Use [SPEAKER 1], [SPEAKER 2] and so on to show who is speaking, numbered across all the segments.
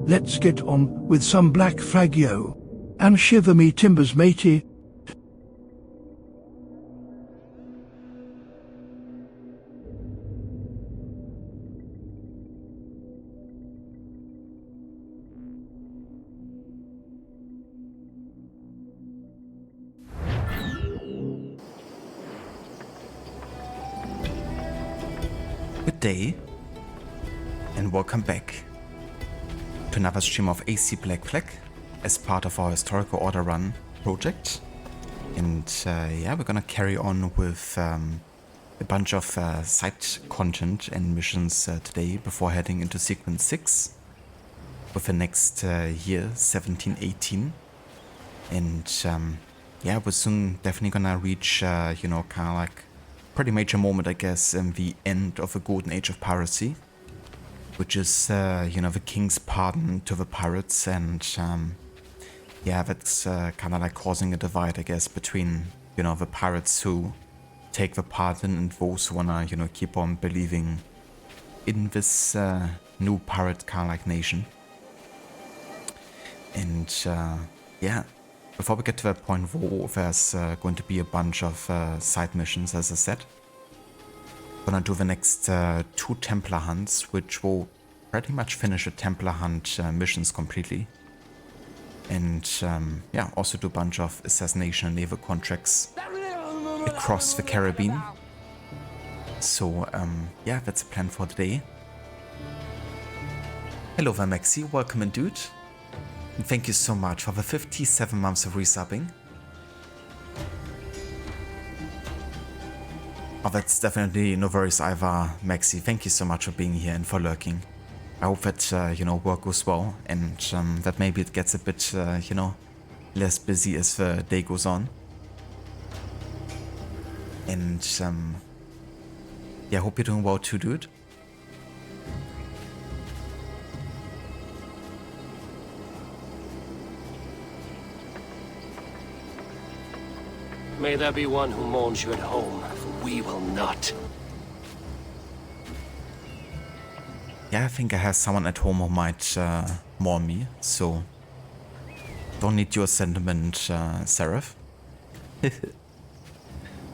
[SPEAKER 1] Let's get on with some black fragio. And shiver me timbers, matey.
[SPEAKER 2] Good day, and welcome back to another stream of AC Black Flag as part of our Historical Order Run project. And yeah, we're gonna carry on with a bunch of side content and missions today before heading into sequence 6 with the next year, 1718. And yeah, we're soon definitely gonna reach, you know, kind of like pretty major moment, I guess, in the end of the golden age of piracy, which is, you know, the king's pardon to the pirates, and yeah, that's kind of like causing a divide, I guess, between, you know, the pirates who take the pardon and those who wanna, you know, keep on believing in this new pirate kind of like nation. And yeah, before we get to that point, there's going to be a bunch of side missions, as I said. Gonna do the next 2 Templar hunts, which will pretty much finish the Templar hunt missions completely. And yeah, also do a bunch of assassination and naval contracts across the Caribbean. So yeah, that's the plan for today. Hello there, Maxi, welcome in, dude. And thank you so much for the 57 months of resubbing. Oh, that's definitely no worries either, Maxi. Thank you so much for being here and for lurking. I hope that, you know, work goes well, and that maybe it gets a bit, you know, less busy as the day goes on. And yeah, hope you're doing well too, dude.
[SPEAKER 3] May there be one who mourns you at home, for we will not.
[SPEAKER 2] Yeah, I think I have someone at home who might mourn me, so don't need your sentiment, Seraph.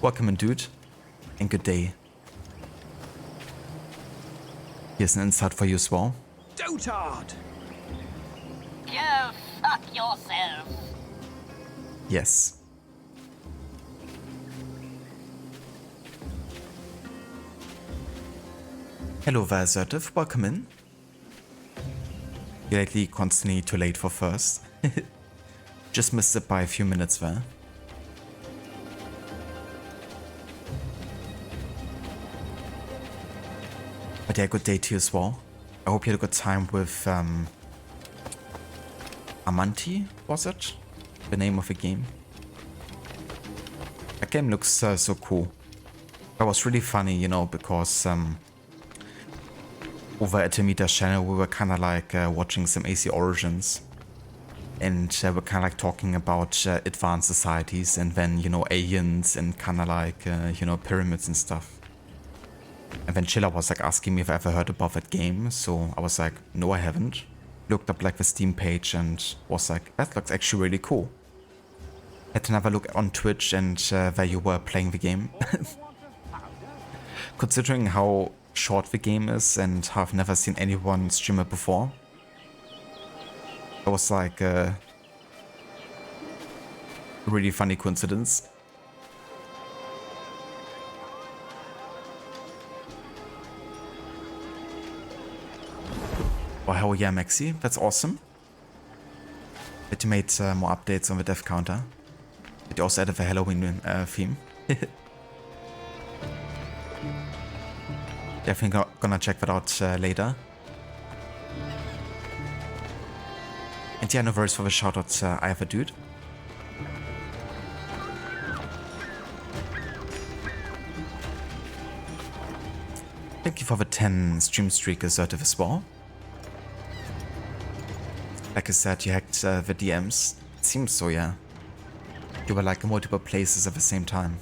[SPEAKER 2] Welcome in, dude, and good day. Here's an insight for you as well.
[SPEAKER 4] Dotard!
[SPEAKER 5] Go fuck yourself.
[SPEAKER 2] Yes. Hello there, Assertive. Welcome in. You're lately constantly too late for first. Just missed it by a few minutes there. But yeah, good day to you as well. I hope you had a good time with Amanti, was it? The name of the game. That game looks so cool. That was really funny, you know, because over at Amita's channel, we were kind of like watching some AC Origins, and we're kind of like talking about advanced societies, and then, you know, aliens and kind of like, you know, pyramids and stuff. And then Chilla was like asking me if I ever heard about that game, so I was like, no, I haven't. Looked up like the Steam page and was like, that looks actually really cool. Had another look on Twitch, and there you were playing the game. Considering how short the game is and how I've never seen anyone stream it before, it was like a really funny coincidence. Oh hell yeah, Maxi, that's awesome. That you made more updates on the death counter. That you also added the Halloween theme. Definitely gonna check that out later. And yeah, no worries for the shoutouts either, dude. Thank you for the 10 stream streak, Assertive, as well. Like I said, you hacked the DMs. It seems so, yeah. You were like in multiple places at the same time.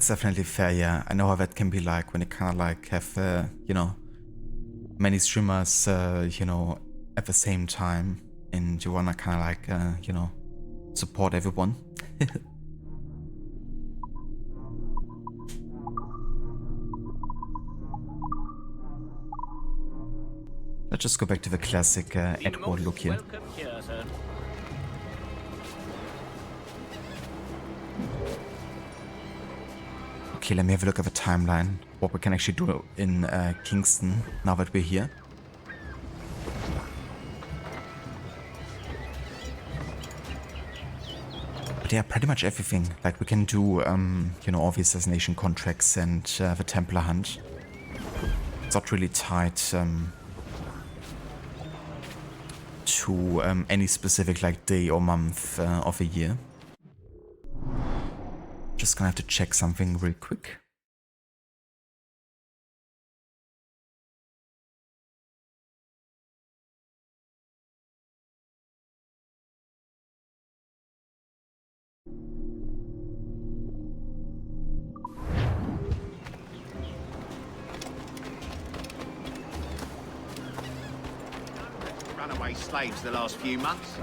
[SPEAKER 2] That's definitely fair, yeah. I know how that can be like when you kind of like have, you know, many streamers, you know, at the same time, and you wanna kind of like, you know, support everyone. Let's just go back to the classic Edward look here.
[SPEAKER 5] Welcome here, sir.
[SPEAKER 2] Okay, let me have a look at the timeline. What we can actually do in Kingston now that we're here. But yeah, pretty much everything. Like we can do, you know, all the assassination contracts and the Templar hunt. It's not really tied to any specific like day or month of a year. Just gonna have to check something real quick.
[SPEAKER 4] Runaway slaves the last few months.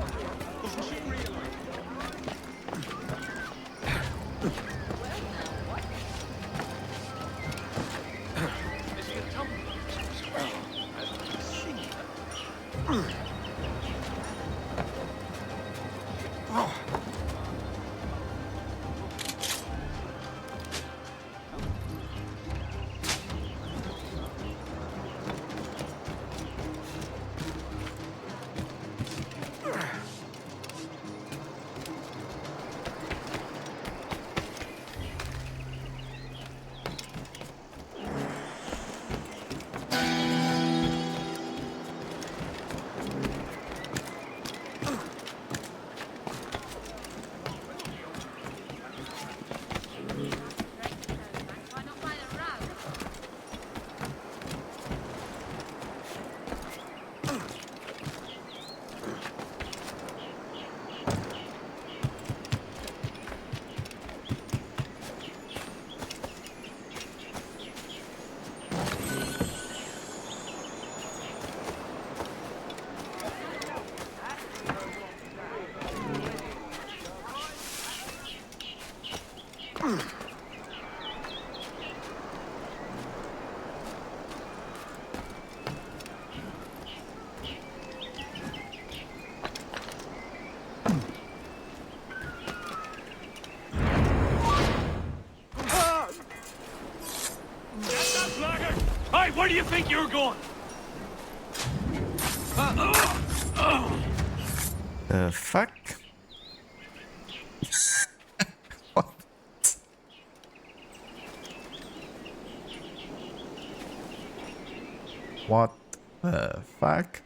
[SPEAKER 3] Hey, where do you think you're going?
[SPEAKER 2] The fuck? What? What the fuck?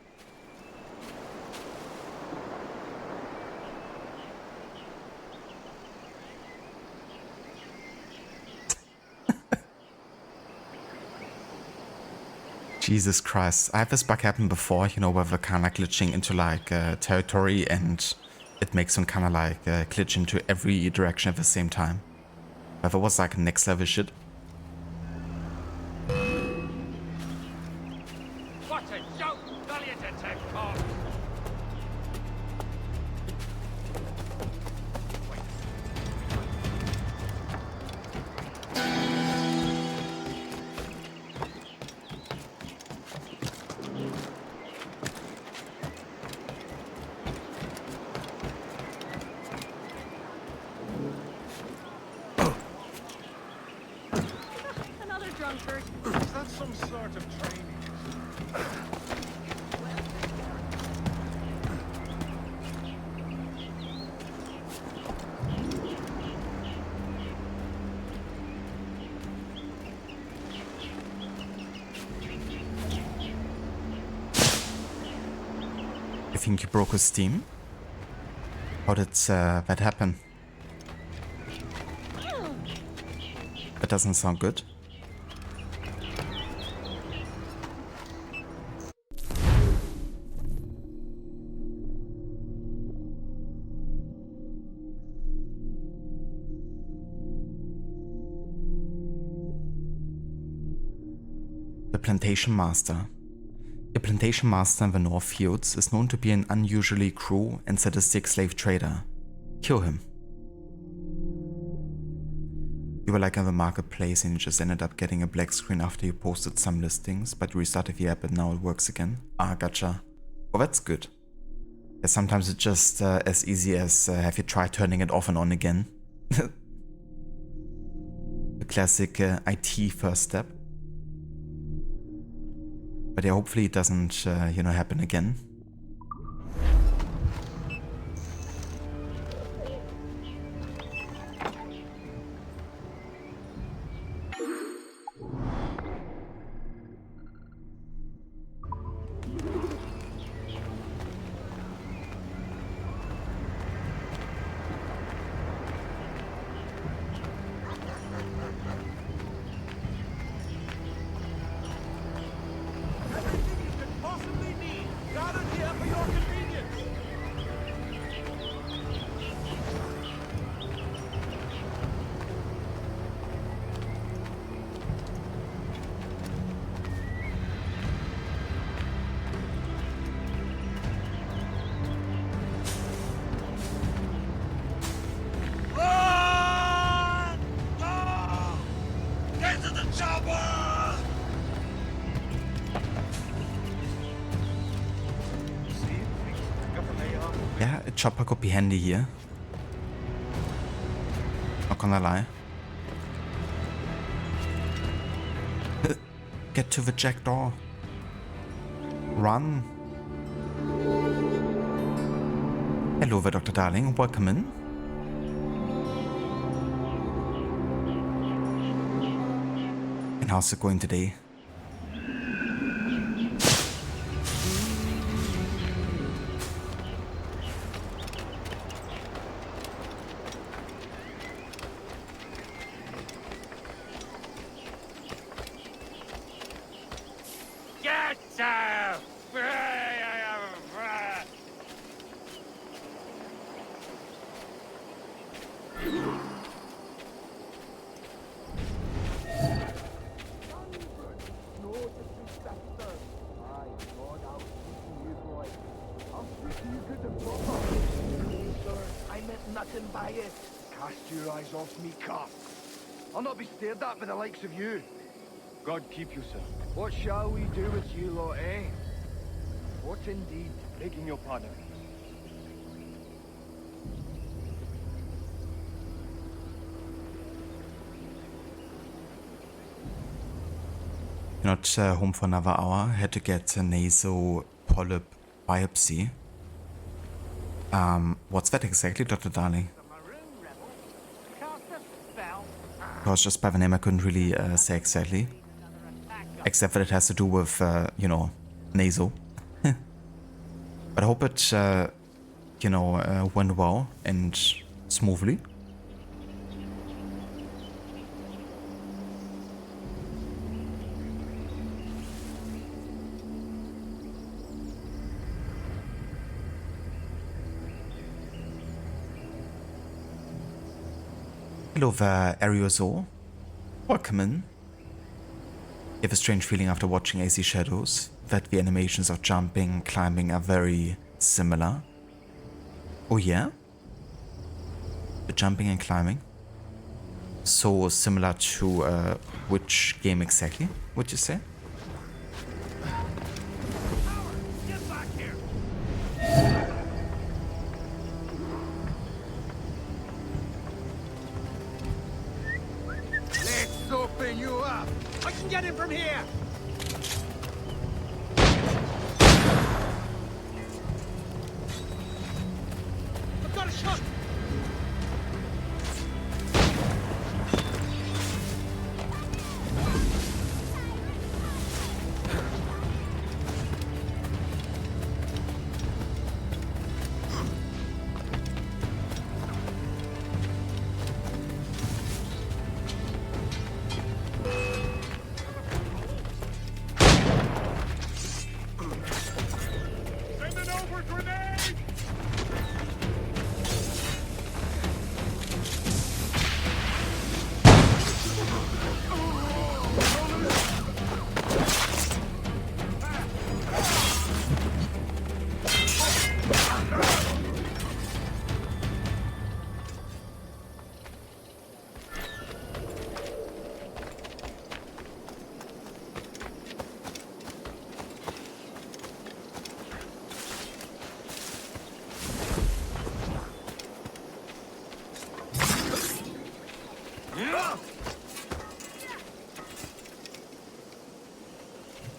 [SPEAKER 2] Jesus Christ. I had this bug happen before, you know, where we're kind of like glitching into like territory and it makes them kind of like glitch into every direction at the same time. But it was like next level shit.
[SPEAKER 3] What a joke! Valiant attack, Paul.
[SPEAKER 5] Another drunkard.
[SPEAKER 4] Is that some sort of training?
[SPEAKER 2] I think you broke his steam. How did that happen? That doesn't sound good. The Plantation Master. A plantation master in the North Fields is known to be an unusually cruel and sadistic slave trader. Kill him. You were like in the marketplace and you just ended up getting a black screen after you posted some listings, but you restarted the app and now it works again. Ah, gotcha. Well, that's good. Yeah, sometimes it's just as easy as have you tried turning it off and on again? The classic IT first step. But yeah, hopefully it doesn't, happen again. Yeah, a chopper could be handy here. Not gonna lie. Get to the jack door. Run. Hello there, Dr. Darling. Welcome in. And how's it going today?
[SPEAKER 6] I'll not be stared at by the likes of you. God keep you, sir. What shall we do with you lot, eh? What indeed? Begging your pardon.
[SPEAKER 2] Not home for another hour. Had to get a nasal polyp biopsy. What's that exactly, Dr. Darling? Because just by the name I couldn't really say exactly. Except that it has to do with, nasal. But I hope it, went well and smoothly. Hello there, Arioso. Welcome in. You have a strange feeling after watching AC Shadows that the animations of jumping, climbing are very similar. Oh yeah? The jumping and climbing? So similar to which game exactly, would you say?
[SPEAKER 4] Get him from here! I've got a shot!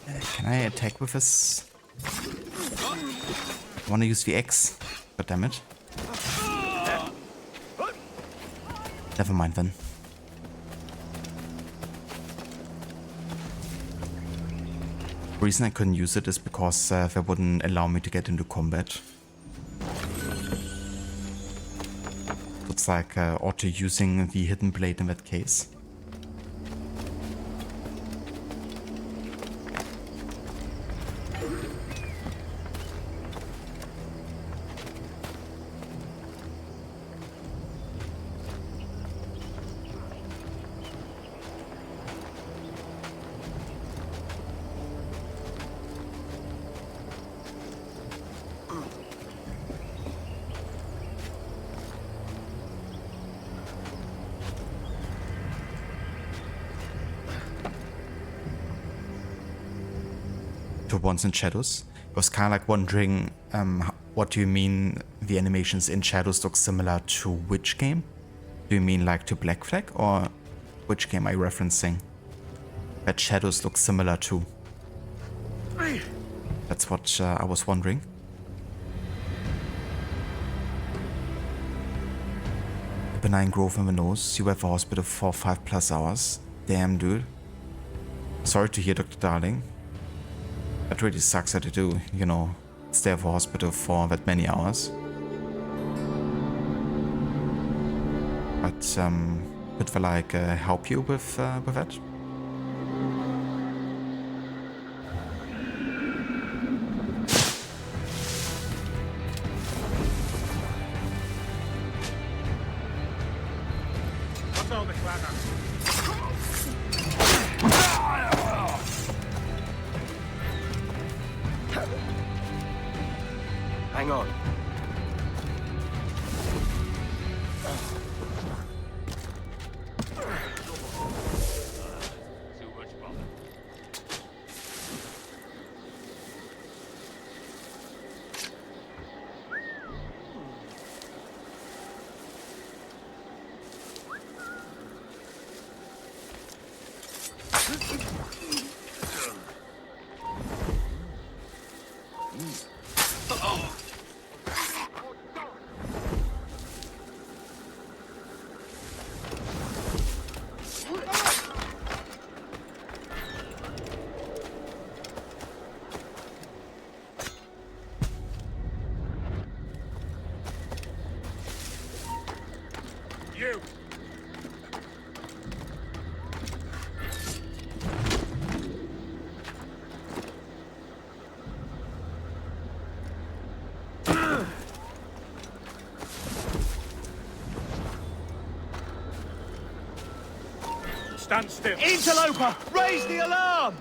[SPEAKER 2] Can I attack with this? I want to use the X, but damn it. Never mind then. The reason I couldn't use it is because they wouldn't allow me to get into combat. It's like auto using the hidden blade in that case. Once in Shadows. I was kind of like wondering, what do you mean the animations in Shadows look similar to which game? Do you mean like to Black Flag, or which game are you referencing? That Shadows look similar to. That's what I was wondering. Benign growth in the nose. You were at the hospital for 5+ hours. Damn, dude. Sorry to hear, Dr. Darling. That really sucks that you do, you know, stay at the hospital for that many hours. But, could they, like, help you with that?
[SPEAKER 4] What's all the clatter?
[SPEAKER 3] Hang on.
[SPEAKER 4] Too much bother. You! Stand still.
[SPEAKER 6] Interloper! Raise the alarm!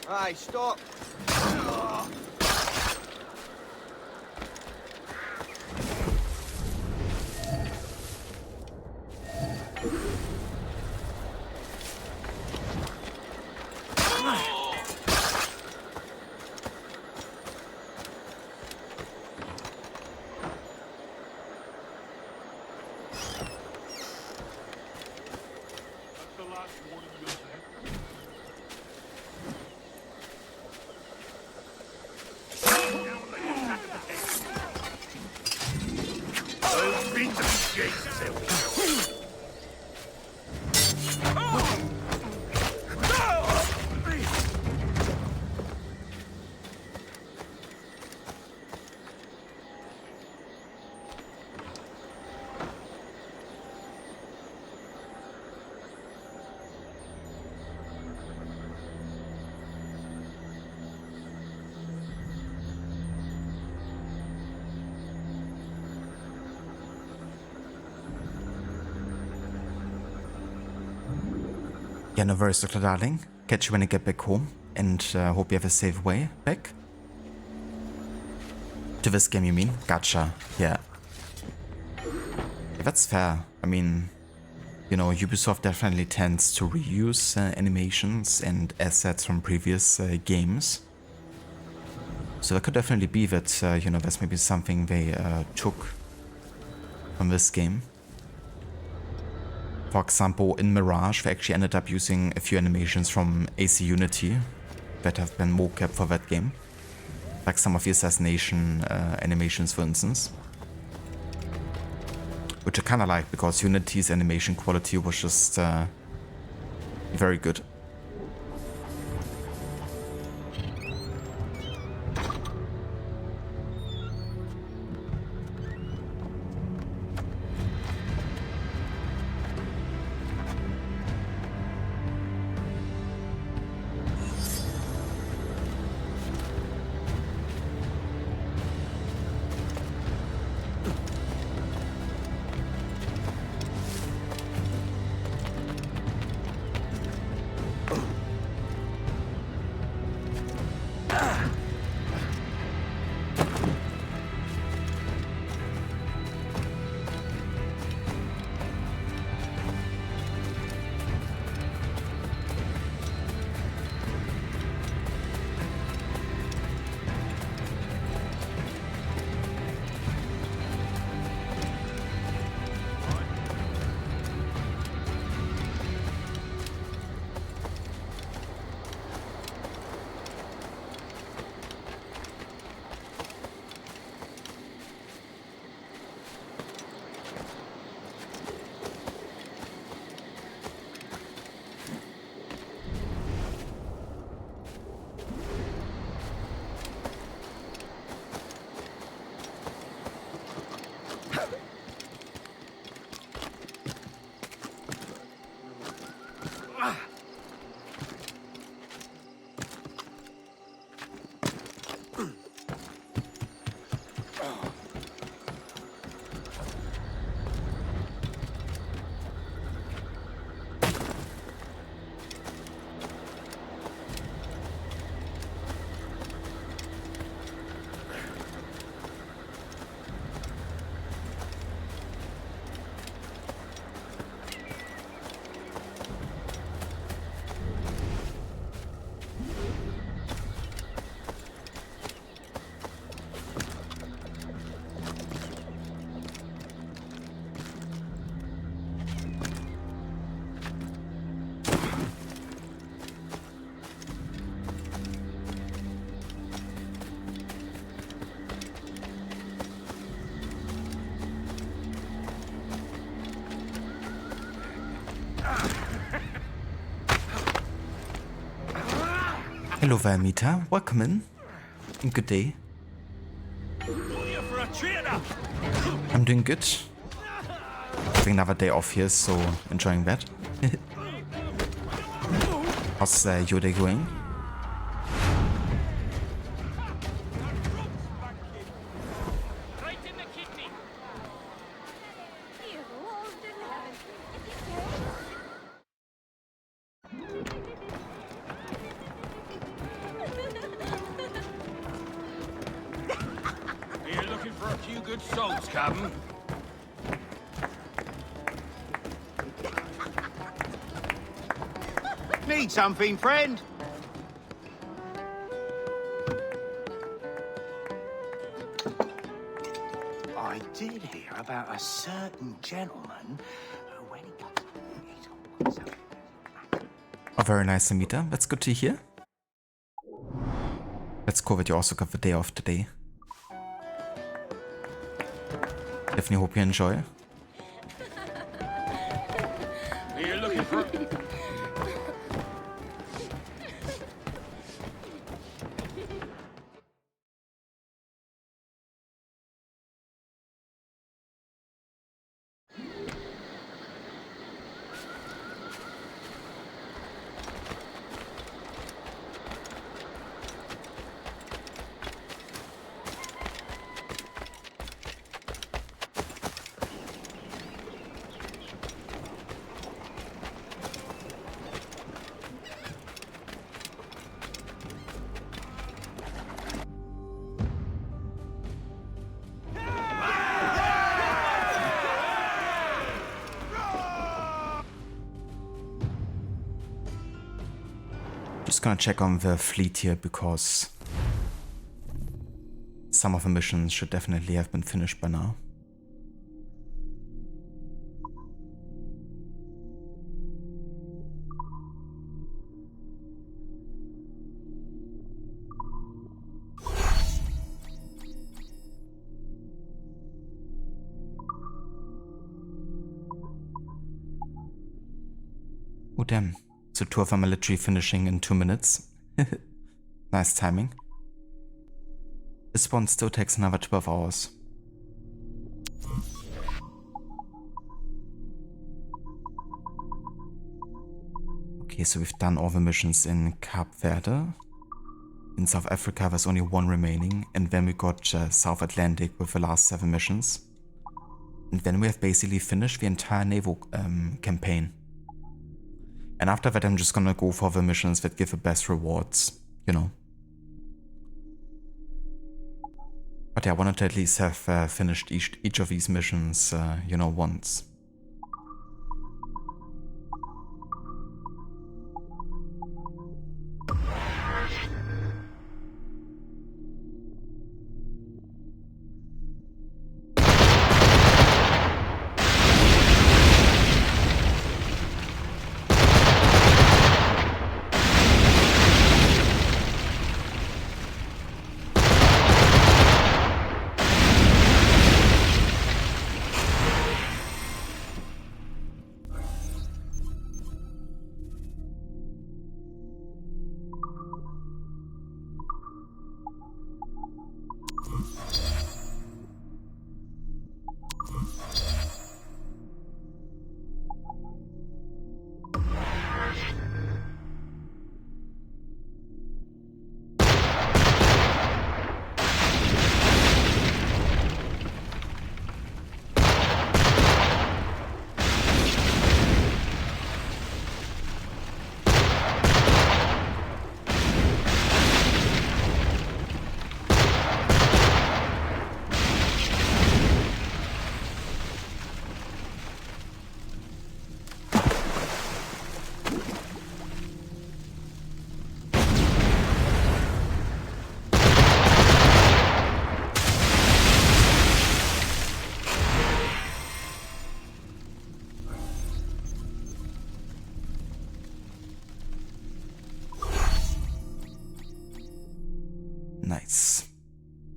[SPEAKER 6] Aye, stop!
[SPEAKER 4] That's the last warning you'll have. I'll beat them gates.
[SPEAKER 2] Yeah, no worries, Dr. Darling. Catch you when you get back home, and hope you have a safe way back. To this game, you mean? Gotcha. Yeah. That's fair. I mean, you know, Ubisoft definitely tends to reuse animations and assets from previous games. So that could definitely be that, you know, that's maybe something they took from this game. For example, in Mirage, they actually ended up using a few animations from AC Unity that have been mocap for that game. Like some of the assassination animations, for instance. Which I kind of like, because Unity's animation quality was just very good. Hello there, Mita. Welcome in. Good day. I'm doing good. Having another day off here, so enjoying that. How's your day going?
[SPEAKER 4] Need something, friend? I did hear about a certain gentleman who, when he comes...
[SPEAKER 2] Oh, very nice, Amita. That's good to hear. That's cool that you also got the day off today. Definitely hope you enjoy.
[SPEAKER 4] You're looking for...
[SPEAKER 2] Just gonna check on the fleet here because some of the missions should definitely have been finished by now. Oh damn, so 2 of our military finishing in 2 minutes. Nice timing. This one still takes another 12 hours. Okay, so we've done all the missions in Cape Verde. In South Africa there's only 1 remaining, and then we got South Atlantic with the last 7 missions. And then we have basically finished the entire naval campaign. And after that I'm just gonna go for the missions that give the best rewards, you know. But yeah, I wanted to at least have finished each of these missions, you know, once. Nice.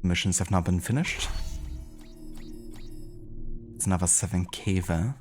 [SPEAKER 2] Missions have now been finished. It's another 7k there.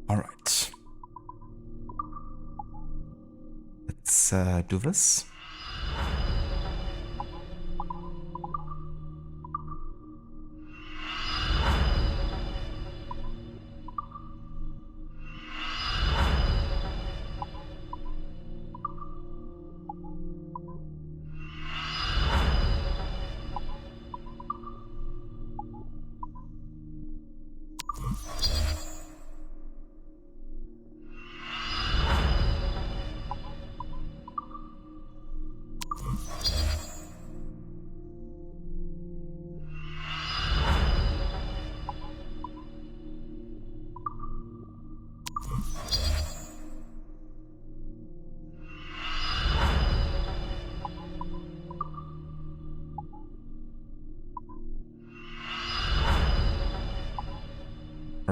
[SPEAKER 2] Alright. Let's do this.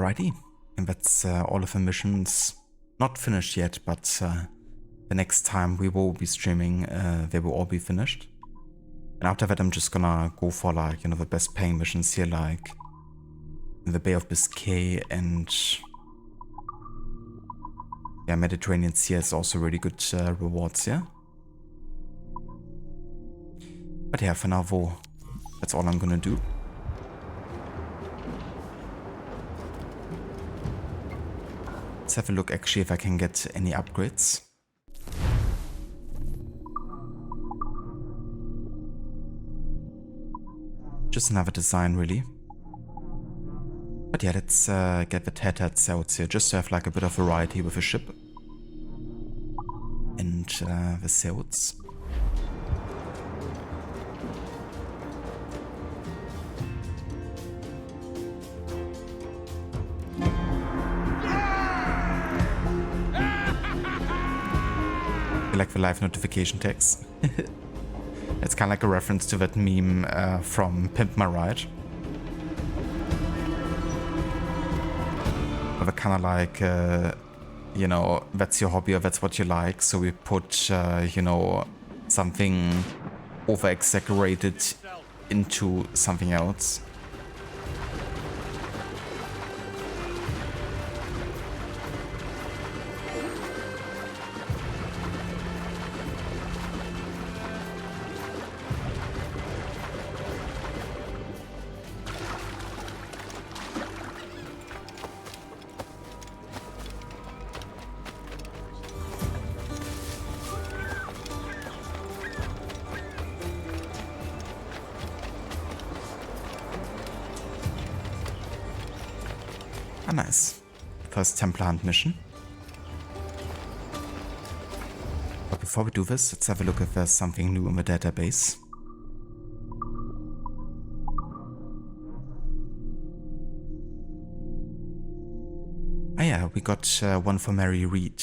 [SPEAKER 2] Alrighty, and that's all of the missions. Not finished yet, but the next time we will be streaming, they will all be finished. And after that, I'm just gonna go for like, you know, the best paying missions here, like in the Bay of Biscay and yeah, Mediterranean Sea is also really good rewards here. But yeah, for now, that's all I'm gonna do. Let's have a look actually if I can get any upgrades. Just another design really. But yeah, let's get the tattered sails here, just to have like a bit of variety with the ship. And the sails. I like the live notification text. It's kind of like a reference to that meme from Pimp My Ride. Where kind of like, you know, that's your hobby or that's what you like. So we put, you know, something over-exaggerated into something else. Ah, nice. First Templar Hunt mission. But before we do this, let's have a look if there's something new in the database. Ah yeah, we got one for Mary Reed.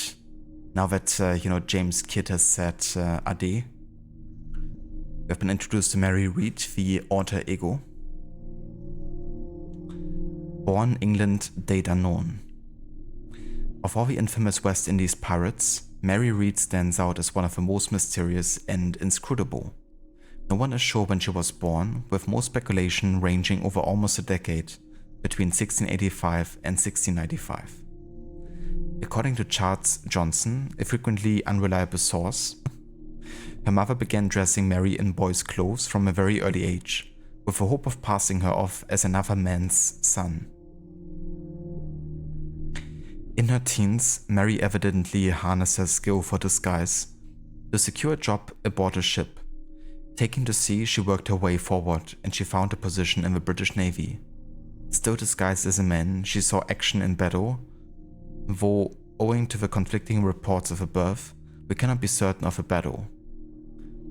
[SPEAKER 2] Now that, you know, James Kidd has said Ade. We have been introduced to Mary Reed, the alter ego. Born England, date unknown. Of all the infamous West Indies pirates, Mary Reed stands out as one of the most mysterious and inscrutable. No one is sure when she was born, with most speculation ranging over almost a decade, between 1685 and 1695. According to Charles Johnson, a frequently unreliable source, her mother began dressing Mary in boys' clothes from a very early age, with the hope of passing her off as another man's son. In her teens, Mary evidently harnessed her skill for disguise to secure a job aboard a ship. Taking to sea, she worked her way forward and she found a position in the British Navy. Still disguised as a man, she saw action in battle, though owing to the conflicting reports of her birth, we cannot be certain of a battle.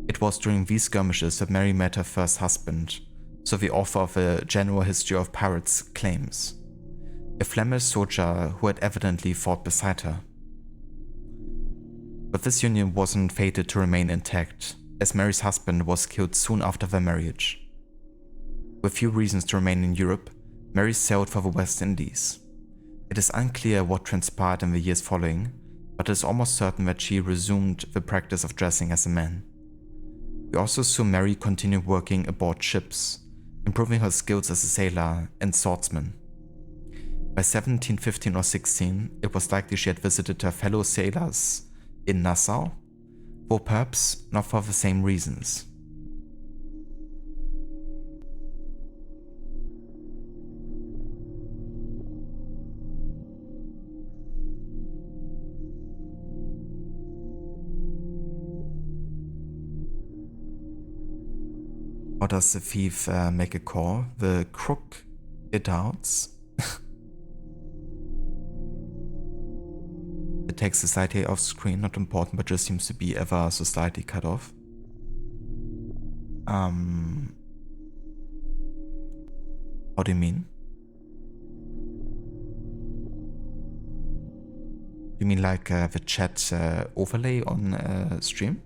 [SPEAKER 2] It was during these skirmishes that Mary met her first husband, so the author of A General History of Pirates claims. A Flemish soldier who had evidently fought beside her. But this union wasn't fated to remain intact, as Mary's husband was killed soon after their marriage. With few reasons to remain in Europe, Mary sailed for the West Indies. It is unclear what transpired in the years following, but it is almost certain that she resumed the practice of dressing as a man. We also saw Mary continue working aboard ships, improving her skills as a sailor and swordsman. By 1715 or 16, it was likely she had visited her fellow sailors in Nassau, though perhaps not for the same reasons. How does the thief make a call? The crook it outs. It takes society off screen, not important, but just seems to be ever society cut off. How do you mean? You mean like the chat overlay on stream?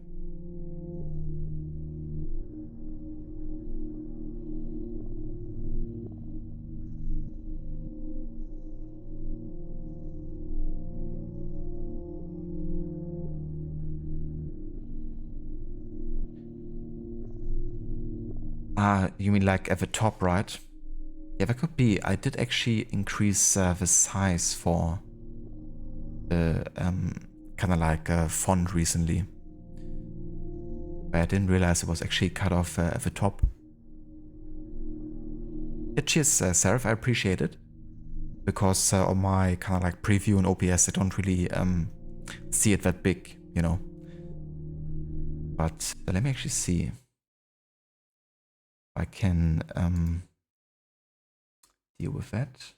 [SPEAKER 2] You mean like at the top, right? Yeah, that could be. I did actually increase the size for the kind of like font recently. But I didn't realize it was actually cut off at the top. Yeah, cheers, Seraph, I appreciate it. Because on my kind of like preview and OBS, I don't really see it that big, you know. But let me actually see if I can deal with that.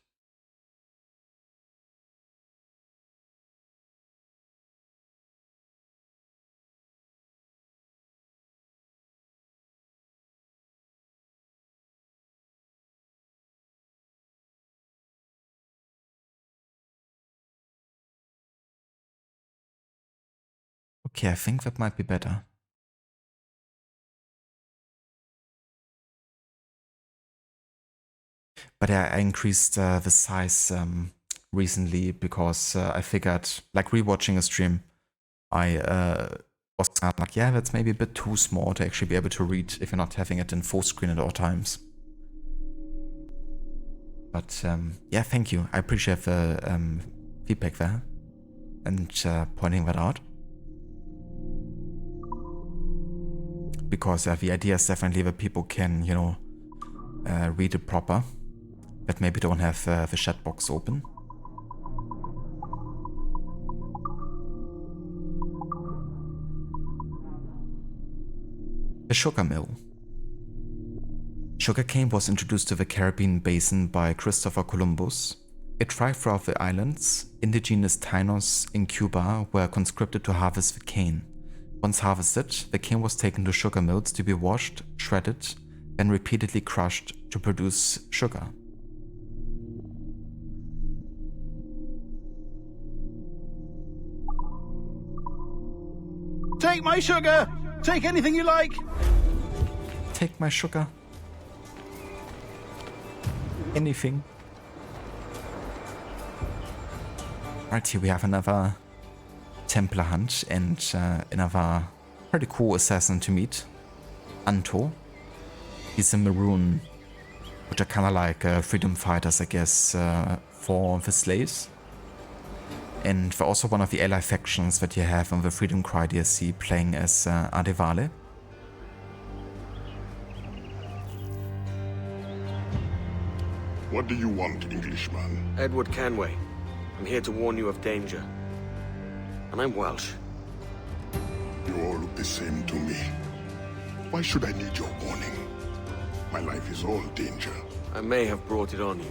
[SPEAKER 2] Okay, I think that might be better. But yeah, I increased the size recently because I figured, like rewatching a stream, I was kind of like, yeah, that's maybe a bit too small to actually be able to read if you're not having it in full screen at all times. But yeah, thank you. I appreciate the feedback there and pointing that out. Because the idea is definitely that people can, you know, read it proper, but maybe don't have the chat box open. The sugar mill. Sugarcane was introduced to the Caribbean basin by Christopher Columbus. It thrived throughout the islands. Indigenous Tainos in Cuba were conscripted to harvest the cane. Once harvested, the cane was taken to sugar mills to be washed, shredded, and repeatedly crushed to produce sugar.
[SPEAKER 7] Take my sugar! Take anything you like!
[SPEAKER 2] Take my sugar. Anything. Right, here we have another Templar hunt and another pretty cool assassin to meet. Anto. He's a Maroon, which are kind of like freedom fighters, I guess, for the slaves. And they're also one of the ally factions that you have on the Freedom Cry DLC, playing as Adevale.
[SPEAKER 8] What do you want, Englishman?
[SPEAKER 3] Edward Canway. I'm here to warn you of danger. And I'm Welsh.
[SPEAKER 8] You all look the same to me. Why should I need your warning? My life is all danger.
[SPEAKER 3] I may have brought it on you.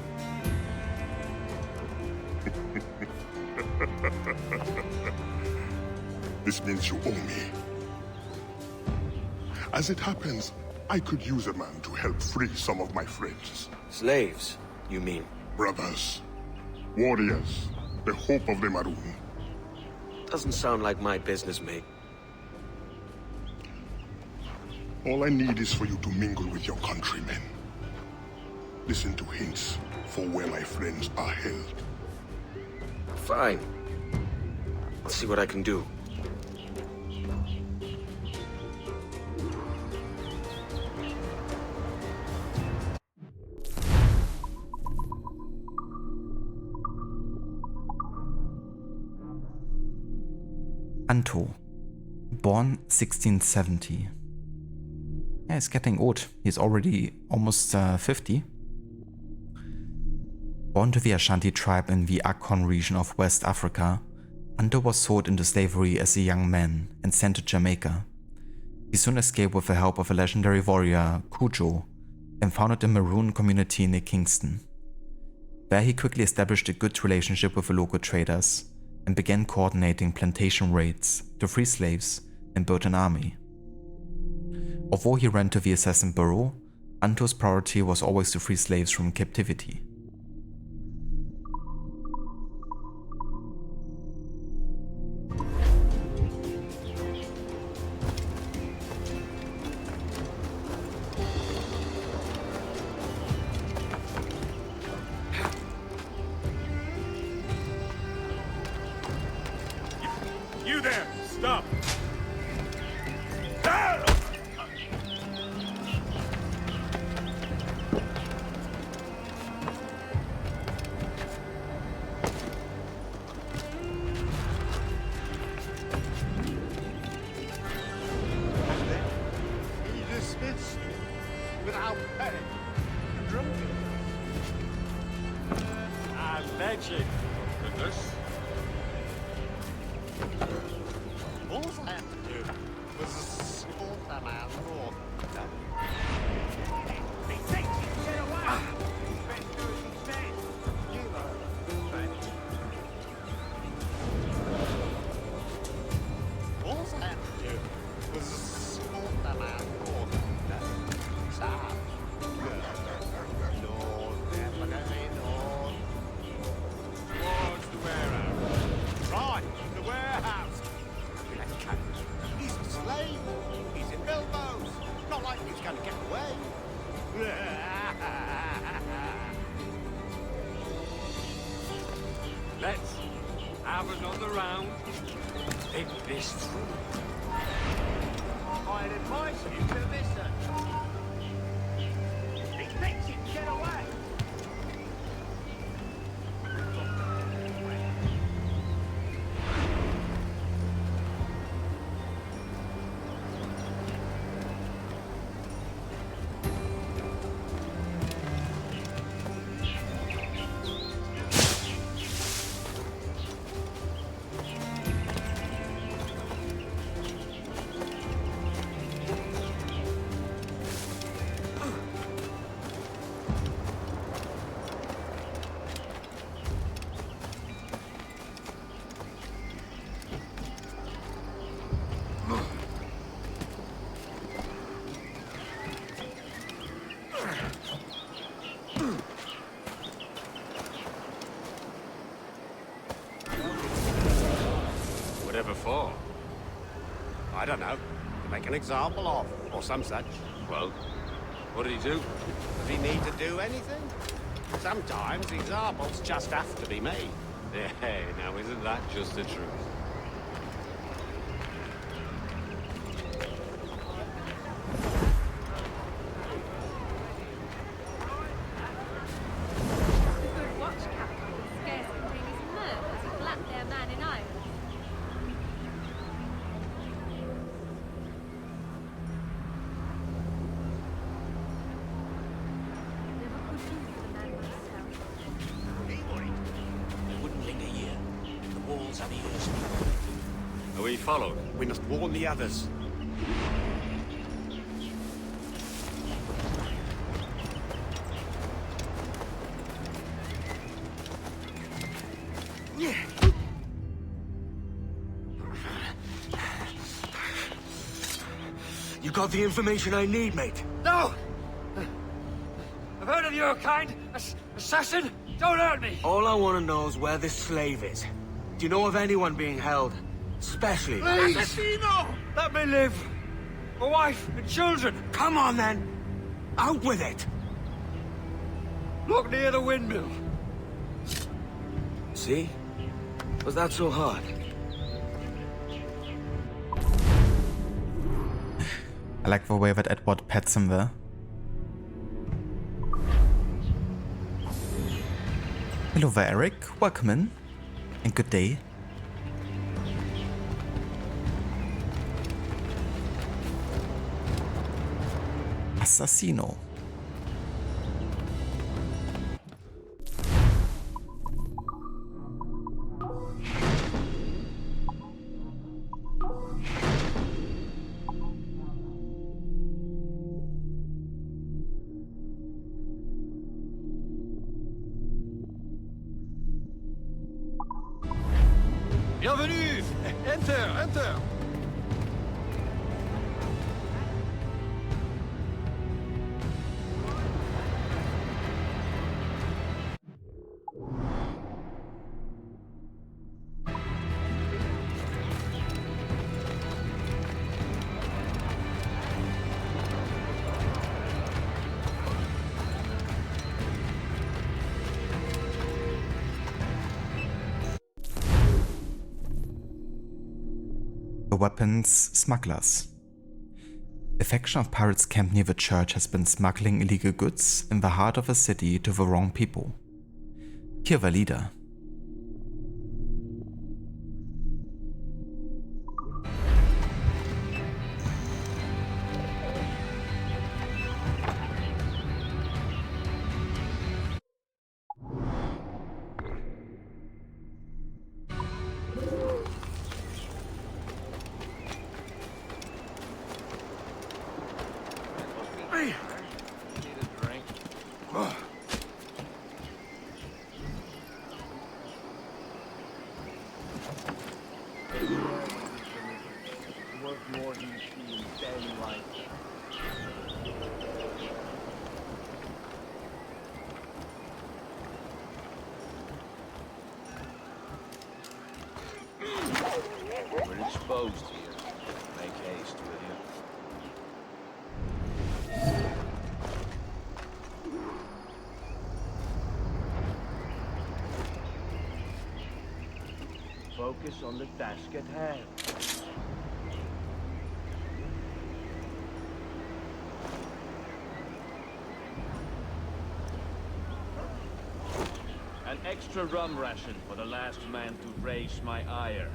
[SPEAKER 8] This means you owe me. As it happens, I could use a man to help free some of my friends.
[SPEAKER 3] Slaves, you mean?
[SPEAKER 8] Brothers. Warriors. The hope of the Maroon.
[SPEAKER 3] Doesn't sound like my business, mate.
[SPEAKER 8] All I need is for you to mingle with your countrymen. Listen to hints for where my friends are held.
[SPEAKER 3] Fine. I'll see what I can do.
[SPEAKER 2] Anto, born 1670. Yeah, he's getting old. He's already almost 50. Born to the Ashanti tribe in the Upton region of West Africa, Anto was sold into slavery as a young man and sent to Jamaica. He soon escaped with the help of a legendary warrior, Cujo, and founded a Maroon community near Kingston. There he quickly established a good relationship with the local traders and began coordinating plantation raids to free slaves and build an army. Although he ran to the assassin bureau, Anto's priority was always to free slaves from captivity.
[SPEAKER 7] You there! Stop!
[SPEAKER 4] How very drunk.
[SPEAKER 6] A legend. Goodness.
[SPEAKER 4] All I had to do was sort them out. All I had to do was sort them out. Stop. No, definitely no.
[SPEAKER 6] Towards the warehouse.
[SPEAKER 4] Right, the warehouse. He's a slave. He's in Bilbo's. Not like he's going to get away.
[SPEAKER 6] Let's have another round. Think this through.
[SPEAKER 4] I'd advise you to listen. He thinks he can get away.
[SPEAKER 6] Whatever for?
[SPEAKER 4] I don't know. To make an example of, or some such.
[SPEAKER 6] Well, what did he do?
[SPEAKER 4] Does he need to do anything? Sometimes examples just have to be made.
[SPEAKER 6] Hey, now isn't that just the truth?
[SPEAKER 5] The good watch captain would scarce contain his mirth as he flapped their man in iron. Never could do for the man myself.
[SPEAKER 4] He worried.
[SPEAKER 9] It wouldn't linger here. The walls have ears.
[SPEAKER 6] Are we followed?
[SPEAKER 4] We must warn the others.
[SPEAKER 3] You got the information I need, mate.
[SPEAKER 6] No! I've heard of your kind. Assassin! Don't hurt me!
[SPEAKER 3] All I want to know is where this slave is. Do you know of anyone being held? Especially...
[SPEAKER 6] Assassino! Let me live! My wife and children!
[SPEAKER 3] Come on, then! Out with it!
[SPEAKER 6] Look near the windmill.
[SPEAKER 3] See? Was that so hard?
[SPEAKER 2] I like the way that Edward pets him there. Hello there, Eric. Welcome in. And good day. Assassino.
[SPEAKER 7] Bienvenue! Enter, enter!
[SPEAKER 2] The weapons Smugglers. A faction of pirates camped near the church has been smuggling illegal goods in the heart of the city to the wrong people. Kill the leader.
[SPEAKER 3] Hey!
[SPEAKER 6] Need a drink. Worth more than you see in daily life. We're exposed here. Make haste, will you? Focus on the task at hand. An extra rum ration for the last man to raise my ire.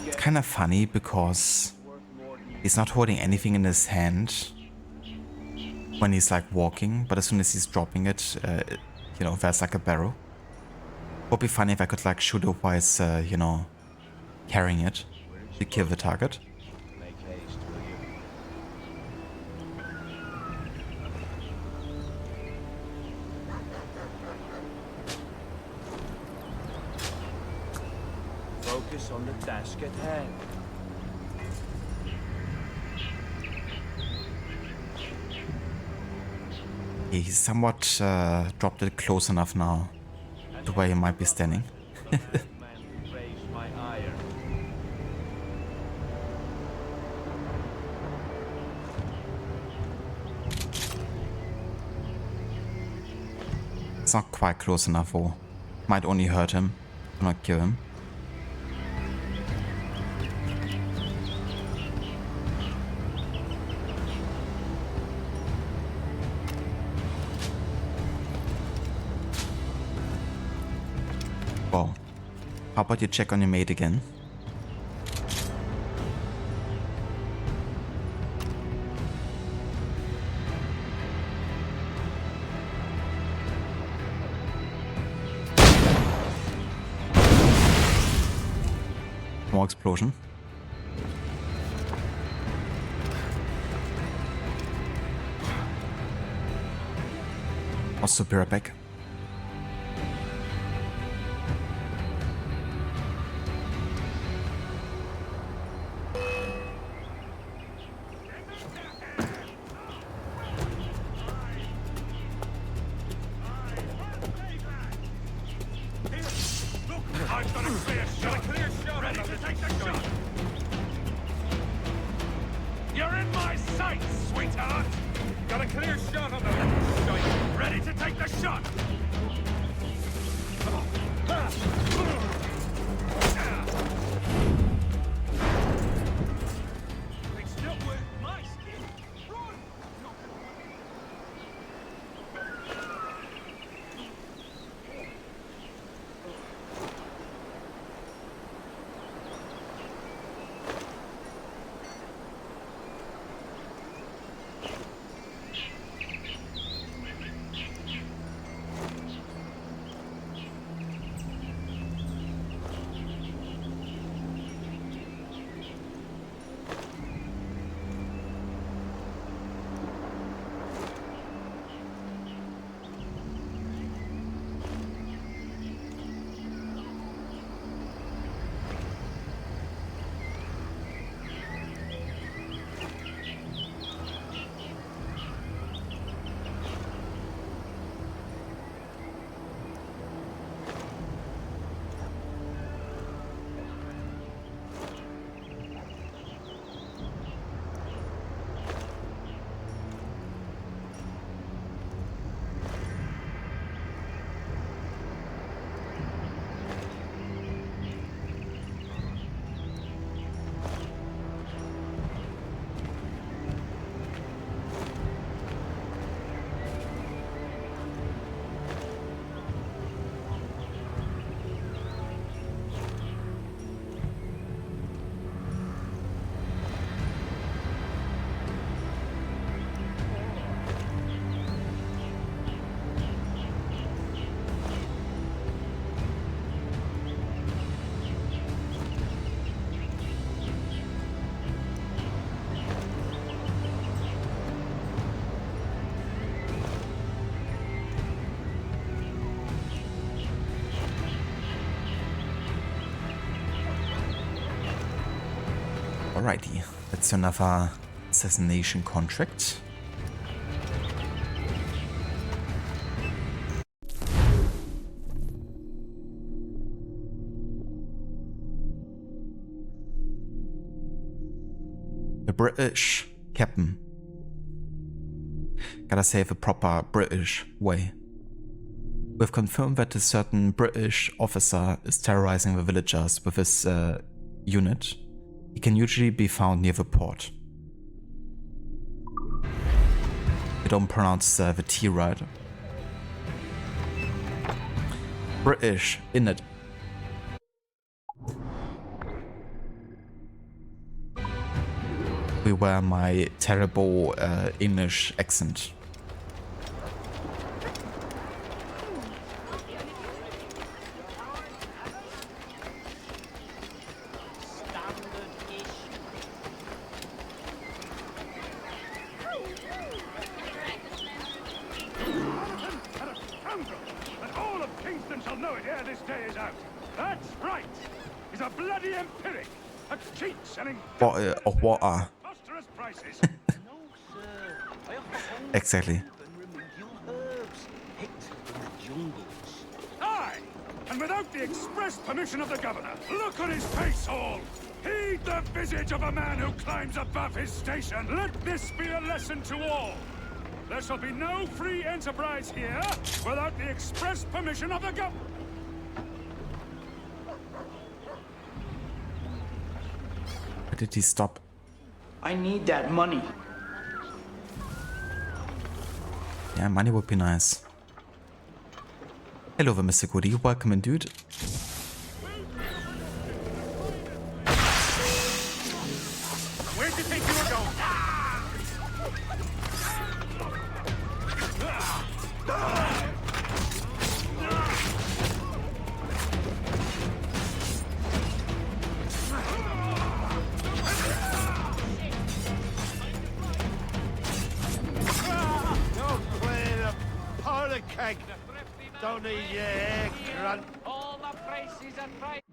[SPEAKER 2] It's kind of funny because he's not holding anything in his hand when he's like walking, but as soon as he's dropping it, you know, there's like a barrel. Would be funny if I could like shoot it while he's, you know, carrying it to kill the target.
[SPEAKER 6] Make haste, will you? Focus on the task at hand.
[SPEAKER 2] He's somewhat dropped it close enough now to where he might be standing.
[SPEAKER 6] Man to raise my ire.
[SPEAKER 2] It's not quite close enough, or might only hurt him, not kill him. Well, how about you check on your mate again? More explosion. Also be right back.
[SPEAKER 4] I've got a clear shot. Ready to take the shot. You're in my sights, sweetheart. Got a clear shot on the shite. Ready to take the shot. It's not worth my skin. Run!
[SPEAKER 2] Alrighty, that's another assassination contract. A British captain. Gotta say it a proper British way. We've confirmed that a certain British officer is terrorizing the villagers with his unit. He can usually be found near the port. You don't pronounce the T right. British, in it. Beware my terrible English accent.
[SPEAKER 6] And all of Kingston shall know it ere this day is out. That's right. He's a bloody empiric. A cheat selling
[SPEAKER 2] What
[SPEAKER 6] preposterous prices.
[SPEAKER 9] No, sir. I offer home
[SPEAKER 2] exactly.
[SPEAKER 9] and remedial herbs picked from the jungles.
[SPEAKER 6] Aye, and without the express permission of the governor. Look on his face, all. Heed the visage of a man who climbs above his station. Let this be a lesson to all. There shall be no free enterprise here without the express permission of the governor.
[SPEAKER 2] Where did he stop?
[SPEAKER 10] I need that money.
[SPEAKER 2] Yeah, money would be nice. Hello there, Mr. Goody. Welcome in, dude.
[SPEAKER 6] Where do you think you were going?
[SPEAKER 4] Don't play the powder keg. Don't need your hair, grunt.
[SPEAKER 9] All the prices are right.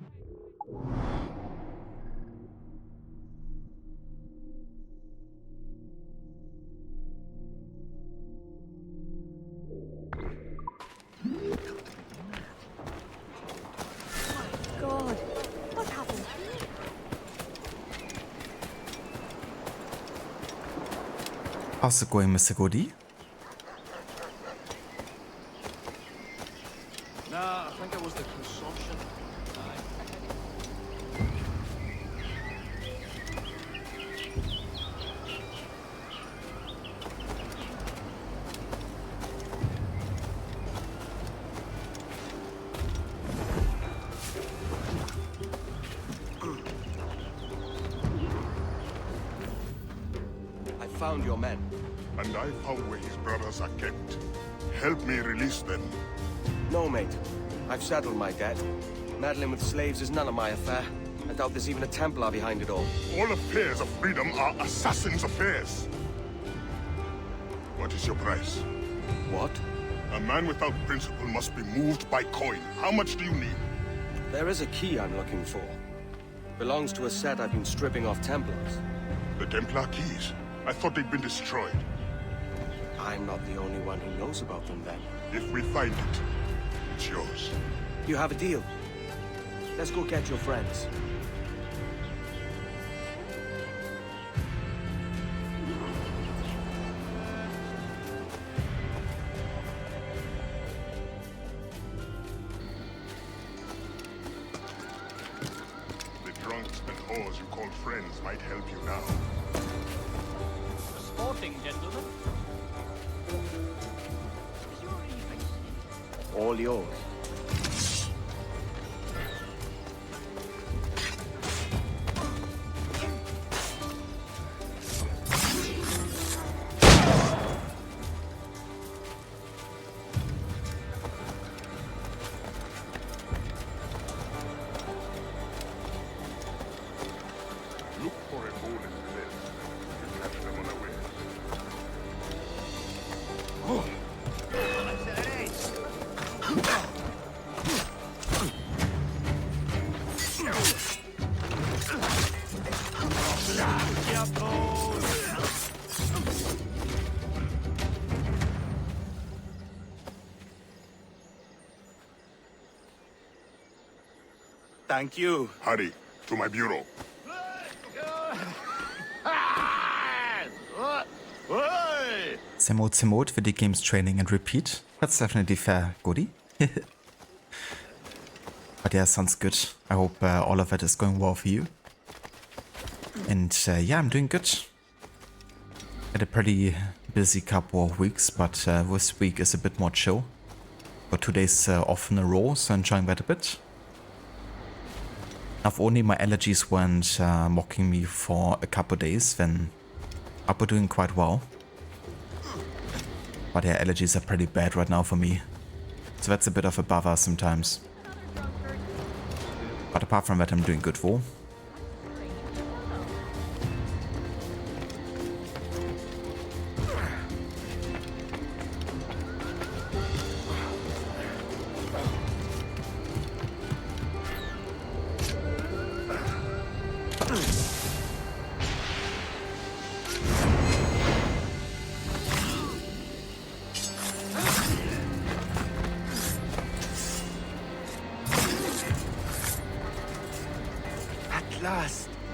[SPEAKER 5] God, what happened?
[SPEAKER 2] How's it going, Mr. Goody?
[SPEAKER 7] Nah, I think it was the consumption.
[SPEAKER 3] I found your men.
[SPEAKER 8] And I found where his brothers are kept. Help me release them.
[SPEAKER 3] No, mate. I've settled my debt. Meddling with slaves is none of my affair. I doubt there's even a Templar behind it all.
[SPEAKER 8] All affairs of freedom are assassins' affairs. What is your price?
[SPEAKER 3] What?
[SPEAKER 8] A man without principle must be moved by coin. How much do you need?
[SPEAKER 3] There is a key I'm looking for. Belongs to a set I've been stripping off Templars.
[SPEAKER 8] The Templar keys? I thought they'd been destroyed.
[SPEAKER 3] I'm not the only one who knows about them then.
[SPEAKER 8] If we find it, it's yours.
[SPEAKER 3] You have a deal. Let's go get your friends.
[SPEAKER 8] The drunks and whores you call friends might help you now.
[SPEAKER 9] A sporting gentleman. Is your evening?
[SPEAKER 3] All yours.
[SPEAKER 8] Look for a hole in the list. You catch them unaware.
[SPEAKER 4] up those. Thank you.
[SPEAKER 8] Hurry, to my bureau.
[SPEAKER 2] Same old video games training and repeat. That's definitely fair, Goody. But yeah, sounds good. I hope all of it is going well for you. And yeah, I'm doing good. Had a pretty busy couple of weeks, but this week is a bit more chill. Got 2 days off in a row, so enjoying that a bit. If only my allergies weren't mocking me for a couple of days, then I'll be doing quite well. But yeah, allergies are pretty bad right now for me. So that's a bit of a bother sometimes. But apart from that, I'm doing good though.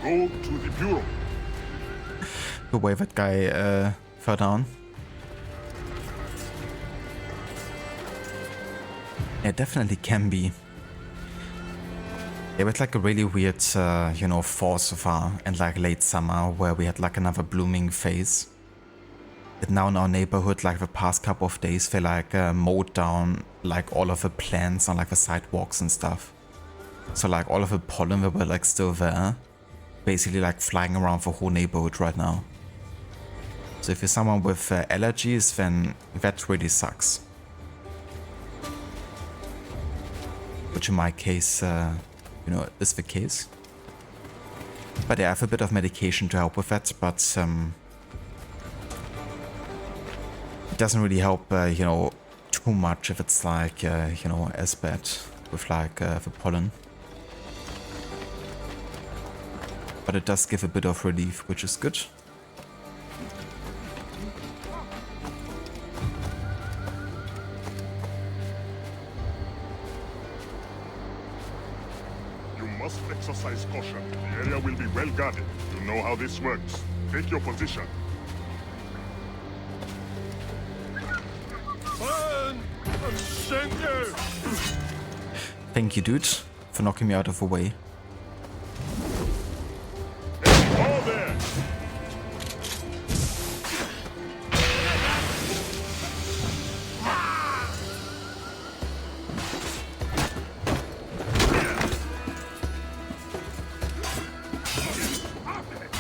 [SPEAKER 8] Go to the bureau.
[SPEAKER 2] The way that guy fell down. It definitely can be. It was like a really weird, you know, fall so far and like late summer where we had like another blooming phase. But now in our neighborhood, like the past couple of days, they like mowed down like all of the plants on like the sidewalks and stuff. So like all of the pollen that were like still there, basically like flying around the whole neighborhood right now. So if you're someone with allergies, then that really sucks. Which in my case, you know, is the case. But yeah, I have a bit of medication to help with that, but it doesn't really help, you know, too much if it's like, you know, as bad with like the pollen. But it does give a bit of relief, which is good.
[SPEAKER 8] You must exercise caution. The area will be well guarded. You know how this works. Take your position.
[SPEAKER 2] Thank you, dude, for knocking me out of the way.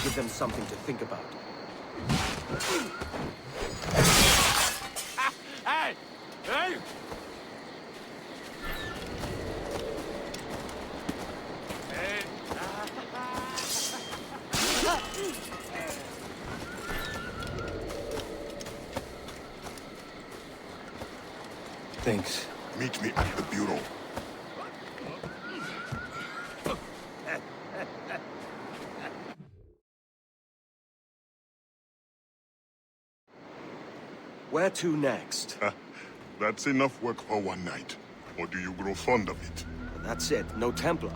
[SPEAKER 3] Give them something to think about.
[SPEAKER 4] Hey! Hey!
[SPEAKER 3] Thanks.
[SPEAKER 8] Meet me at the bureau.
[SPEAKER 3] Where to next?
[SPEAKER 8] That's enough work for one night. Or do you grow fond of it?
[SPEAKER 3] That's it. No Templar.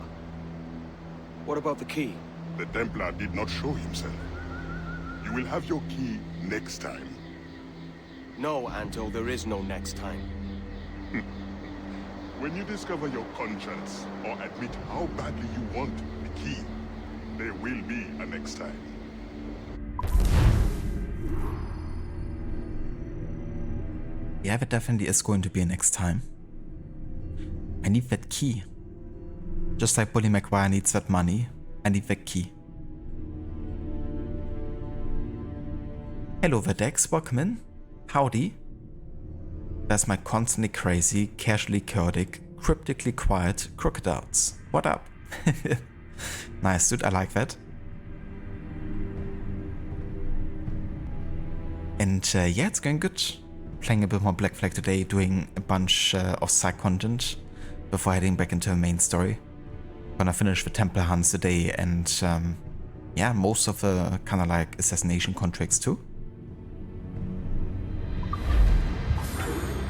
[SPEAKER 3] What about the key?
[SPEAKER 8] The Templar did not show himself. You will have your key next time.
[SPEAKER 3] No, Anto, there is no next time.
[SPEAKER 8] When you discover your conscience, or admit how badly you want the key, there will be a next time.
[SPEAKER 2] Yeah, there definitely is going to be a next time. I need that key. Just like Bully McGuire needs that money, I need that key. Hello Verdex, welcome in. Howdy. There's my constantly crazy, casually chaotic, cryptically quiet crocodiles. What up? Nice, dude, I like that. And yeah, it's going good. Playing a bit more Black Flag today, doing a bunch of side content before heading back into the main story. Gonna finish the Templar hunts today and yeah, most of the kind of like assassination contracts too.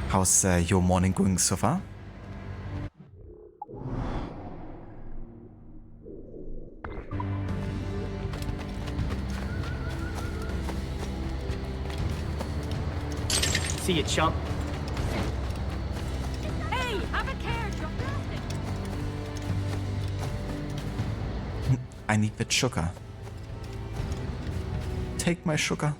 [SPEAKER 2] How's your morning going so far?
[SPEAKER 10] See you, chump.
[SPEAKER 5] Hey, have a care, you're blasted.
[SPEAKER 2] I need that sugar. Take my sugar.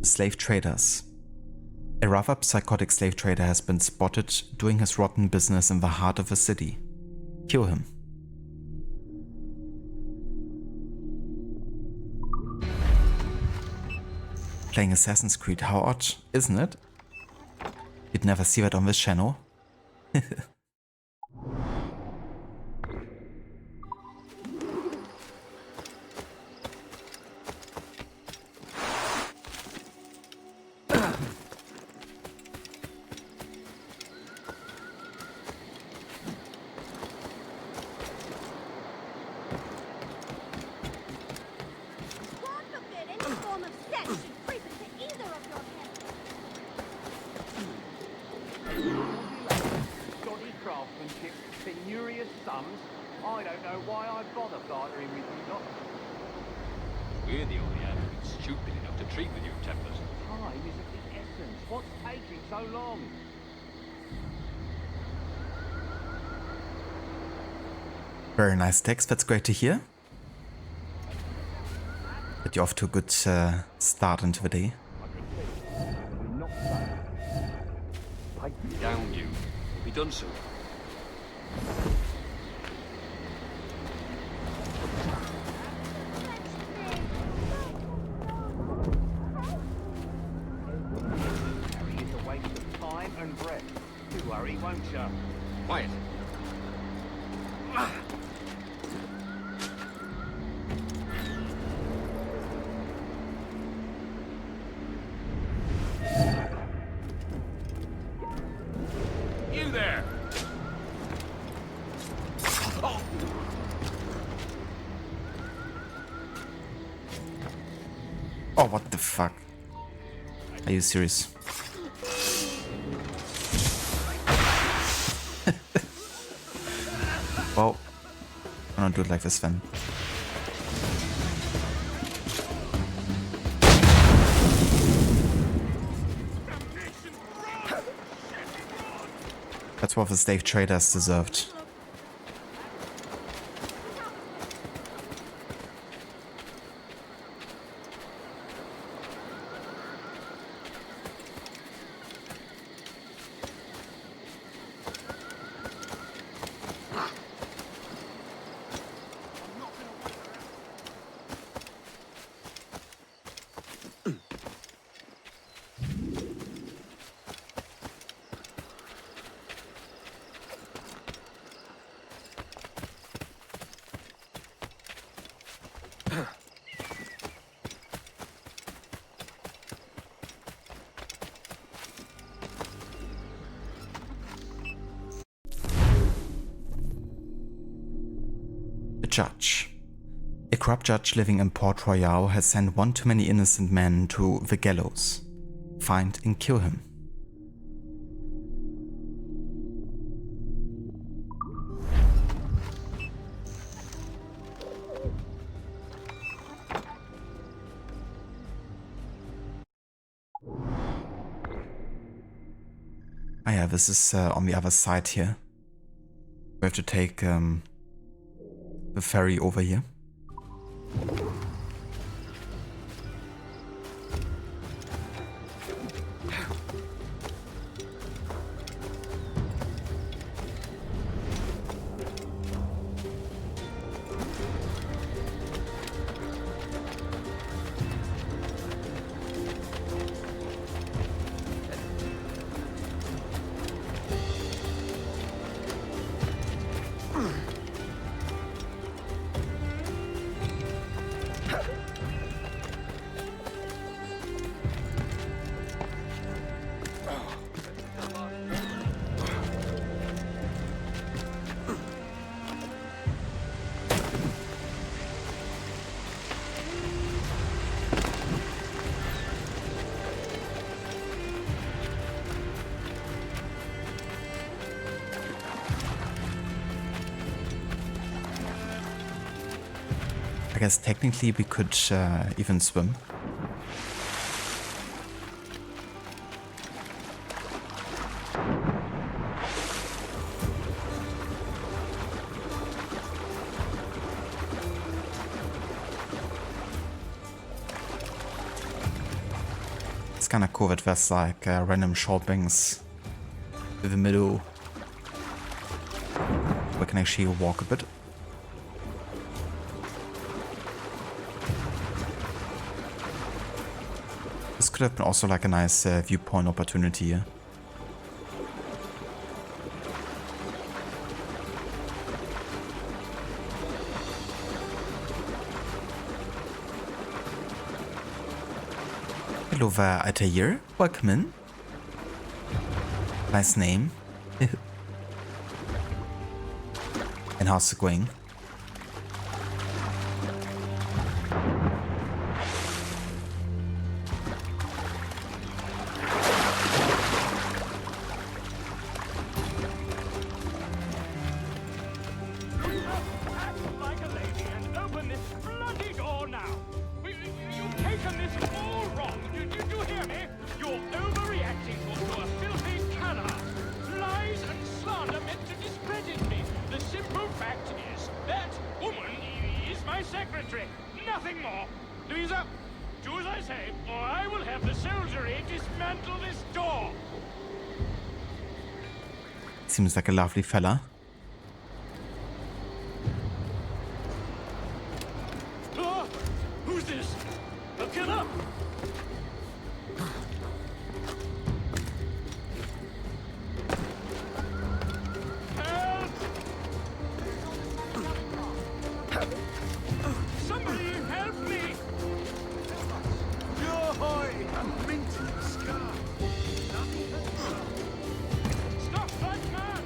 [SPEAKER 2] Slave traders. A rather psychotic slave trader has been spotted doing his rotten business in the heart of the city. Kill him. Playing Assassin's Creed, how odd, isn't it? You'd never see that on this channel.
[SPEAKER 11] We're the only advocates stupid enough to treat with you Templars. Time is of the essence. What's taking so long?
[SPEAKER 2] Very nice text, that's great to hear. That you're off to a good start into the day.
[SPEAKER 11] I downed you. Be done soon. Quiet. You there! Oh.
[SPEAKER 2] Oh, what the fuck? Are you serious? Well, I don't do it like this then. That's what the slave traders deserved. Judge. A corrupt judge living in Port Royal has sent one too many innocent men to the gallows. Find and kill him. Ah yeah, this is on the other side here. We have to take the ferry over here. guess technically we could even swim. It's kind of cool that there's like random short banks in the middle. We can actually walk a bit. This could have been also like a nice viewpoint opportunity here. Hello there, Altair. Welcome in. Nice name. And how's it going? Seems like a lovely fella.
[SPEAKER 6] Who's this? A killer? Help! Somebody help me! Yoy! A minty scar! Stop that man!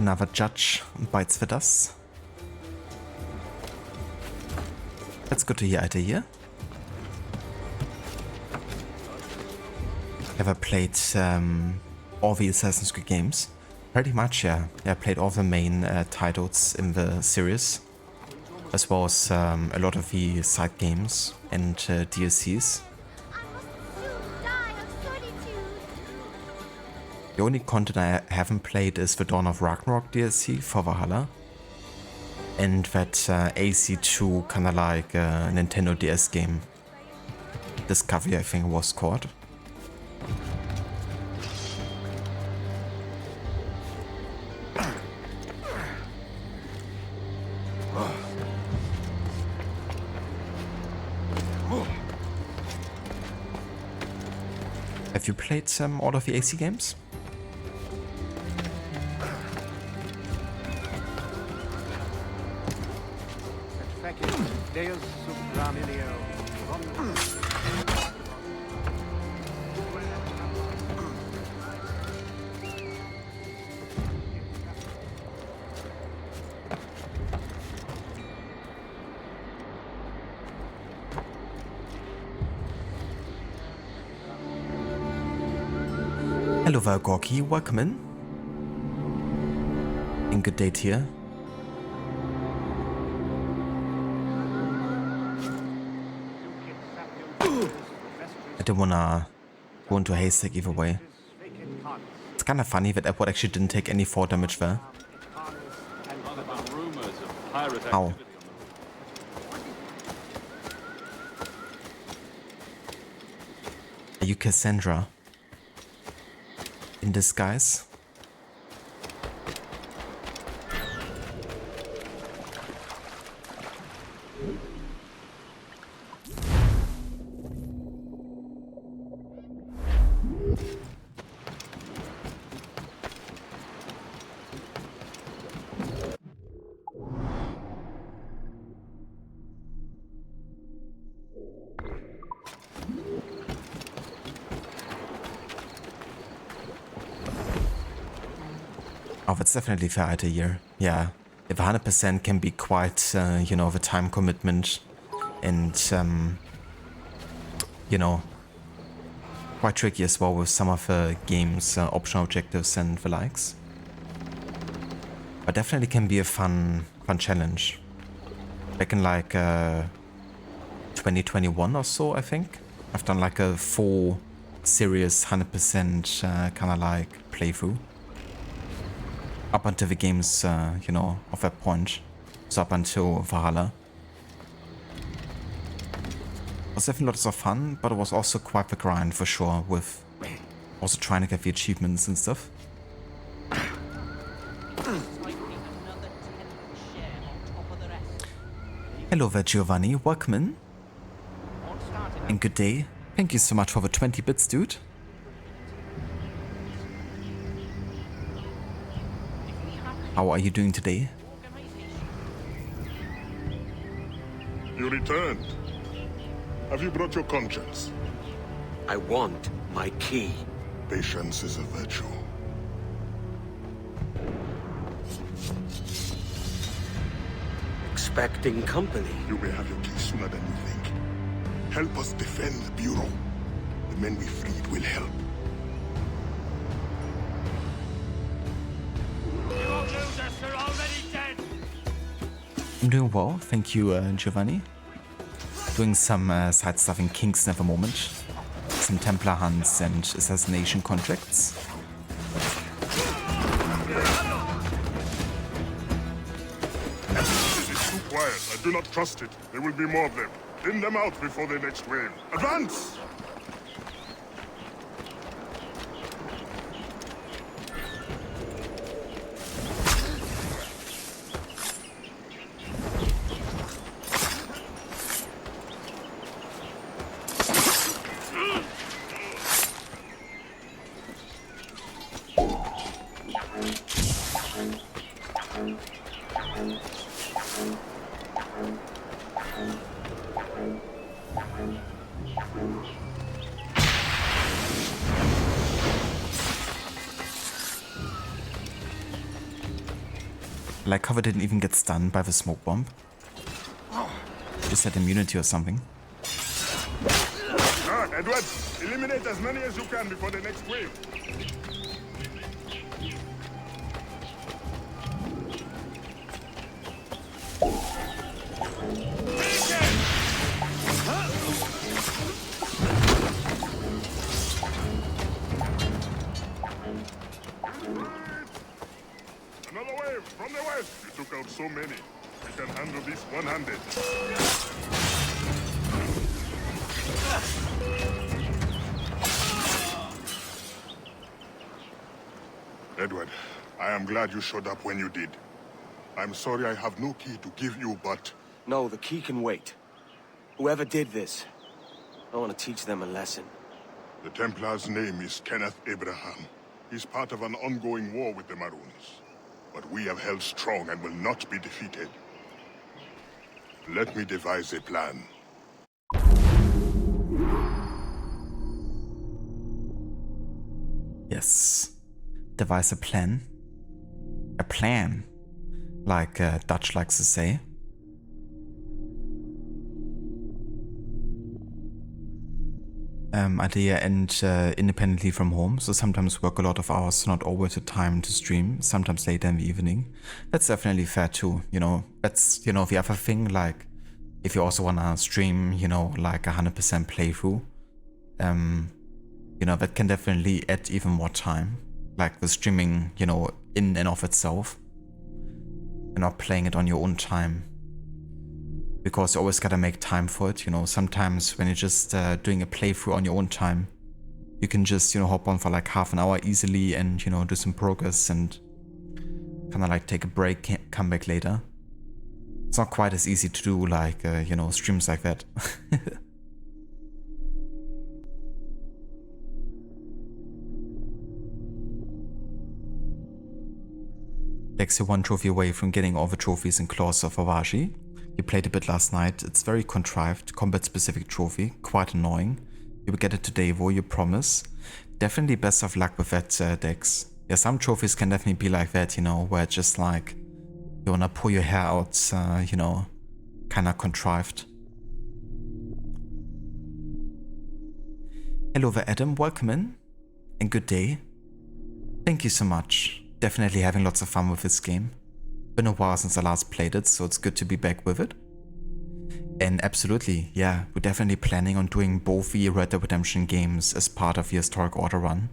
[SPEAKER 2] Another judge bites the dust. That's good to hear, Altair. Ever played all the Assassin's Creed games? Pretty much, yeah. I played all the main titles in the series, as well as a lot of the side games and DLCs. The only content I haven't played is the Dawn of Ragnarok DLC for Valhalla, and that AC2 kinda like Nintendo DS game. Discovery, I think it was called. Have you played all of the AC games?
[SPEAKER 4] Deus subramilio.
[SPEAKER 2] Hello there, Gorky. Welcome in. And good day to you. I didn't wanna go into a haystack either way. It's kind of funny that Edward actually didn't take any fall damage there. Ow. Are you Cassandra? In disguise? Oh, that's definitely fair at a year. Yeah, if 100% can be quite, you know, of a time commitment and, you know, quite tricky as well with some of the game's optional objectives and the likes. But definitely can be a fun challenge. Back in like 2021 or so, I think, I've done like a full serious 100% kind of like playthrough. Up until the game's, you know, of that point. So up until Valhalla. It was definitely lots of fun, but it was also quite the grind for sure, with also trying to get the achievements and stuff. Hello there, Giovanni. Welcome in. And good day. Thank you so much for the 20 bits, dude. How are you doing today?
[SPEAKER 8] You returned. Have you brought your conscience?
[SPEAKER 3] I want my key.
[SPEAKER 8] Patience is a virtue.
[SPEAKER 3] Expecting company.
[SPEAKER 8] You may have your key sooner than you think. Help us defend the Bureau. The men we freed will help.
[SPEAKER 4] You won't lose us, they're already dead.
[SPEAKER 2] I'm doing well, thank you, Giovanni. Doing some side stuff in Kingston at the moment. Some Templar hunts and assassination contracts.
[SPEAKER 8] This is too quiet. I do not trust it. There will be more of them. Thin them out before the next wave. Advance!
[SPEAKER 2] Like, Cover didn't even get stunned by the smoke bomb. Just had immunity or something.
[SPEAKER 8] Ah, Edward! Eliminate as many as you can before the next wave. Another wave from the west. You took out so many. We can handle this one-handed. Edward, I am glad you showed up when you did. I'm sorry I have no key to give you, but...
[SPEAKER 3] No, the key can wait. Whoever did this, I want to teach them a lesson.
[SPEAKER 8] The Templar's name is Kenneth Abraham. He's part of an ongoing war with the Maroons. But we have held strong and will not be defeated. Let me devise a plan.
[SPEAKER 2] Yes. Devise a plan. A plan. Like Dutch likes to say. Idea and independently from home, so sometimes work a lot of hours, not always the time to stream, sometimes later in the evening. That's definitely fair too, you know. That's, you know, the other thing, like, if you also wanna stream, you know, like 100% playthrough, you know, that can definitely add even more time. Like the streaming, you know, in and of itself. You're not playing it on your own time. Because you always gotta make time for it, you know. Sometimes when you're just doing a playthrough on your own time, you can just, you know, hop on for like half an hour easily and, you know, do some progress and kind of like take a break, come back later. It's not quite as easy to do like, you know, streams like that. Dex, you're 1 trophy away from getting all the trophies in Claws of Avashi. You played a bit last night. It's very contrived, combat-specific trophy, quite annoying. You will get it today, though, you promise. Definitely best of luck with that, Dex. Yeah, some trophies can definitely be like that, you know, where it's just like you wanna pull your hair out, you know, kinda contrived. Hello there, Adam. Welcome in, and good day. Thank you so much. Definitely having lots of fun with this game. Been a while since I last played it, so it's good to be back with it. And absolutely, yeah, we're definitely planning on doing both the Red Dead Redemption games as part of the Historic Order run.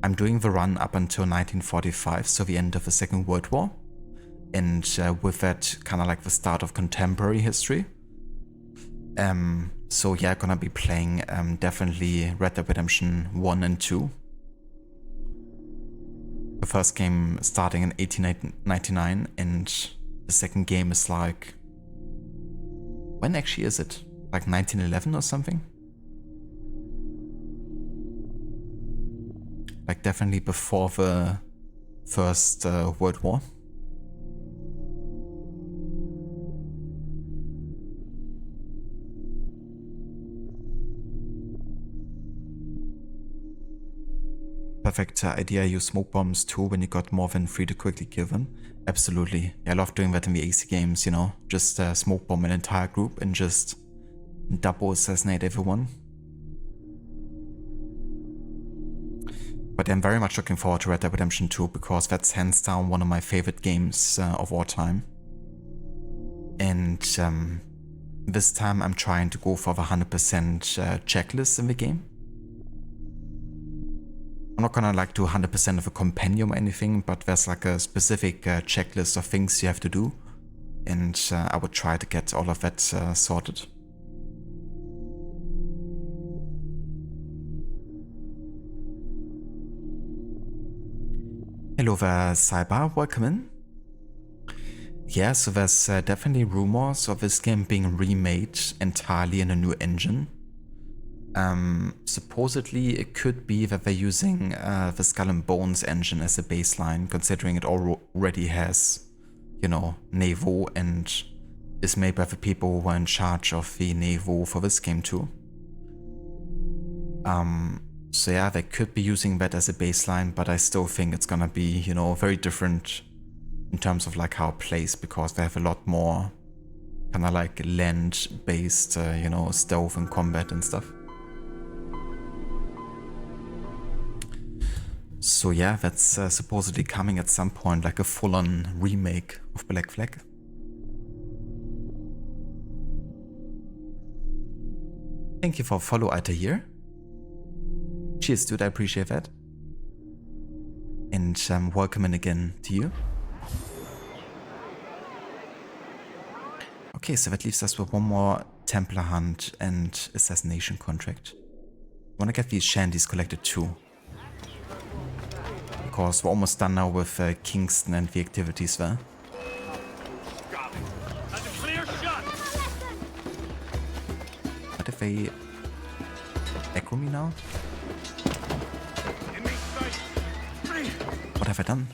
[SPEAKER 2] I'm doing the run up until 1945, so the end of the Second World War. And with that, kind of like the start of contemporary history. So yeah, gonna be playing definitely Red Dead Redemption 1 and 2. The first game starting in 1899, and the second game is like... When actually is it? Like 1911 or something? Like definitely before the First World War. Perfect idea, use smoke bombs too when you got more than 3 to quickly kill them. Absolutely. Yeah, I love doing that in the AC games, you know. Just smoke bomb an entire group and just double assassinate everyone. But I'm very much looking forward to Red Dead Redemption 2 because that's hands down one of my favorite games of all time. And this time I'm trying to go for the 100% checklist in the game. I'm not gonna like do 100% of a compendium or anything, but there's like a specific checklist of things you have to do, and I would try to get all of that sorted. Hello there, Cyber, welcome in. Yeah, so there's definitely rumors of this game being remade entirely in a new engine. Supposedly it could be that they're using the Skull and Bones engine as a baseline, considering it already has, you know, Nevo, and is made by the people who were in charge of the Nevo for this game too. So yeah, they could be using that as a baseline, but I still think it's gonna be, you know, very different in terms of like how it plays, because they have a lot more kind of like land-based, you know, stealth and combat and stuff. So yeah, that's supposedly coming at some point, like a full-on remake of Black Flag. Thank you for follow, Ita here. Cheers, dude, I appreciate that. And welcome in again to you. Okay, so that leaves us with one more Templar hunt and assassination contract. I wanna get these shanties collected too. Because we're almost done now with Kingston and the activities there. What if they aggro me now? What have I done?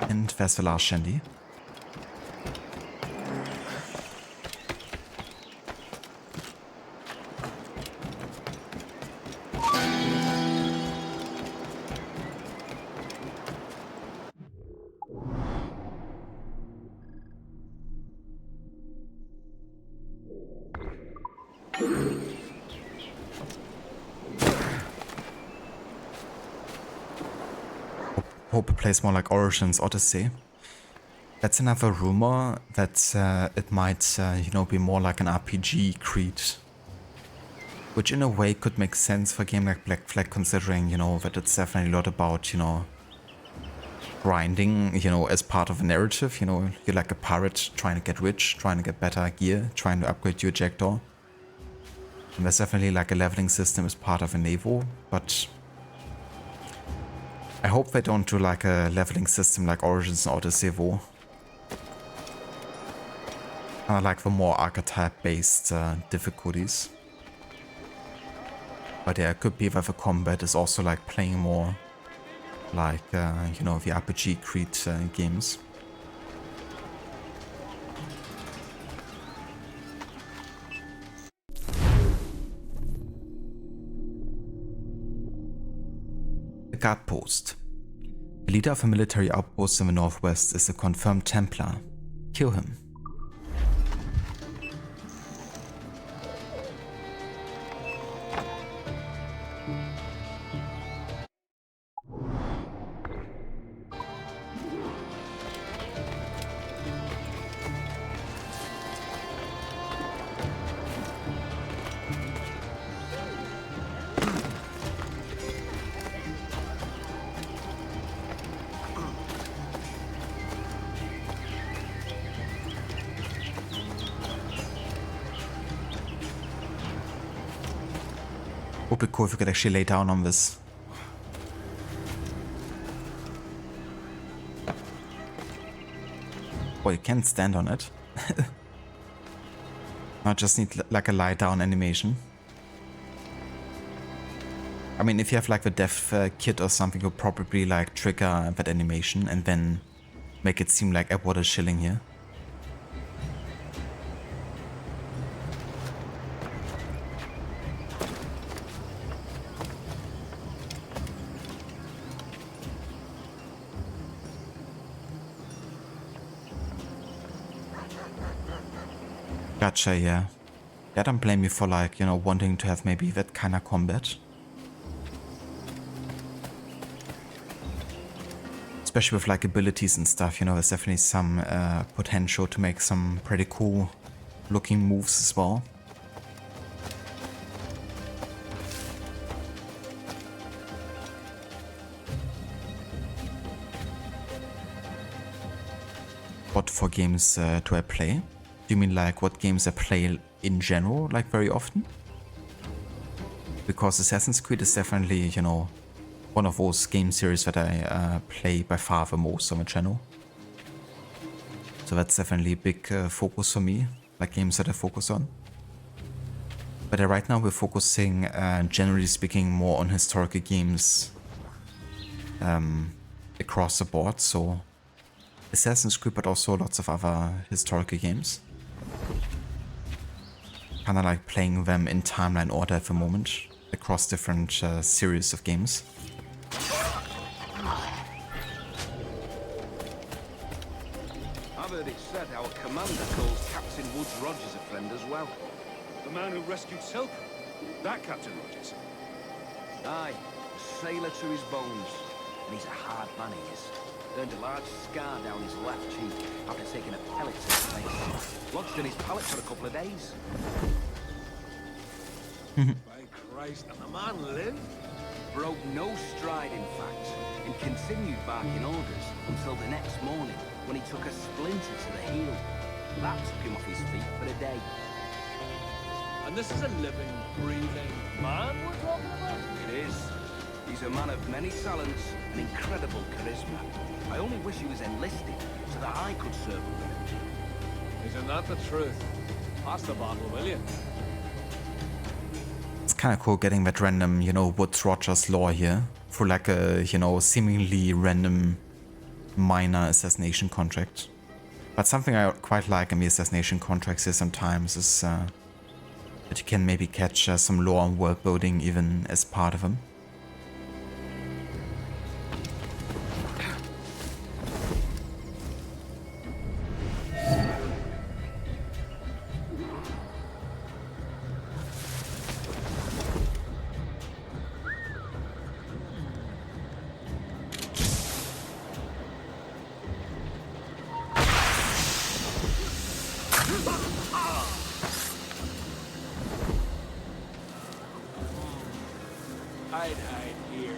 [SPEAKER 2] And there's the last shandy. Hope it plays more like Origins Odyssey. That's another rumor that it might, you know, be more like an RPG Creed. Which in a way could make sense for a game like Black Flag, considering, you know, that it's definitely a lot about, you know, grinding, you know, as part of a narrative. You know, you're like a pirate trying to get rich, trying to get better gear, trying to upgrade your ejector. And there's definitely like a leveling system as part of an Evo, but I hope they don't do like a leveling system like Origins or Odyssey Evo. Like the more archetype-based difficulties. But yeah, it could be that the combat is also like playing more like, you know, the RPG Creed games. The guard post. The leader of a military outpost in the northwest is a confirmed Templar. Kill him. Would be cool if we could actually lay down on this. Well, you can't stand on it. I just need like a lie down animation. I mean, if you have like the death kit or something, you'll probably like trigger that animation and then make it seem like Edward is chilling here. Gotcha, yeah. I don't blame you for like, you know, wanting to have maybe that kind of combat. Especially with like abilities and stuff, you know, there's definitely some potential to make some pretty cool looking moves as well. What for games do I play? Do you mean like what games I play in general, like very often? Because Assassin's Creed is definitely, you know, one of those game series that I play by far the most on the channel. So that's definitely a big focus for me, like games that I focus on. But right now we're focusing, generally speaking, more on historical games across the board. So Assassin's Creed, but also lots of other historical games. Kind of like playing them in timeline order at the moment, across different series of games.
[SPEAKER 12] I've heard it said our commander calls Captain Woods Rogers a friend as well.
[SPEAKER 6] The man who rescued Silk? That Captain Rogers?
[SPEAKER 12] Aye, a sailor to his bones. And he's a hard man, he is. Earned a large scar down his left cheek after taking a pellet to his face. Lodged in his pallet for a couple of days.
[SPEAKER 4] By Christ, and the man lived?
[SPEAKER 12] Broke no stride, in fact, and continued barking orders until the next morning when he took a splinter to the heel. That took him off his feet for a day.
[SPEAKER 4] And this is a living, breathing man we're talking about?
[SPEAKER 12] It is. He's a man of many talents and incredible charisma. I only wish he was enlisted so that I could serve with him.
[SPEAKER 4] Isn't that the truth? Pass the bottle, will you?
[SPEAKER 2] It's kind of cool getting that random, you know, Woods Rogers lore here for like a, you know, seemingly random minor assassination contract. But something I quite like in the assassination contracts here sometimes is that you can maybe catch some lore and world building even as part of them.
[SPEAKER 4] I'd hide here.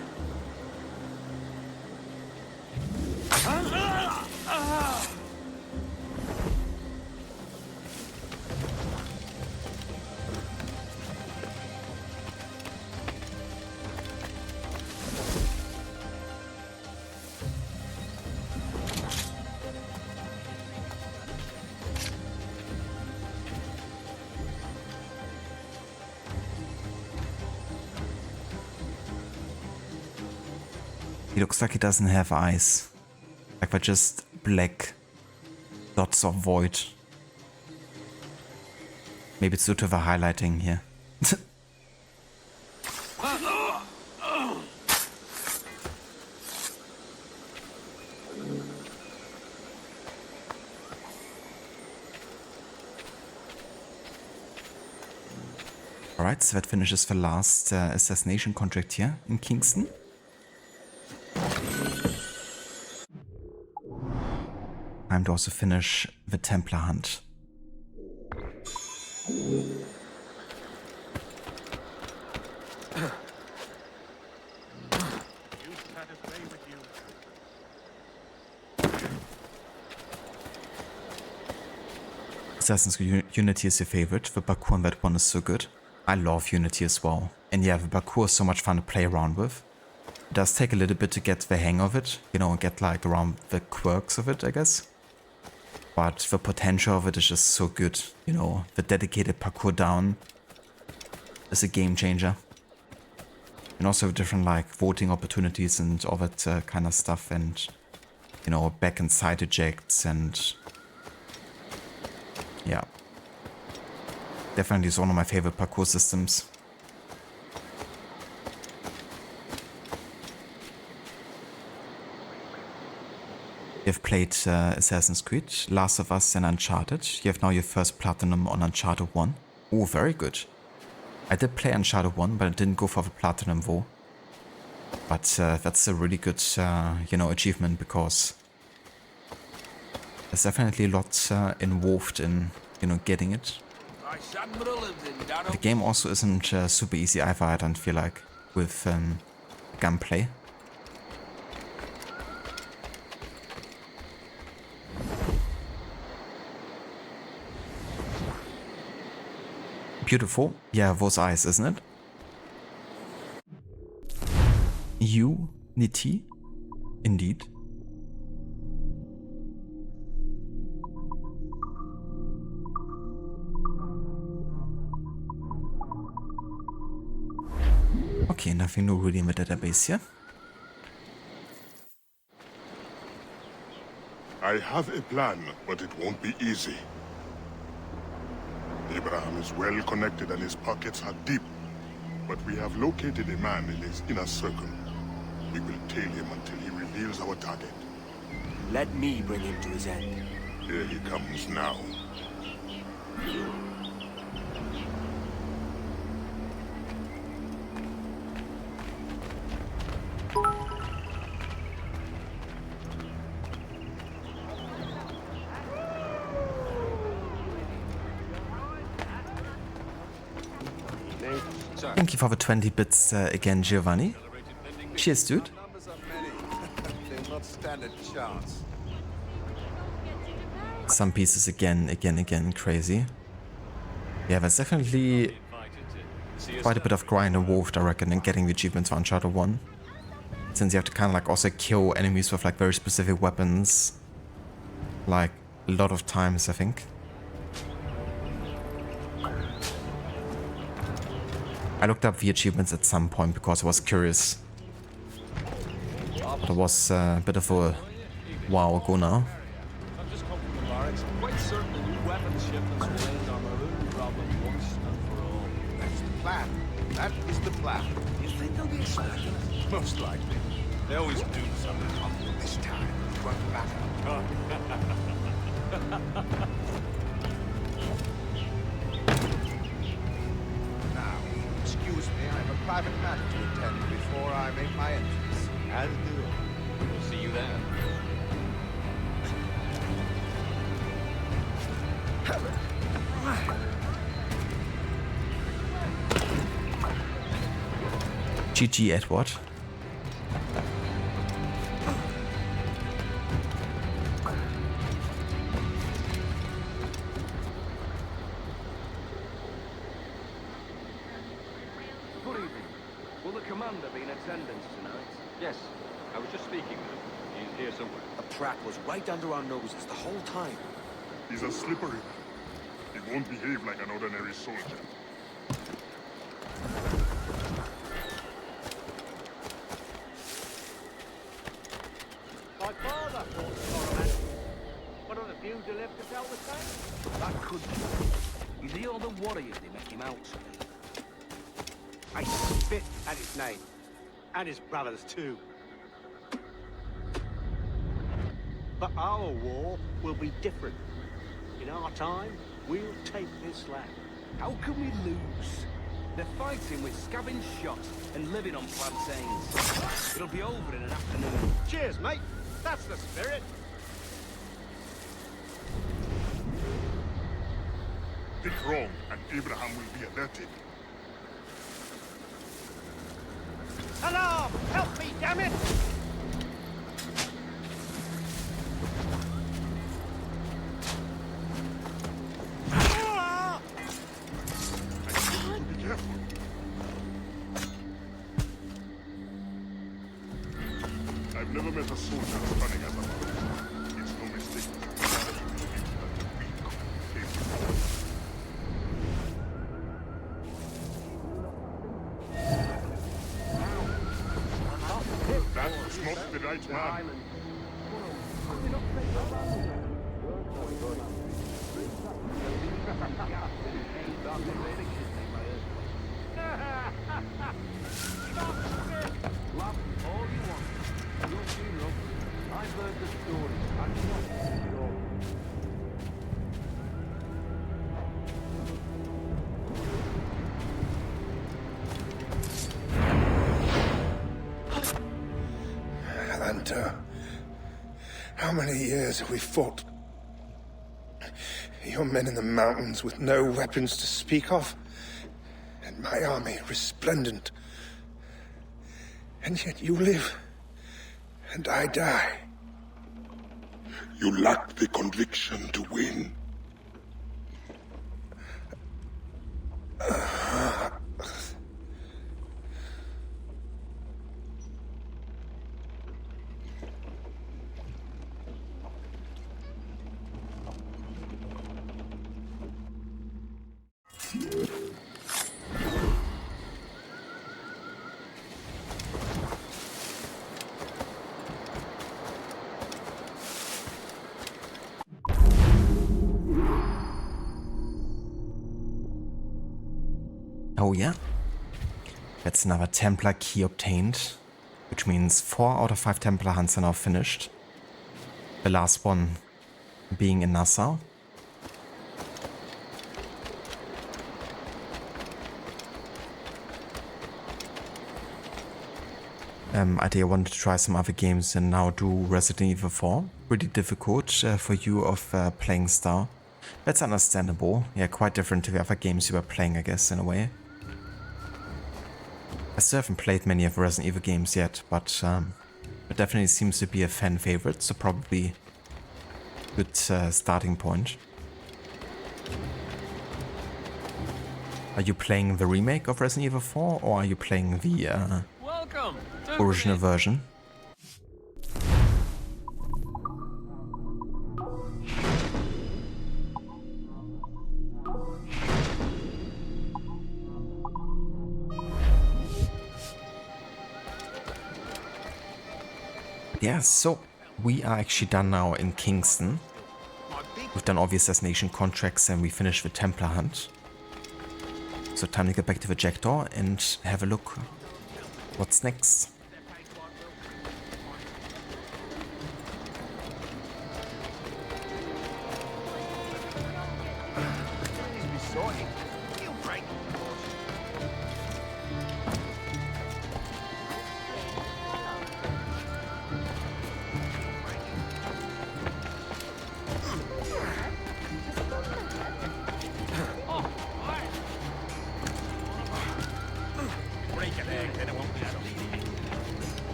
[SPEAKER 2] He looks like he doesn't have eyes. Like they're just black dots of void. Maybe it's due to the highlighting here. Alright, so that finishes the last assassination contract here in Kingston. Time to also finish the Templar hunt. Assassin's Creed Unity is your favorite. The parkour on that one is so good. I love Unity as well. And yeah, the parkour is so much fun to play around with. It does take a little bit to get the hang of it. You know, get like around the quirks of it, I guess. But the potential of it is just so good. You know, the dedicated parkour down is a game changer. And also different like voting opportunities and all that kind of stuff. And, you know, back and side ejects and... yeah. Definitely is one of my favorite parkour systems. You've played Assassin's Creed, Last of Us and Uncharted. You have now your first platinum on Uncharted 1. Oh, very good. I did play Uncharted 1, but I didn't go for the platinum though. But that's a really good, you know, achievement because there's definitely a lot involved in, you know, getting it. The game also isn't super easy either, I don't feel like, with gunplay. Beautiful. Yeah, those eyes, isn't it? Unity? Indeed. Okay, nothing new really in the database here.
[SPEAKER 8] I have a plan, but it won't be easy. Abraham is well connected and his pockets are deep. But we have located a man in his inner circle. We will tail him until he reveals our target.
[SPEAKER 3] Let me bring him to his end.
[SPEAKER 8] Here he comes now.
[SPEAKER 2] Thank you for the 20 bits again, Giovanni. Cheers, dude. Some pieces again, crazy. Yeah, there's definitely quite a bit of grind involved, I reckon, in getting the achievements for Uncharted 1. Since you have to kind of like also kill enemies with like very specific weapons. Like, a lot of times, I think. I looked up the achievements at some point because I was curious. But it was a bit of a while ago now.
[SPEAKER 7] I've just come from the barracks. I'm quite certain the new weapons shipments will end our Maroon problem once and for all. That's the plan. That is the plan. You think they'll be expecting us? Most likely. They always do something. This time, it won't matter. Excuse me, I have a private matter to attend before I make my entrance. As do I. We'll see you then.
[SPEAKER 2] GG, Edward.
[SPEAKER 11] Yes, I was just speaking with him. He's here somewhere.
[SPEAKER 3] The trap was right under our noses the whole time.
[SPEAKER 8] He's a slippery man. He won't behave like an ordinary soldier.
[SPEAKER 12] like to tell the tale? That could be. Is he all the warriors they make him out to be?
[SPEAKER 4] I spit at his name. And his brothers, too. But our war will be different. In our time, we'll take this land.
[SPEAKER 12] How can we lose? They're fighting with scavenged shots and living on plantains. It'll be over in an afternoon.
[SPEAKER 4] Cheers, mate. That's the spirit.
[SPEAKER 8] Think wrong, and Abraham will be alerted.
[SPEAKER 4] Alarm! Help me, damn it!
[SPEAKER 8] Be careful. I've never met a soldier as cunning as a man. It's no mistake. That was not the right man.
[SPEAKER 12] Laugh all you want. Your funeral. I've heard the story. I'm not sure.
[SPEAKER 13] Hunter, how many years have we fought? Your men in the mountains with no weapons to speak of, and my army resplendent. And yet you live, and I die.
[SPEAKER 8] You lack the conviction to win.
[SPEAKER 2] Oh yeah, that's another Templar key obtained, which means 4 out of 5 Templar hunts are now finished. The last one being in Nassau. I wanted to try some other games and now do Resident Evil 4. Pretty difficult for you of playing Star. That's understandable. Yeah, quite different to the other games you were playing, I guess, in a way. I still haven't played many of the Resident Evil games yet, but it definitely seems to be a fan favorite, so probably a good starting point. Are you playing the remake of Resident Evil 4, or are you playing the original version? Yeah, so we are actually done now in Kingston. We've done all the assassination contracts and we finished the Templar hunt. So time to get back to the Jackdaw and have a look what's next.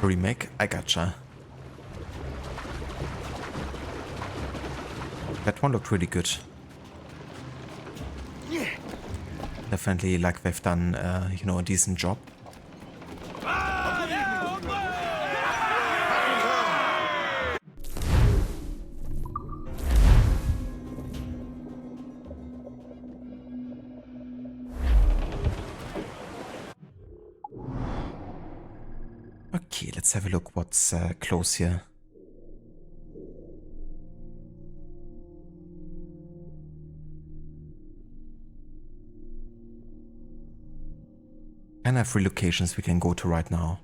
[SPEAKER 2] Remake, I gotcha. That That one looked really good. Definitely like they've done, you know, a decent job. Okay, let's have a look what's close here. And I have 3 locations we can go to right now,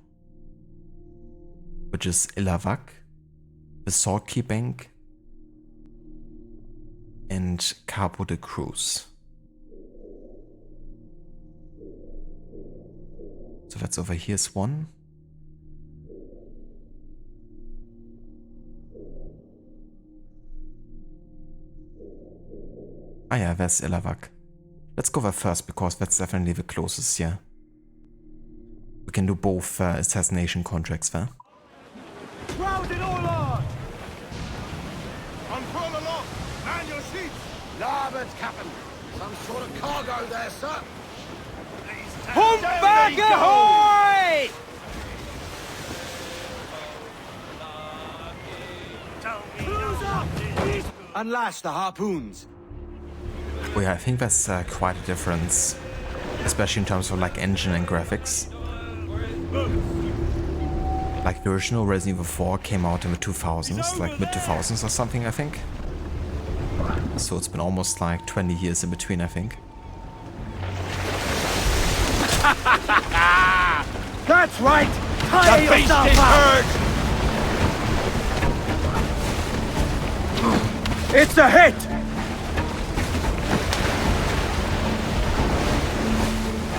[SPEAKER 2] which is Ilavak, the Saltkey Bank, and Cabo de Cruz. So that's over here's one. Ah yeah, there's Ilavak. Let's go there first because that's definitely the closest, yeah. We can do both assassination contracts there.
[SPEAKER 4] Round it all on! Unfurl aloft! Man your sheets!
[SPEAKER 9] Larboard, Captain! Some sort of cargo there, sir!
[SPEAKER 4] Humpback ahoy!
[SPEAKER 3] Unlash the harpoons.
[SPEAKER 2] Oh yeah, I think that's quite a difference, especially in terms of like engine and graphics. Like the original Resident Evil 4 came out in the 2000s, like mid-2000s or something, I think. So it's been almost like 20 years in between, I think.
[SPEAKER 4] That's right! Tie yourself up! It's a hit!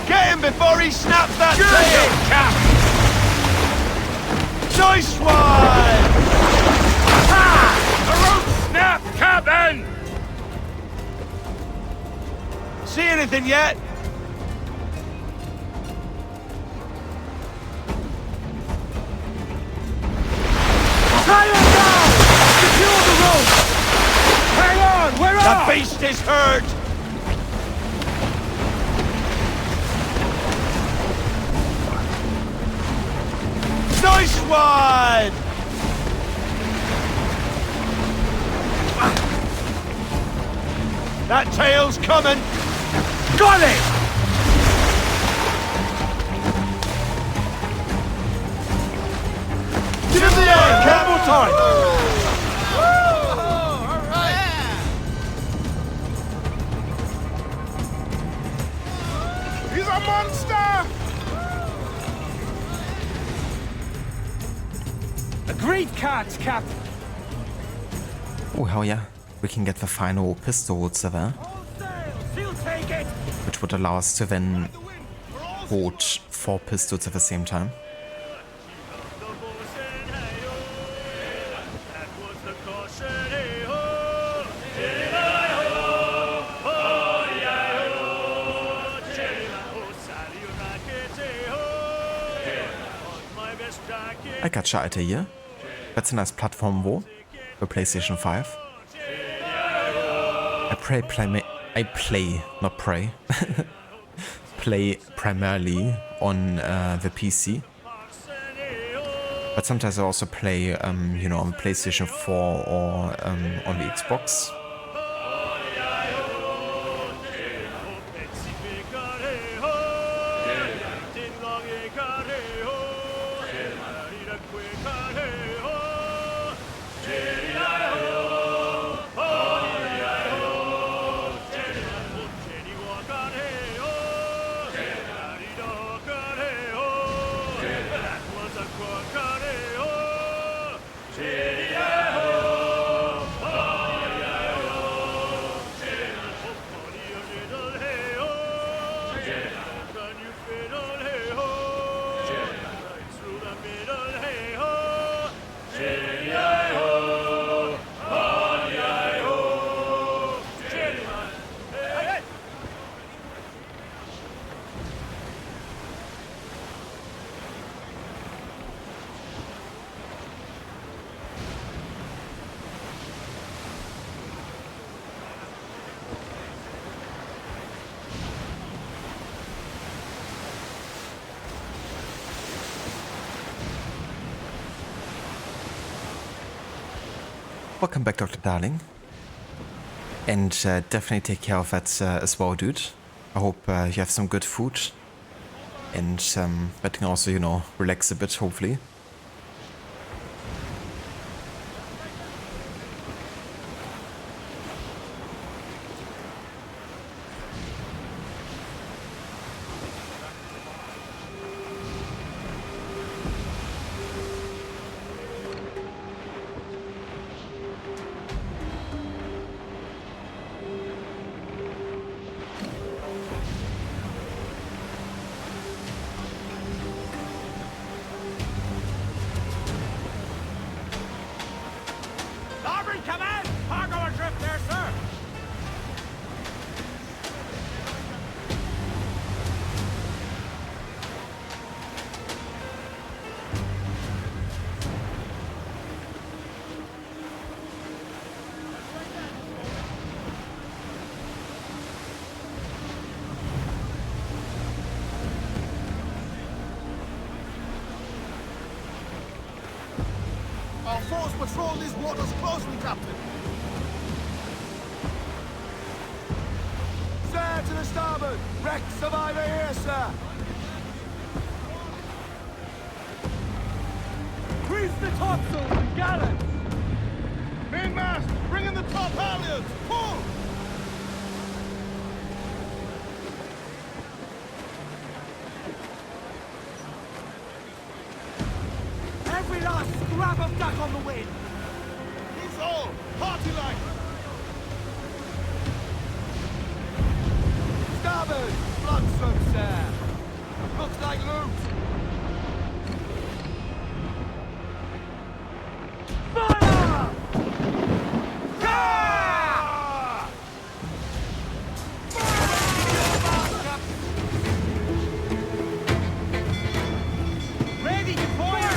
[SPEAKER 4] Get him before he snaps that tail! Cap! Nice one! Ha! A rope snap, Captain! See anything yet? Tie him down! Secure the rope! Hang on, we're up! The beast is hurt! Nice one! That tail's coming! Got it! Give him the air! Camel time!
[SPEAKER 6] He's a monster!
[SPEAKER 4] Agreed, cards, Cap.
[SPEAKER 2] Oh hell yeah, we can get the final pistol there, which would allow us to then hold 4 pistols at the same time. I got your idea here. That's a nice platform war for PlayStation 5. Play primarily on the PC. But sometimes I also play, you know, on PlayStation 4 or on the Xbox. Welcome back, Dr. Darling. And definitely take care of that as well, dude. I hope you have some good food. And that can also, you know, relax a bit, hopefully.
[SPEAKER 4] Our force patrol these waters closely, Captain. Sir, to the starboard! Wreck survivor here, sir! Grease the topsails and gallants! Mainmast, bring in the top halyards! Pull! Every last scrap of duck on the wind! He's all! Party line! Starboard! Bloodsome, sir! Looks like loot! Fire! Yeah! Ready to fire!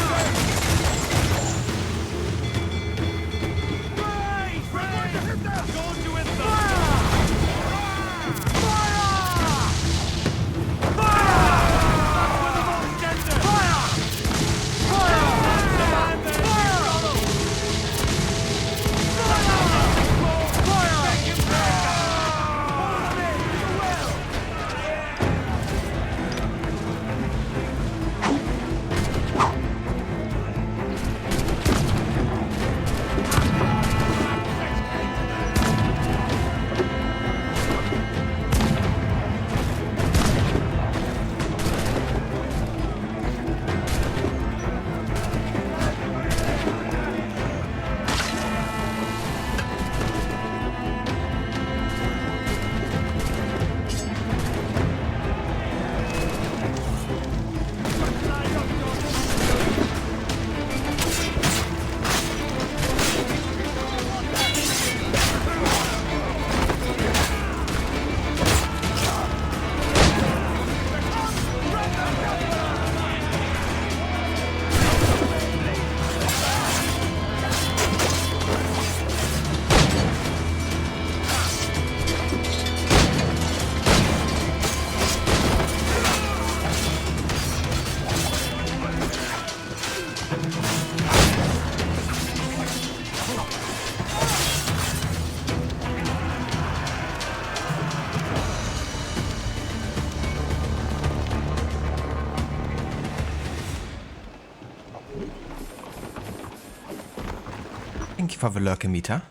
[SPEAKER 2] Thank you for the lurker meter.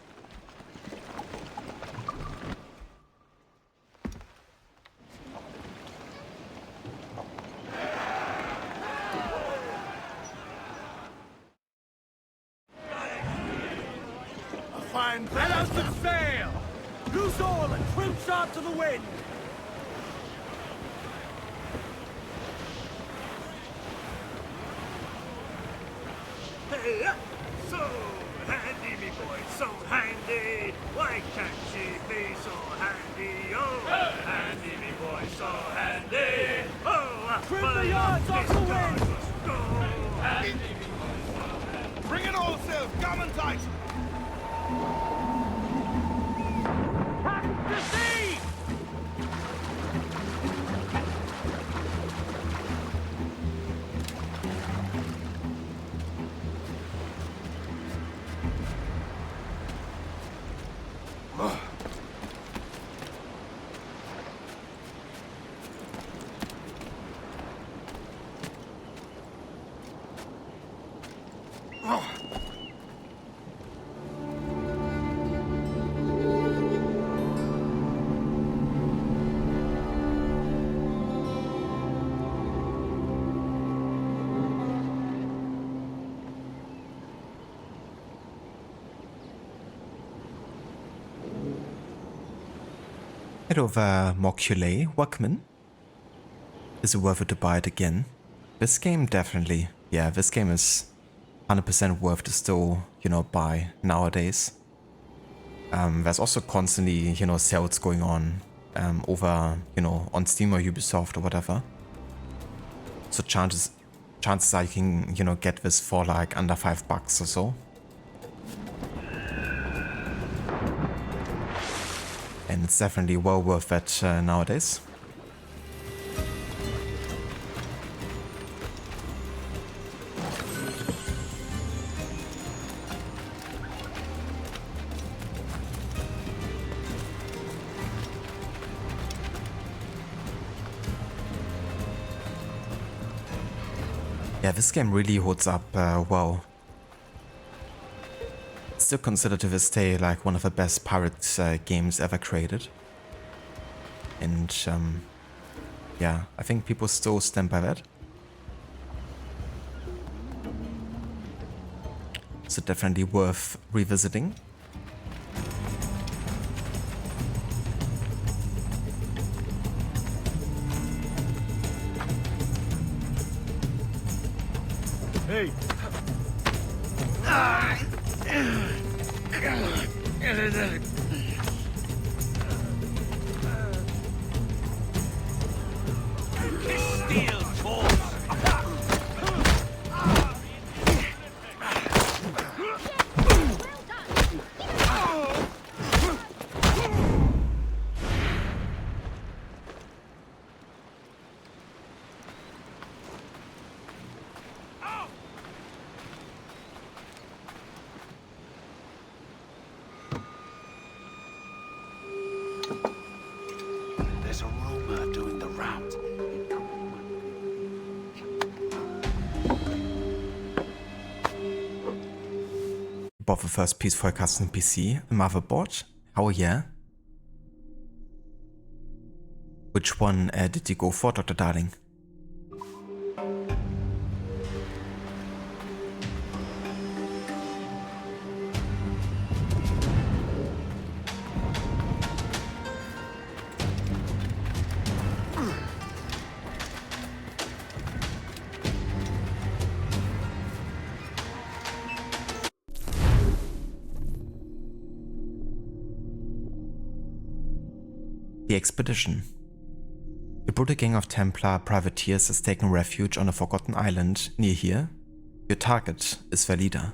[SPEAKER 4] A fine bellows to sail! Loose all and trim sharp to the wind! Hey, so handy, me boy, so handy! Why can't she be so handy? Oh, handy, me boy, so handy! Oh, trim the yards off the wind! Go! Handy, me boy, so handy! Bring in all sails, gammon tight! To sea!
[SPEAKER 2] Hello there, Mocule. Welcome. Is it worth it to buy it again? This game definitely. Yeah, this game is 100% worth to still, buy nowadays. There's also constantly, sales going on over, on Steam or Ubisoft or whatever. So chances are you can, get this for like under $5 or so. And it's definitely well worth it nowadays. Yeah, this game really holds up well. It's still considered to this day like one of the best pirate games ever created. And yeah, I think people still stand by that. So definitely worth revisiting.
[SPEAKER 4] Hey!
[SPEAKER 9] Steel tools! There's a rumor doing the round.
[SPEAKER 2] Bought the first piece for a custom PC, a motherboard. Oh yeah. Which one did you go for, Dr. Darling? The Expedition. A brutal gang of Templar privateers has taken refuge on a forgotten island near here. Your target is their leader.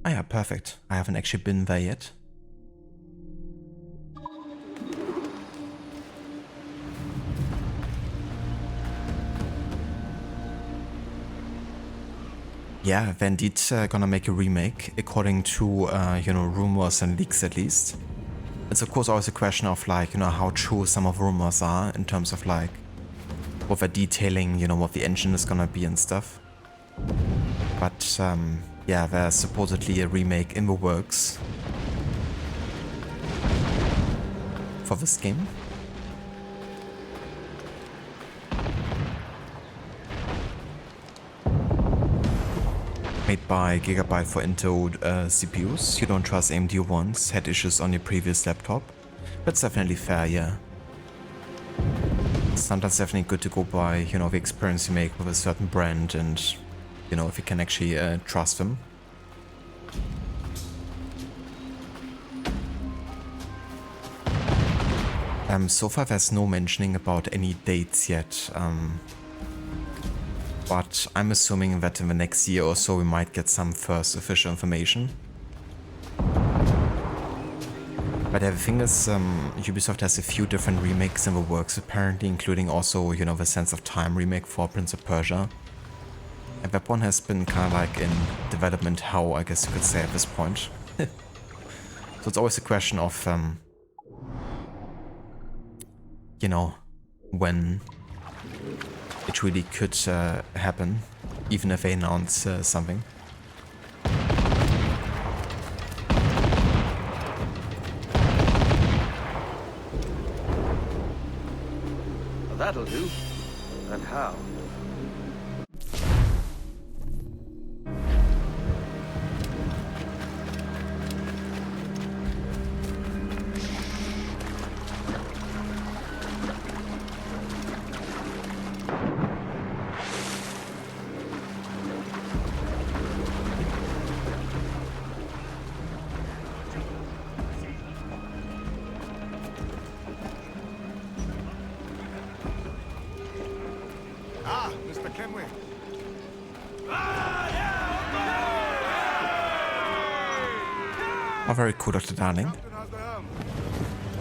[SPEAKER 2] Ah yeah, perfect. I haven't actually been there yet. Yeah, they're indeed gonna make a remake, according to, rumors and leaks at least. It's of course always a question of like, how true some of rumors are in terms of like, what they're detailing, what the engine is gonna be and stuff. But, yeah, there's supposedly a remake in the works for this game. Made by Gigabyte for Intel CPUs. You don't trust AMD ones, had issues on your previous laptop. That's definitely fair, yeah. Sometimes definitely good to go by, the experience you make with a certain brand and, if you can actually trust them. So far there's no mentioning about any dates yet. But I'm assuming that in the next year or so we might get some first official information. But the thing is, Ubisoft has a few different remakes in the works apparently, including also, the Sense of Time remake for Prince of Persia. And that one has been kind of like in development hell, I guess you could say at this point. So it's always a question of, when it really could happen, even if they announce something.
[SPEAKER 3] Who? And how?
[SPEAKER 6] Ah, Mr. Kenway.
[SPEAKER 2] Oh, very cool, Dr. Darling.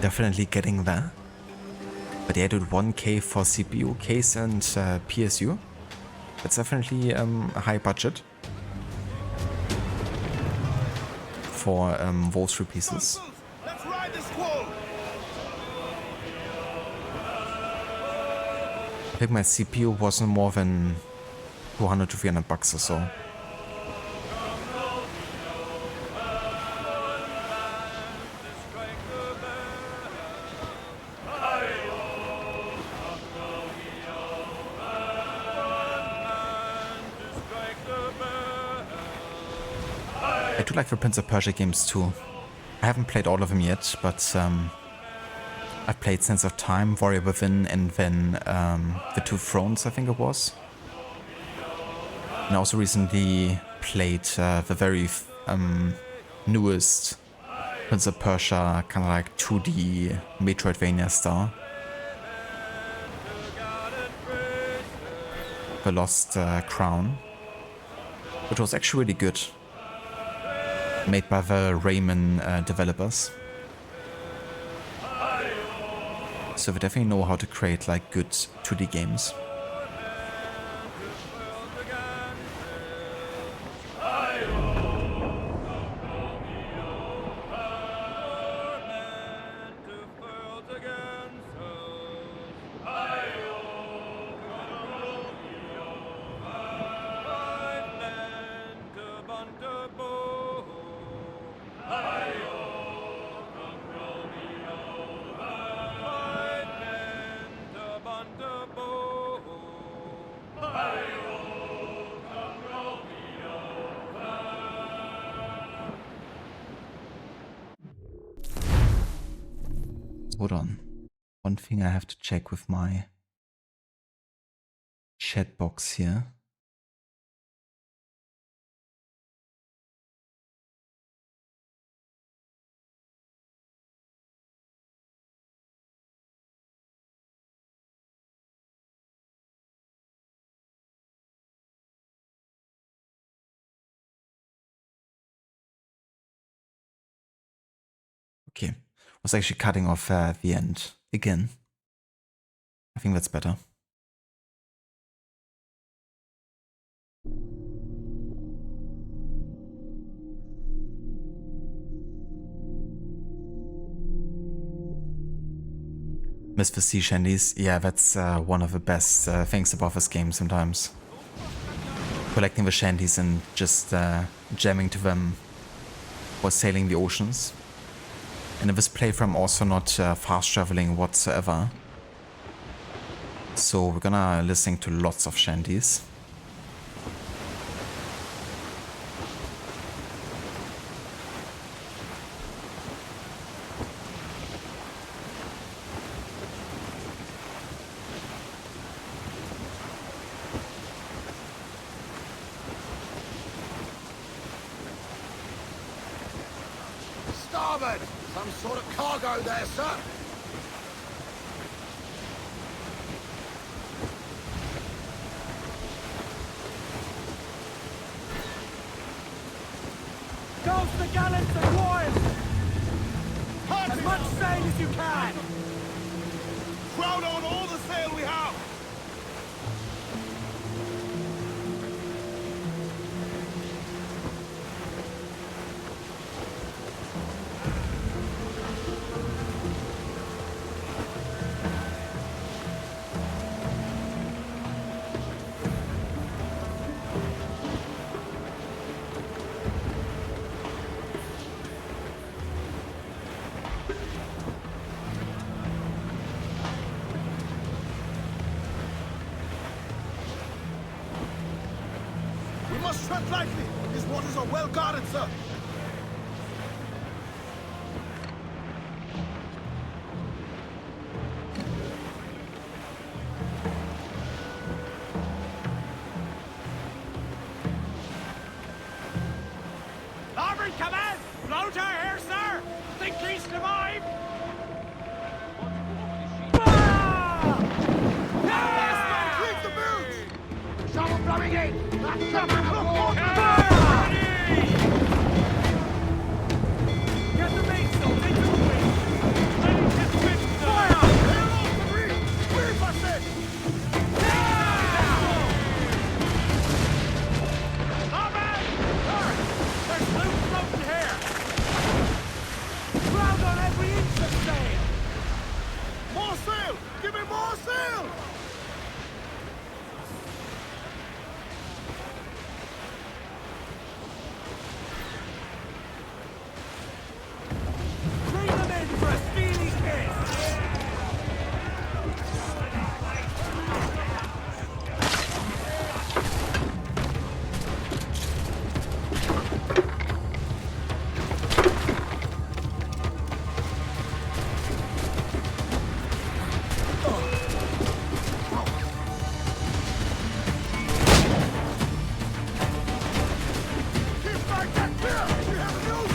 [SPEAKER 2] Definitely getting there. But they added 1K for CPU case and PSU. That's definitely a high budget for Wall Street pieces.
[SPEAKER 6] Let's ride this wall.
[SPEAKER 2] I think my CPU wasn't more than 200 to 300 bucks or so. I do like the Prince of Persia games too. I haven't played all of them yet, but I've played Sense of Time, Warrior Within, and then The Two Thrones, I think it was. And I also recently played the very newest Prince of Persia, kind of like 2D Metroidvania style. The Lost Crown, which was actually really good. Made by the Rayman developers. So they definitely know how to create like good 2D games. Hold on. One thing I have to check with my chat box here. Okay. Was actually cutting off at the end again. I think that's better. Miss the Sea Shandies, yeah, that's one of the best things about this game sometimes. Collecting the shanties and just jamming to them while sailing the oceans. And in this playthrough I'm also not fast traveling whatsoever. So we're gonna listen to lots of shanties.
[SPEAKER 3] Starboard! Some sort of cargo there, sir!
[SPEAKER 4] Go to the gallants and royals! As much sail as you can!
[SPEAKER 6] Crowd on all the sail we have! must tread lightly. These waters are well guarded, sir.
[SPEAKER 4] Larboard, come in! Floater here, sir! Think he's survived?
[SPEAKER 6] Leave the bilge!
[SPEAKER 4] Shovel blowing in! That's the man of war! Get the mainsail into the wind! Ready to swim, sir!
[SPEAKER 6] Fire! Clear off the reef! Reef us in!
[SPEAKER 4] Larboard! Sir, there's loot floating here! Ground on every inch of sail!
[SPEAKER 6] More sail! Give me more sail!
[SPEAKER 4] Bring them in for a speedy kiss!
[SPEAKER 6] Keep my deck clear! We have news!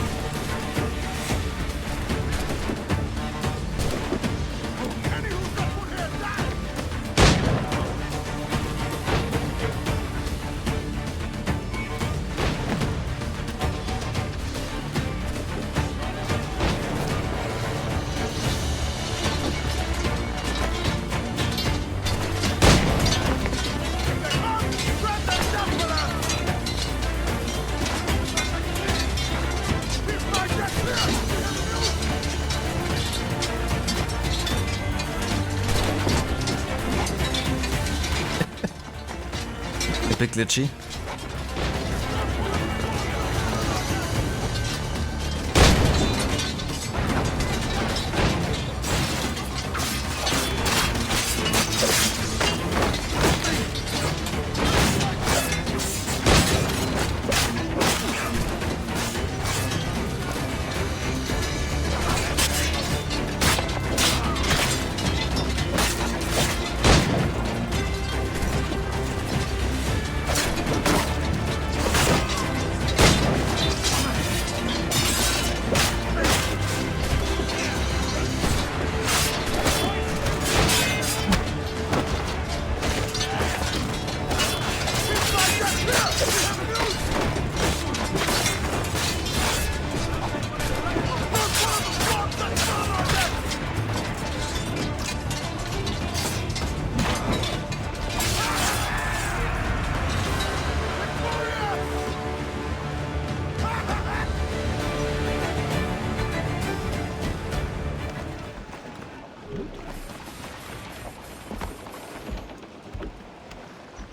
[SPEAKER 6] Any who's got foot here, down! Grab that Templar! Keep my deck clear! We have news!
[SPEAKER 2] A bit glitchy.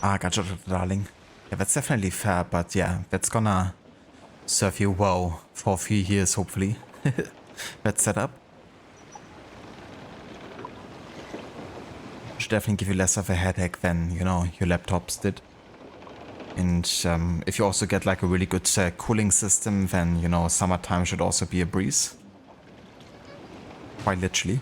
[SPEAKER 2] Ah, gotcha, darling. Yeah, that's definitely fair, but yeah, that's gonna serve you well for a few years, hopefully. That setup should definitely give you less of a headache than, you know, your laptops did. And if you also get like a really good cooling system, then, you know, summertime should also be a breeze. Quite literally.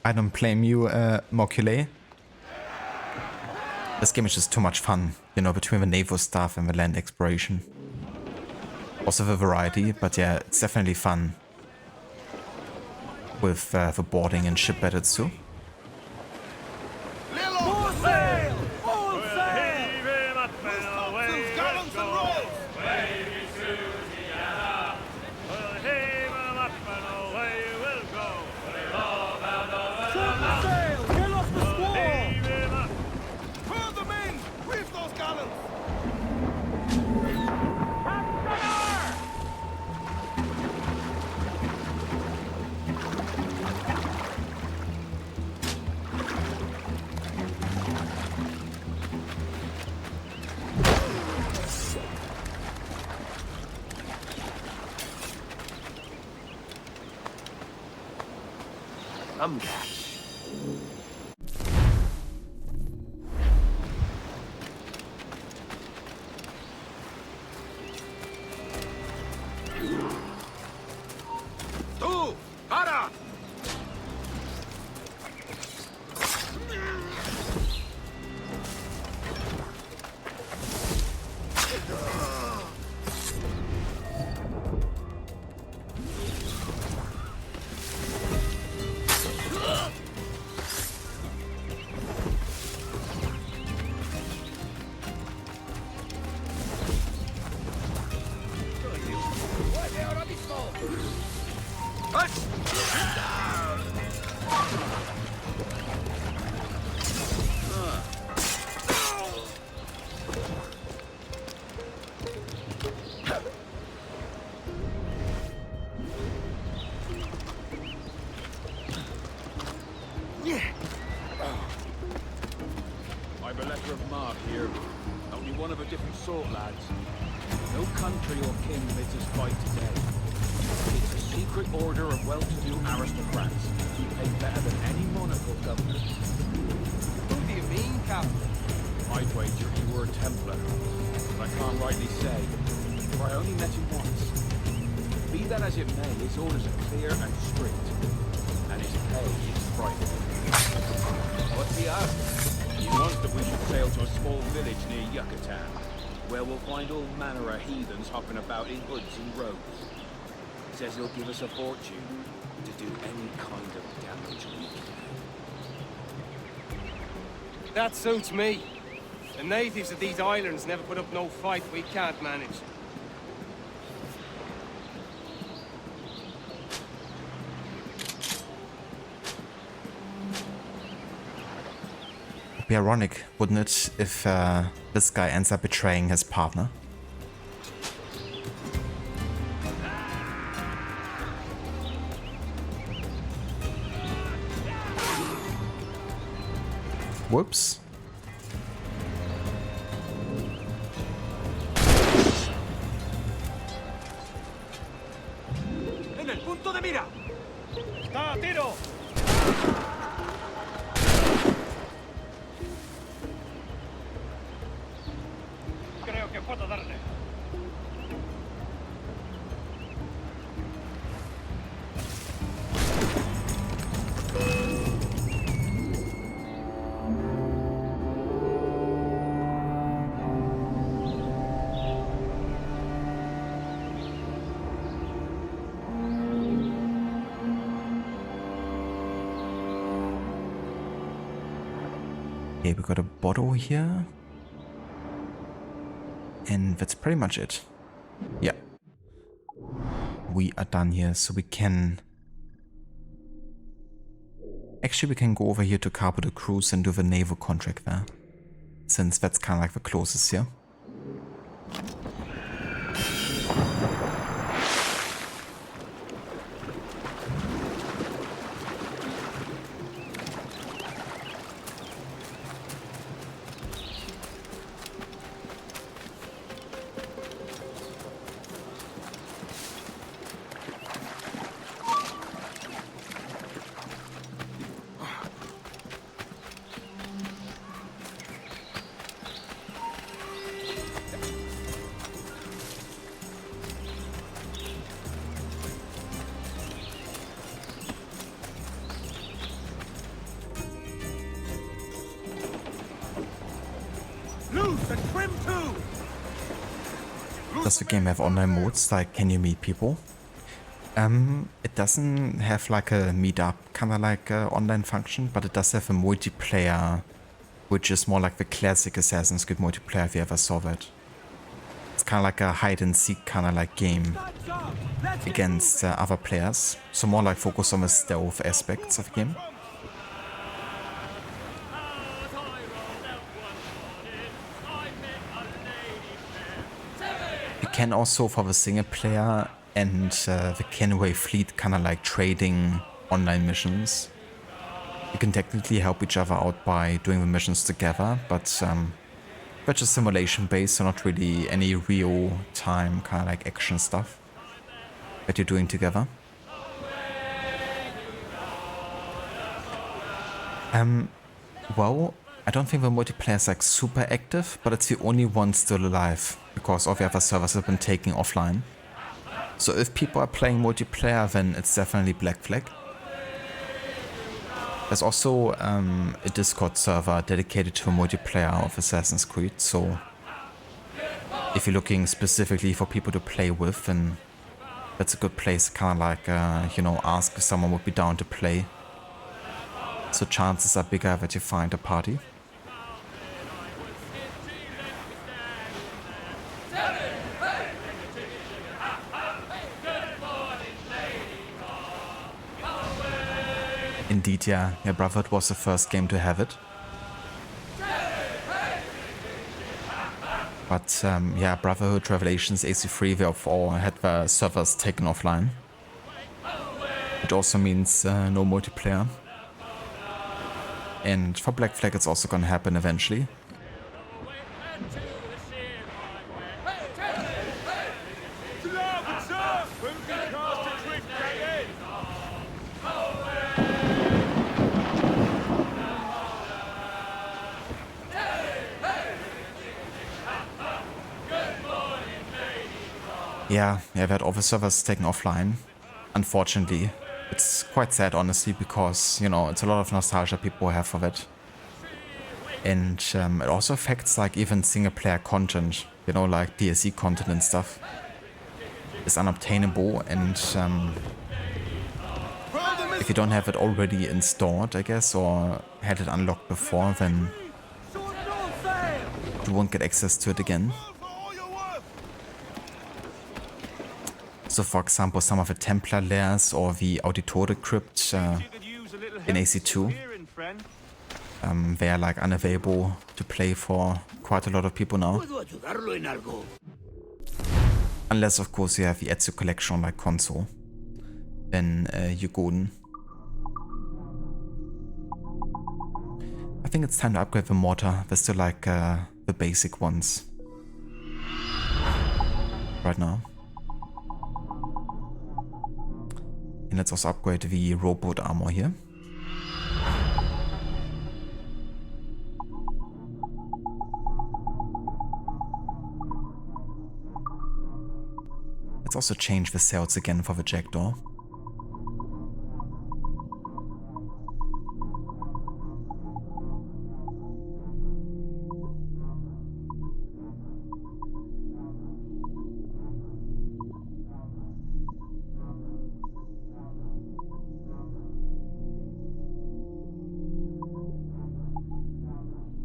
[SPEAKER 2] I don't blame you, Mocule. This game is just too much fun, you know, between the naval stuff and the land exploration. Also the variety, but yeah, it's definitely fun. With the boarding and ship battles too.
[SPEAKER 4] More sail! Full sail! Heave him up and away
[SPEAKER 6] Gallants and rolls!
[SPEAKER 4] Wavy to Indiana. We'll heave him up and away we'll go. We're all bound over the
[SPEAKER 6] sail! Kill off the squall!
[SPEAKER 4] Heave him up.
[SPEAKER 6] Furl them in! Reef those gallants!
[SPEAKER 3] I'm Gat.
[SPEAKER 6] Para!
[SPEAKER 7] I've a letter of marque here. Only one of a different sort, lads. No country or king bids us fight today. It's a secret order of well-to-do aristocrats who pay better than any monarch or governor.
[SPEAKER 12] Who do you mean, Captain?
[SPEAKER 7] I'd wager he were a Templar, but I can't rightly say, for I only met him once. Be that as it may, his orders are clear and strict, and his pay is frightful.
[SPEAKER 12] What's he after?
[SPEAKER 7] He wants that we should sail to a small village near Yucatan, where we'll find all manner of heathens hopping about in hoods and robes. Says he'll give us a fortune to do any kind of damage we can.
[SPEAKER 3] That suits me. The natives of these islands never put up no fight we can't manage.
[SPEAKER 2] Be ironic, wouldn't it, if this guy ends up betraying his partner? Whoops.
[SPEAKER 4] ¡En el punto de mira! ¡Está a tiro! Creo que puedo darle.
[SPEAKER 2] Okay, we got a bottle here. And that's pretty much it. Yeah. We are done here, so we can... Actually, we can go over here to Cabo de Cruz and do the naval contract there. Since that's kind of like the closest here. Does the game have online modes, like can you meet people? It doesn't have like a meetup kind of like online function, but it does have a multiplayer, which is more like the classic Assassin's Creed multiplayer if you ever saw that. It's kind of like a hide and seek kind of like game against other players, so more like focus on the stealth aspects of the game. You can also, for the single player and the Kenway fleet, kind of like trading online missions. You can technically help each other out by doing the missions together, but they're just simulation based, so not really any real time kind of like action stuff that you're doing together. Well, I don't think the multiplayer is like super active, but it's the only one still alive because all the other servers have been taken offline. So if people are playing multiplayer, then it's definitely Black Flag. There's also a Discord server dedicated to multiplayer of Assassin's Creed, so if you're looking specifically for people to play with, then that's a good place to kind of like, you know, ask if someone would be down to play. So chances are bigger that you find a party. Indeed, yeah, Brotherhood was the first game to have it. But yeah, Brotherhood, Revelations, AC3, they have all had their servers taken offline. It also means no multiplayer. And for Black Flag it's also gonna happen eventually. Yeah, we had all the servers taken offline, unfortunately. It's quite sad, honestly, because, you know, it's a lot of nostalgia people have for that. And it also affects, like, even single-player content, you know, like DLC content and stuff. It's unobtainable, and if you don't have it already installed, I guess, or had it unlocked before, then you won't get access to it again. So for example, some of the Templar lairs or the Auditore crypt in AC2, they are like unavailable to play for quite a lot of people now. Unless of course you have the Ezio collection on like console, then you golden. I think it's time to upgrade the mortar. They're still like the basic ones right now. And let's also upgrade the rowboat armor here. Let's also change the sails again for the jackdaw.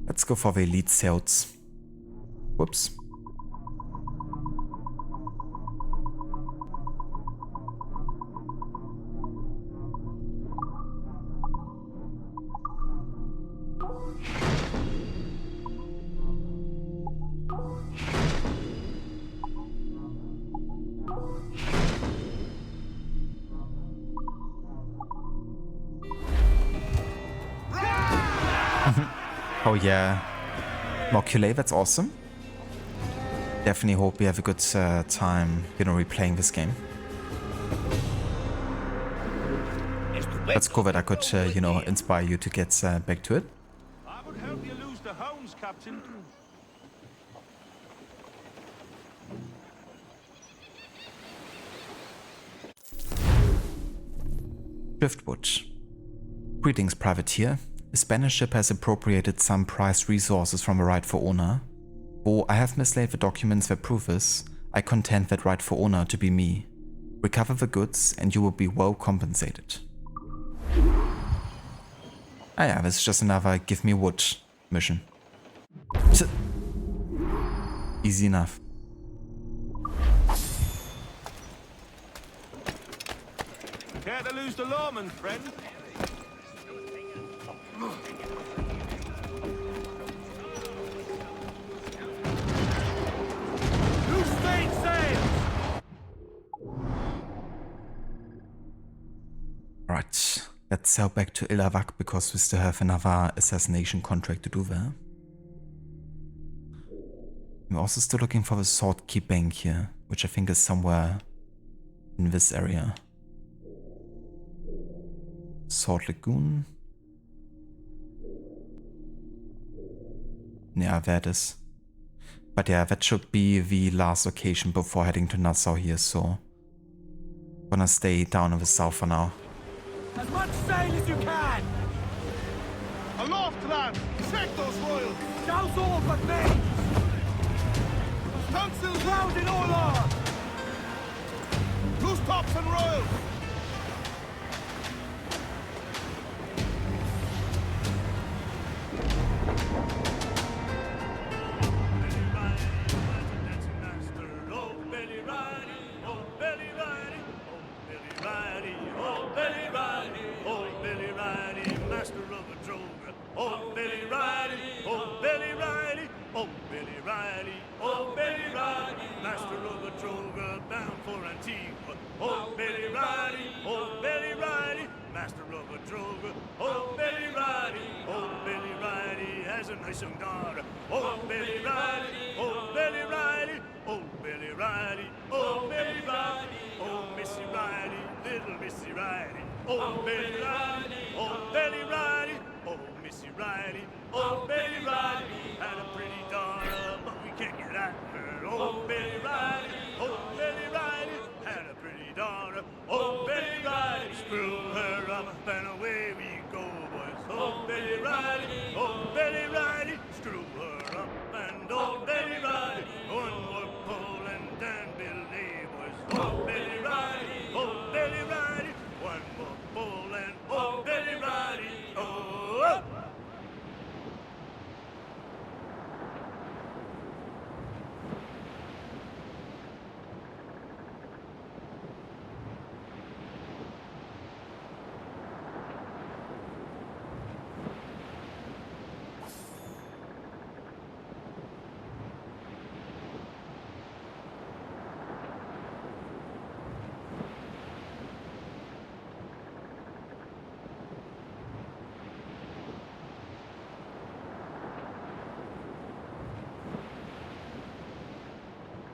[SPEAKER 2] Let's go for the elite sails. Whoops. Oh yeah, Mocculay, that's awesome. Definitely hope we have a good time, you know, replaying this game. That's cool that I could, you know, inspire you to get back to it.
[SPEAKER 6] I would help you lose the hounds, Captain.
[SPEAKER 2] Driftwood. Greetings, privateer. A Spanish ship has appropriated some prized resources from a rightful owner. Though I have mislaid the documents that prove this, I contend that rightful owner to be me. Recover the goods and you will be well compensated. Ah yeah, this is just another give me wood mission. Easy enough.
[SPEAKER 6] Care to lose the lawman, friend?
[SPEAKER 2] Right, let's sail back to Ilavak because we still have another assassination contract to do there. I'm also still looking for the Sword Key Bank here, which I think is somewhere in this area. Sword Lagoon. Yeah, that is. But yeah, that should be the last location before heading to Nassau here, so Gonna stay down in the south for now.
[SPEAKER 4] As much sail as you can!
[SPEAKER 6] Aloft, lad! Check those royals!
[SPEAKER 4] Douse all but me!
[SPEAKER 6] Stunsails
[SPEAKER 4] Round in all on!
[SPEAKER 6] Loose tops and royals!
[SPEAKER 4] Nice young daughter, oh Billy Riley, oh Billy Riley, oh Billy Riley, oh Billy Riley, oh Missy Riley, little Missy Riley, oh Billy Riley, oh Billy Riley, oh Missy Riley, oh Billy Riley, had a pretty daughter, but we can't get at her, oh Billy Riley, oh Billy Riley, had a pretty daughter, oh Billy Riley, screw her up and away we go, boys, oh Billy Riley, oh Billy Riley, screw her up and oh Billy Riley, one more pull and then Billy, boys, oh Billy Riley, oh Billy Riley, one more pull and oh Billy Riley, oh.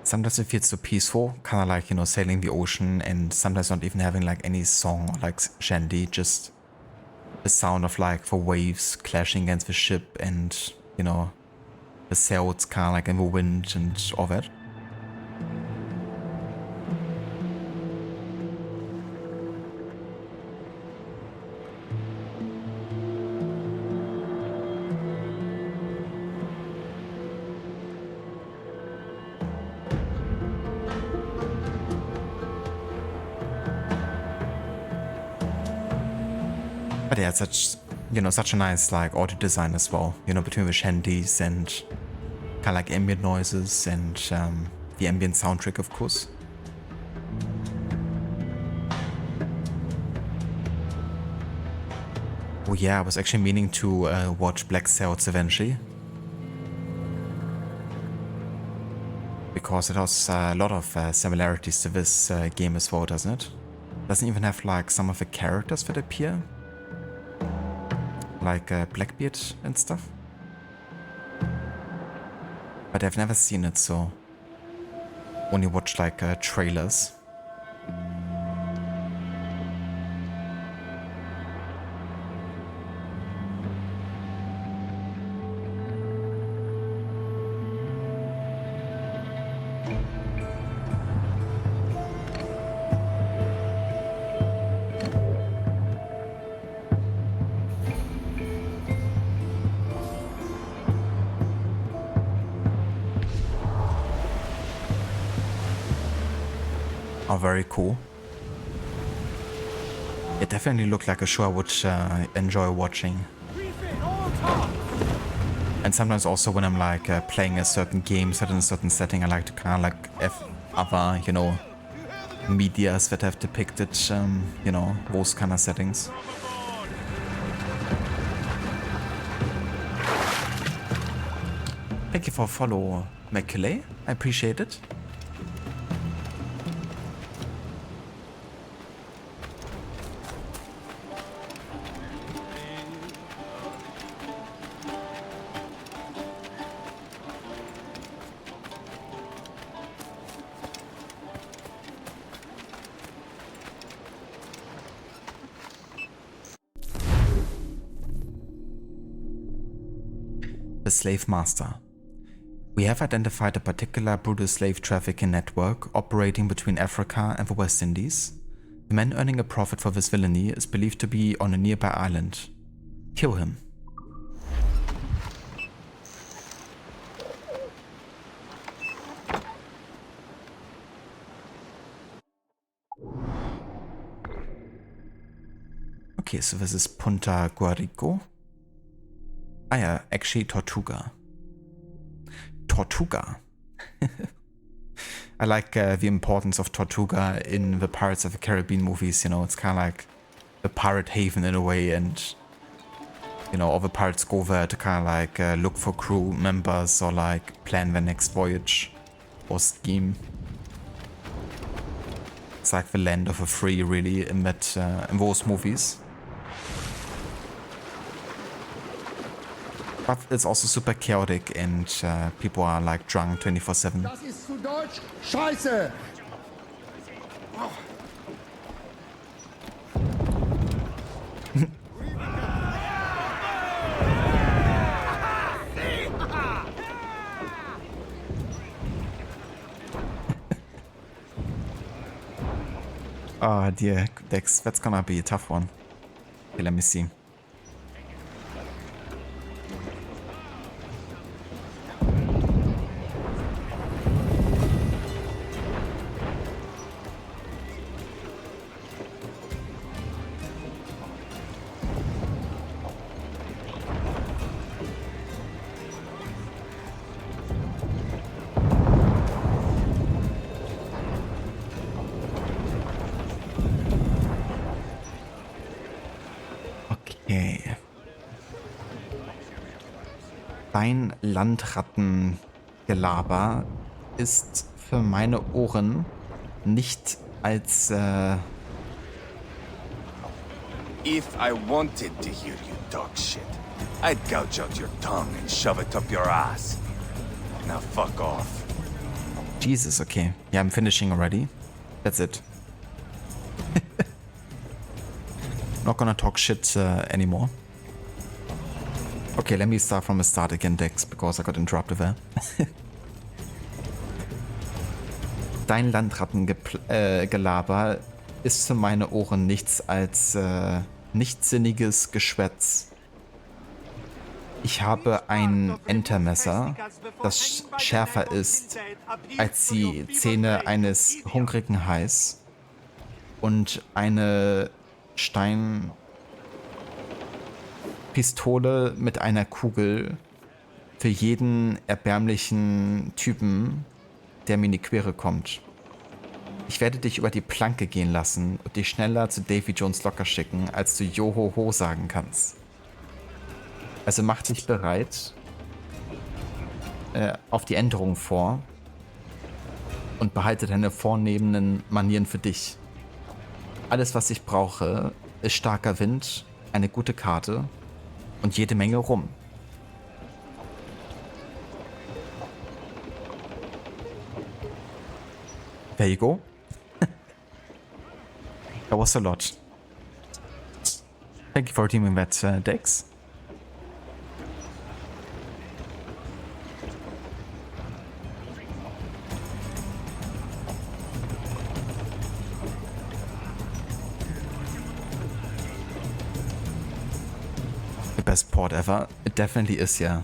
[SPEAKER 2] Sometimes it feels so peaceful, kind of like, you know, sailing the ocean, and sometimes not even having like any song or like shanty, just the sound of like the waves clashing against the ship and, you know, the sails kind of like in the wind and all that. But yeah, it's such, you know, such a nice like audio design as well, you know, between the shanties and kind of like ambient noises and the ambient soundtrack, of course. Oh yeah, I was actually meaning to watch Black Sails eventually, because it has a lot of similarities to this game as well, doesn't it? Doesn't even have like some of the characters that appear, like Blackbeard and stuff. But I've never seen it, so only watched like trailers. Oh, very cool. It definitely looked like a show I would enjoy watching. And sometimes also when I'm like playing a certain game set in a certain setting, I like to kind of like have other, you know, medias that have depicted, you know, those kind of settings. Thank you for follow, Maculae. I appreciate it. The Slave Master. We have identified a particular brutal slave trafficking network operating between Africa and the West Indies. The man earning a profit for this villainy is believed to be on a nearby island. Kill him. Okay, so this is Punta Guarico. Ah yeah, actually Tortuga. Tortuga. I like the importance of Tortuga in the Pirates of the Caribbean movies, you know, it's kind of like the pirate haven in a way, and, you know, all the pirates go there to kind of like look for crew members or like plan their next voyage or scheme. It's like the land of the free, really, in that, in those movies. But it's also super chaotic and people are like drunk 24/7.
[SPEAKER 14] Das ist zu Deutsch Scheiße!
[SPEAKER 2] Oh dear, Dex, that's gonna be a tough one. Okay, let me see. Okay. Dein Landrattengelaber ist für meine Ohren nicht als
[SPEAKER 15] If I wanted to hear you talk shit, I'd gouge out your tongue and shove it up your ass. Now fuck off.
[SPEAKER 2] Jesus, okay. Yeah, I'm finishing already. That's it. Not gonna talk shit anymore. Okay, let me start from the start again, Dex, because I got interrupted there. Dein Landrattengelaber ist für meine Ohren nichts als nichtsinniges Geschwätz. Ich habe ein Entermesser, das schärfer ist als die Zähne eines hungrigen Hais und eine Steinpistole mit einer Kugel für jeden erbärmlichen Typen, der mir in die Quere kommt. Ich werde dich über die Planke gehen lassen und dich schneller zu Davy Jones Locker schicken, als du Johoho sagen kannst. Also mach dich bereit auf die Änderung vor und behalte deine vornehmenden Manieren für dich. Alles, was ich brauche, ist starker Wind, eine gute Karte und jede Menge Rum. There you go. That was a lot. Thank you for teaming that, Dex. The best port ever. It definitely is, yeah.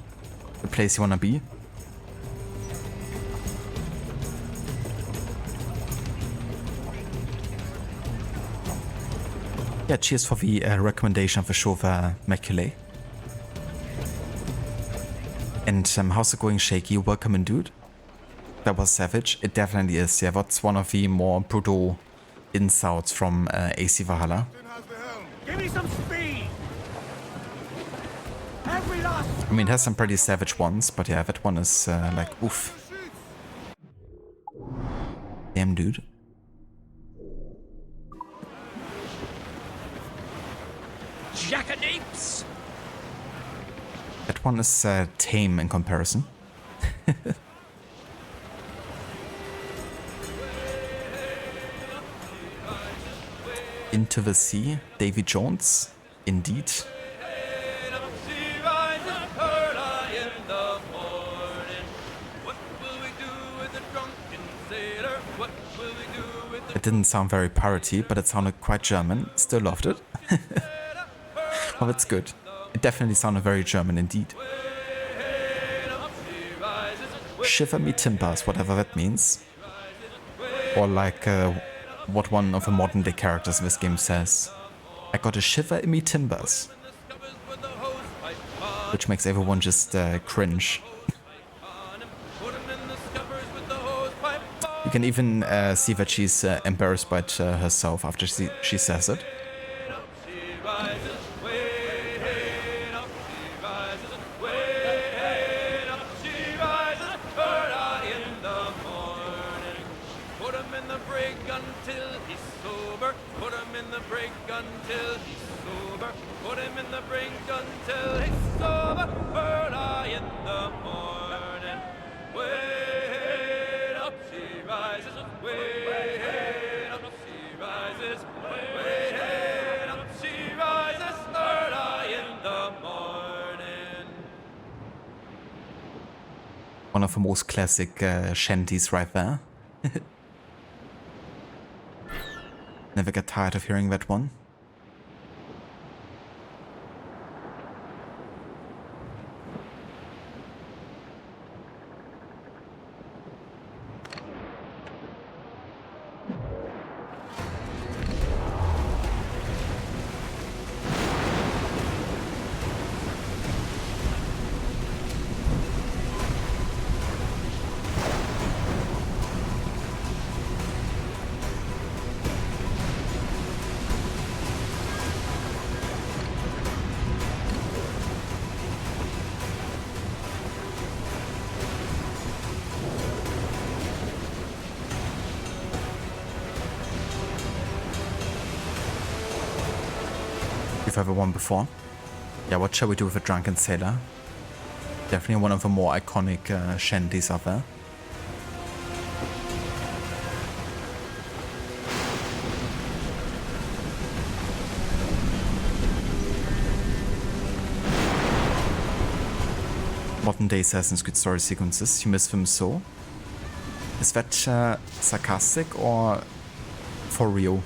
[SPEAKER 2] The place you wanna be. Yeah, cheers for the recommendation of the show, Maculae. And how's it going, Shaky? Welcome in, dude. That was savage. It definitely is, yeah. That's one of the more brutal insults from AC Valhalla.
[SPEAKER 4] Give me some speed. Every last.
[SPEAKER 2] I mean, it has some pretty savage ones, but yeah, that one is like, oof. Damn, dude.
[SPEAKER 9] Jackanapes!
[SPEAKER 2] That one is tame in comparison. Into the Sea, Davy Jones, indeed. didn't sound very piratey, but it sounded quite German. Still loved it. Well, it's good. It definitely sounded very German indeed. Shiver me timbers, whatever that means. Or like what one of the modern day characters in this game says. I got a shiver in me timbers. Which makes everyone just cringe. You can even see that she's embarrassed by it herself after she says it. One of the most classic shanties right there. Never get tired of hearing that one. We've ever won before. Yeah, what shall we do with a drunken sailor? Definitely one of the more iconic shanties out there. Modern day Assassin's Creed story sequences, you miss them so. Is that sarcastic or for real?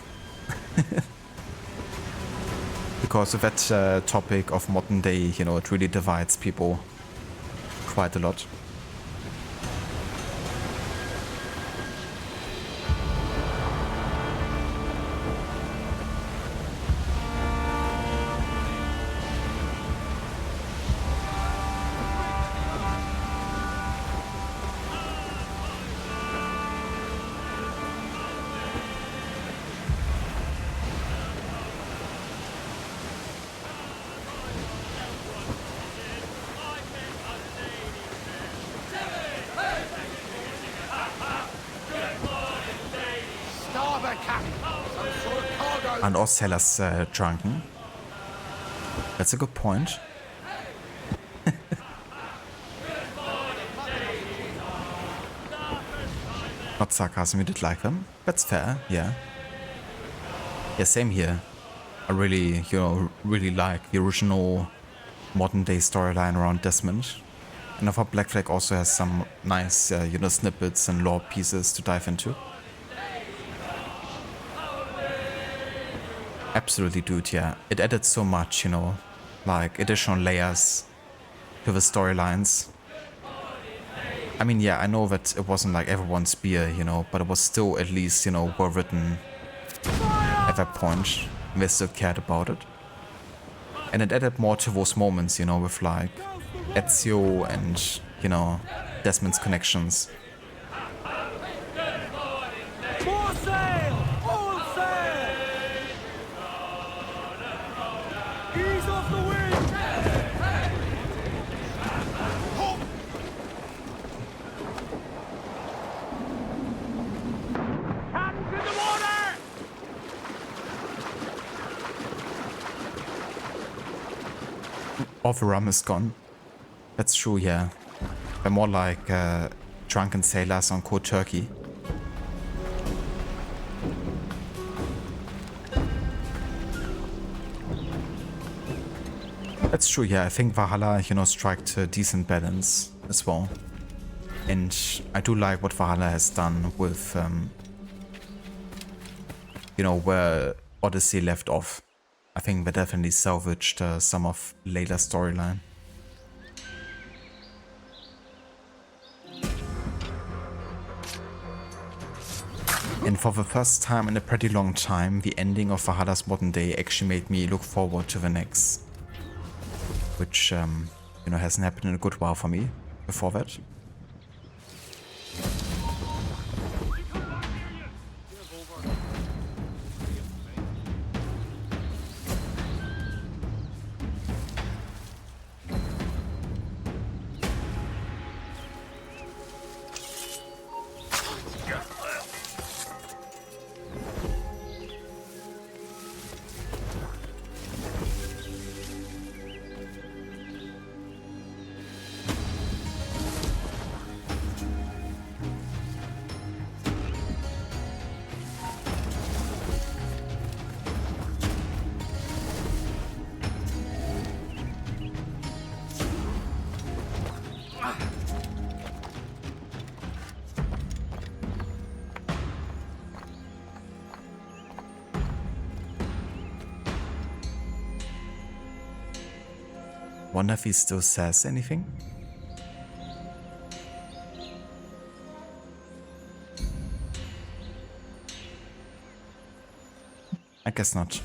[SPEAKER 2] Because of that topic of modern day, you know, it really divides people quite a lot. And all sailors drunken. That's a good point. Not sarcasm, you did like them. That's fair, yeah. Yeah, same here. I really, you know, really like the original modern day storyline around Desmond. And I thought Black Flag also has some nice, you know, snippets and lore pieces to dive into. Absolutely, dude, yeah. It added so much, you know, like additional layers to the storylines. I mean, yeah, I know that it wasn't like everyone's beer, you know, but it was still at least, you know, well written at that point. They still cared about it. And it added more to those moments, you know, with like Ezio and, you know, Desmond's connections.
[SPEAKER 4] More sail! All sail! Ease off the wind! Hands in the water!
[SPEAKER 2] All the rum is gone. That's true, yeah. They're more like drunken sailors on cold turkey. That's true, yeah. I think Valhalla, you know, struck a decent balance as well. And I do like what Valhalla has done with you know, where Odyssey left off. I think they definitely salvaged some of Layla's storyline. And for the first time in a pretty long time, the ending of Valhalla's Modern Day actually made me look forward to the next. Which, you know, hasn't happened in a good while for me before that. Wonder if he still says anything. I guess not.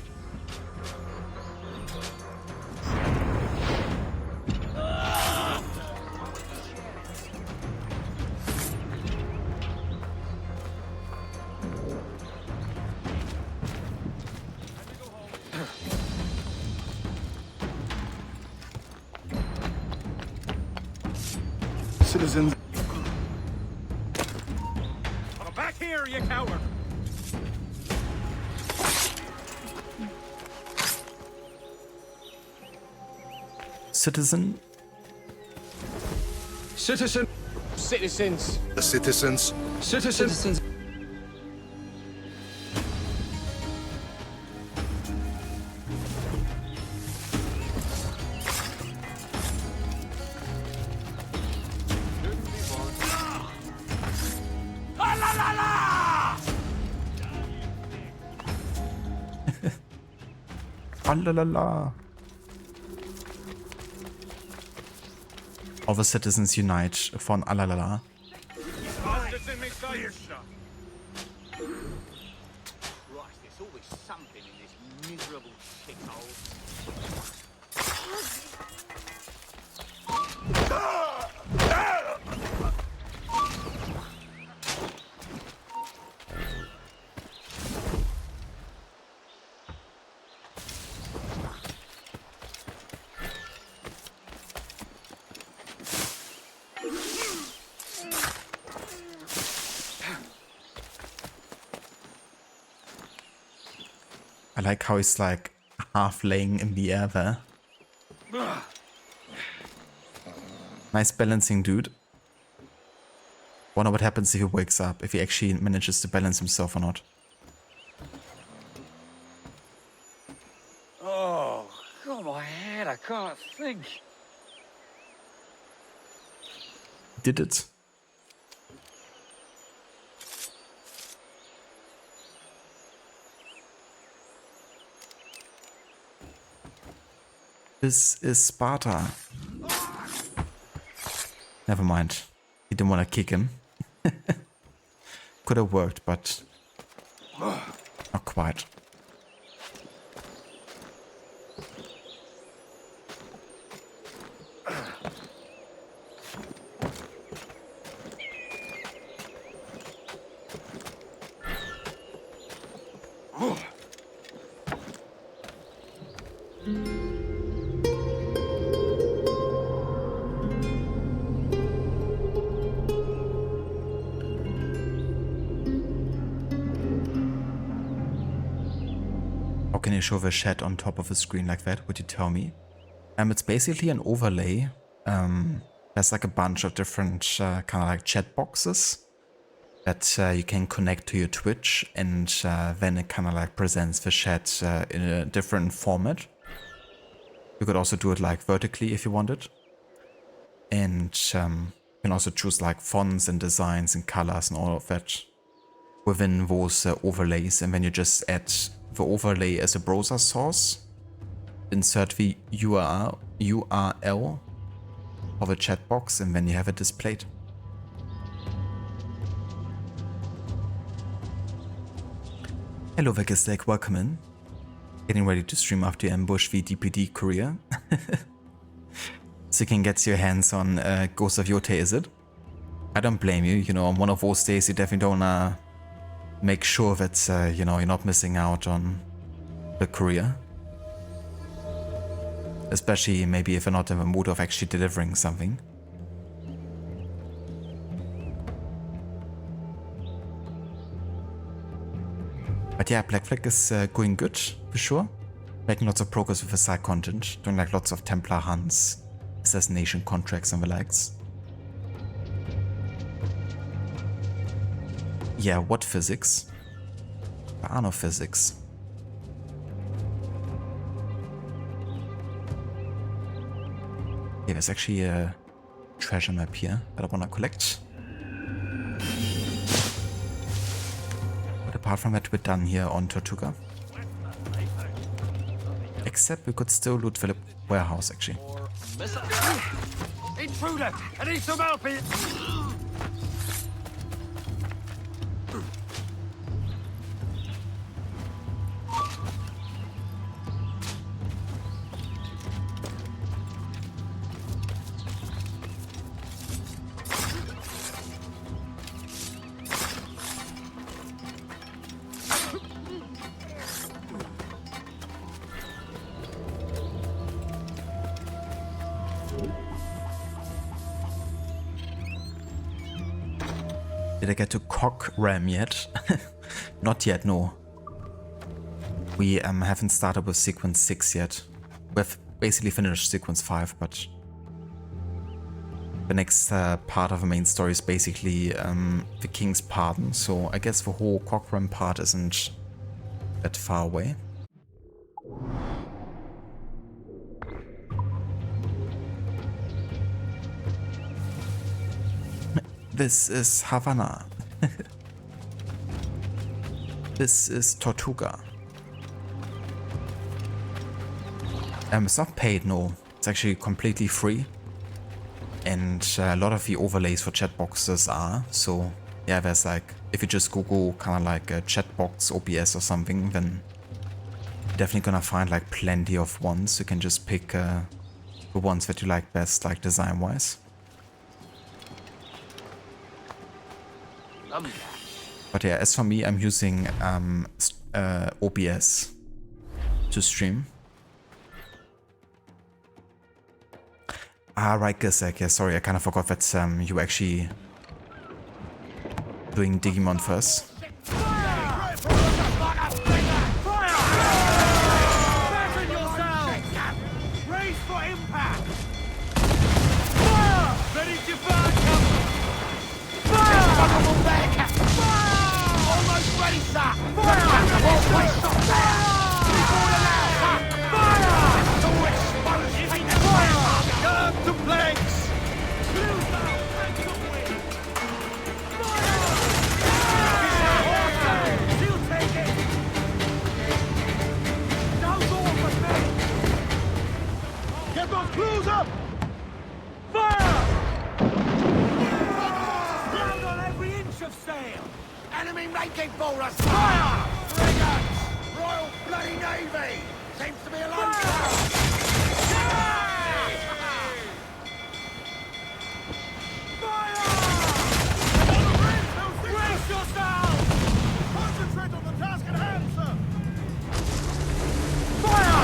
[SPEAKER 3] Citizens.
[SPEAKER 6] Come back here, you coward!
[SPEAKER 2] Citizen?
[SPEAKER 6] Citizen. Citizens.
[SPEAKER 13] The citizens.
[SPEAKER 6] Citizens.
[SPEAKER 2] La. All the citizens unite for an alalala.
[SPEAKER 6] Bastards in me sight.
[SPEAKER 11] Christ, there's always something in this miserable shithole.
[SPEAKER 2] I like how he's like half laying in the air there. Nice balancing, dude. Wonder what happens if he wakes up, if he actually manages to balance himself or not.
[SPEAKER 11] Oh, God, my head, I can't think.
[SPEAKER 2] Did it? This is Sparta. Never mind. He didn't want to kick him. Could have worked, but not quite. Can you show the chat on top of the screen like that? Would you tell me? It's basically an overlay. There's like a bunch of different kind of like chat boxes that you can connect to your Twitch, and then it kind of like presents the chat in a different format. You could also do it like vertically if you wanted. And you can also choose like fonts and designs and colors and all of that. within those overlays, and then you just add the overlay as a browser source, insert the URL of a chat box, and then you have it displayed. Hello Vegastec, welcome in. Getting ready to stream after you ambush the DPD courier. So you can get your hands on Ghost of Yote, is it? I don't blame you, you know, on one of those days you definitely don't wanna make sure that, you know, you're not missing out on the courier. Especially maybe if you're not in the mood of actually delivering something. But yeah, Black Flag is going good, for sure. Making lots of progress with the side content, doing like lots of Templar hunts, assassination contracts and the likes. Yeah, what physics? There are no physics. Yeah, there's actually a treasure map here that I wanna collect. But apart from that, we're done here on Tortuga. Except we could still loot the warehouse, actually.
[SPEAKER 4] Intruder! I need some help here!
[SPEAKER 2] Did I get to cock ram yet? Not yet, no. We haven't started with sequence 6 yet. We've basically finished sequence 5, but the next part of the main story is basically the King's Pardon, so I guess the whole cock ram part isn't that far away. This is Havana. This is Tortuga. It's not paid, no. It's actually completely free. And a lot of the overlays for chat boxes are. So yeah, there's like, if you just Google kind of like a chat box OBS or something, then you're definitely gonna find like plenty of ones. You can just pick the ones that you like best, like design wise. But yeah, as for me, I'm using OBS to stream. Ah, right, Gizek. Yeah, sorry, I kind of forgot that you were actually doing Digimon first.
[SPEAKER 4] Get those clues up! Fire! Stand on every inch of sail! Enemy making for us! Fire! Frigates! Royal Bloody Navy! Seems to be a long time! Fire! Brace yourself! Concentrate on the task at hand, sir! Fire!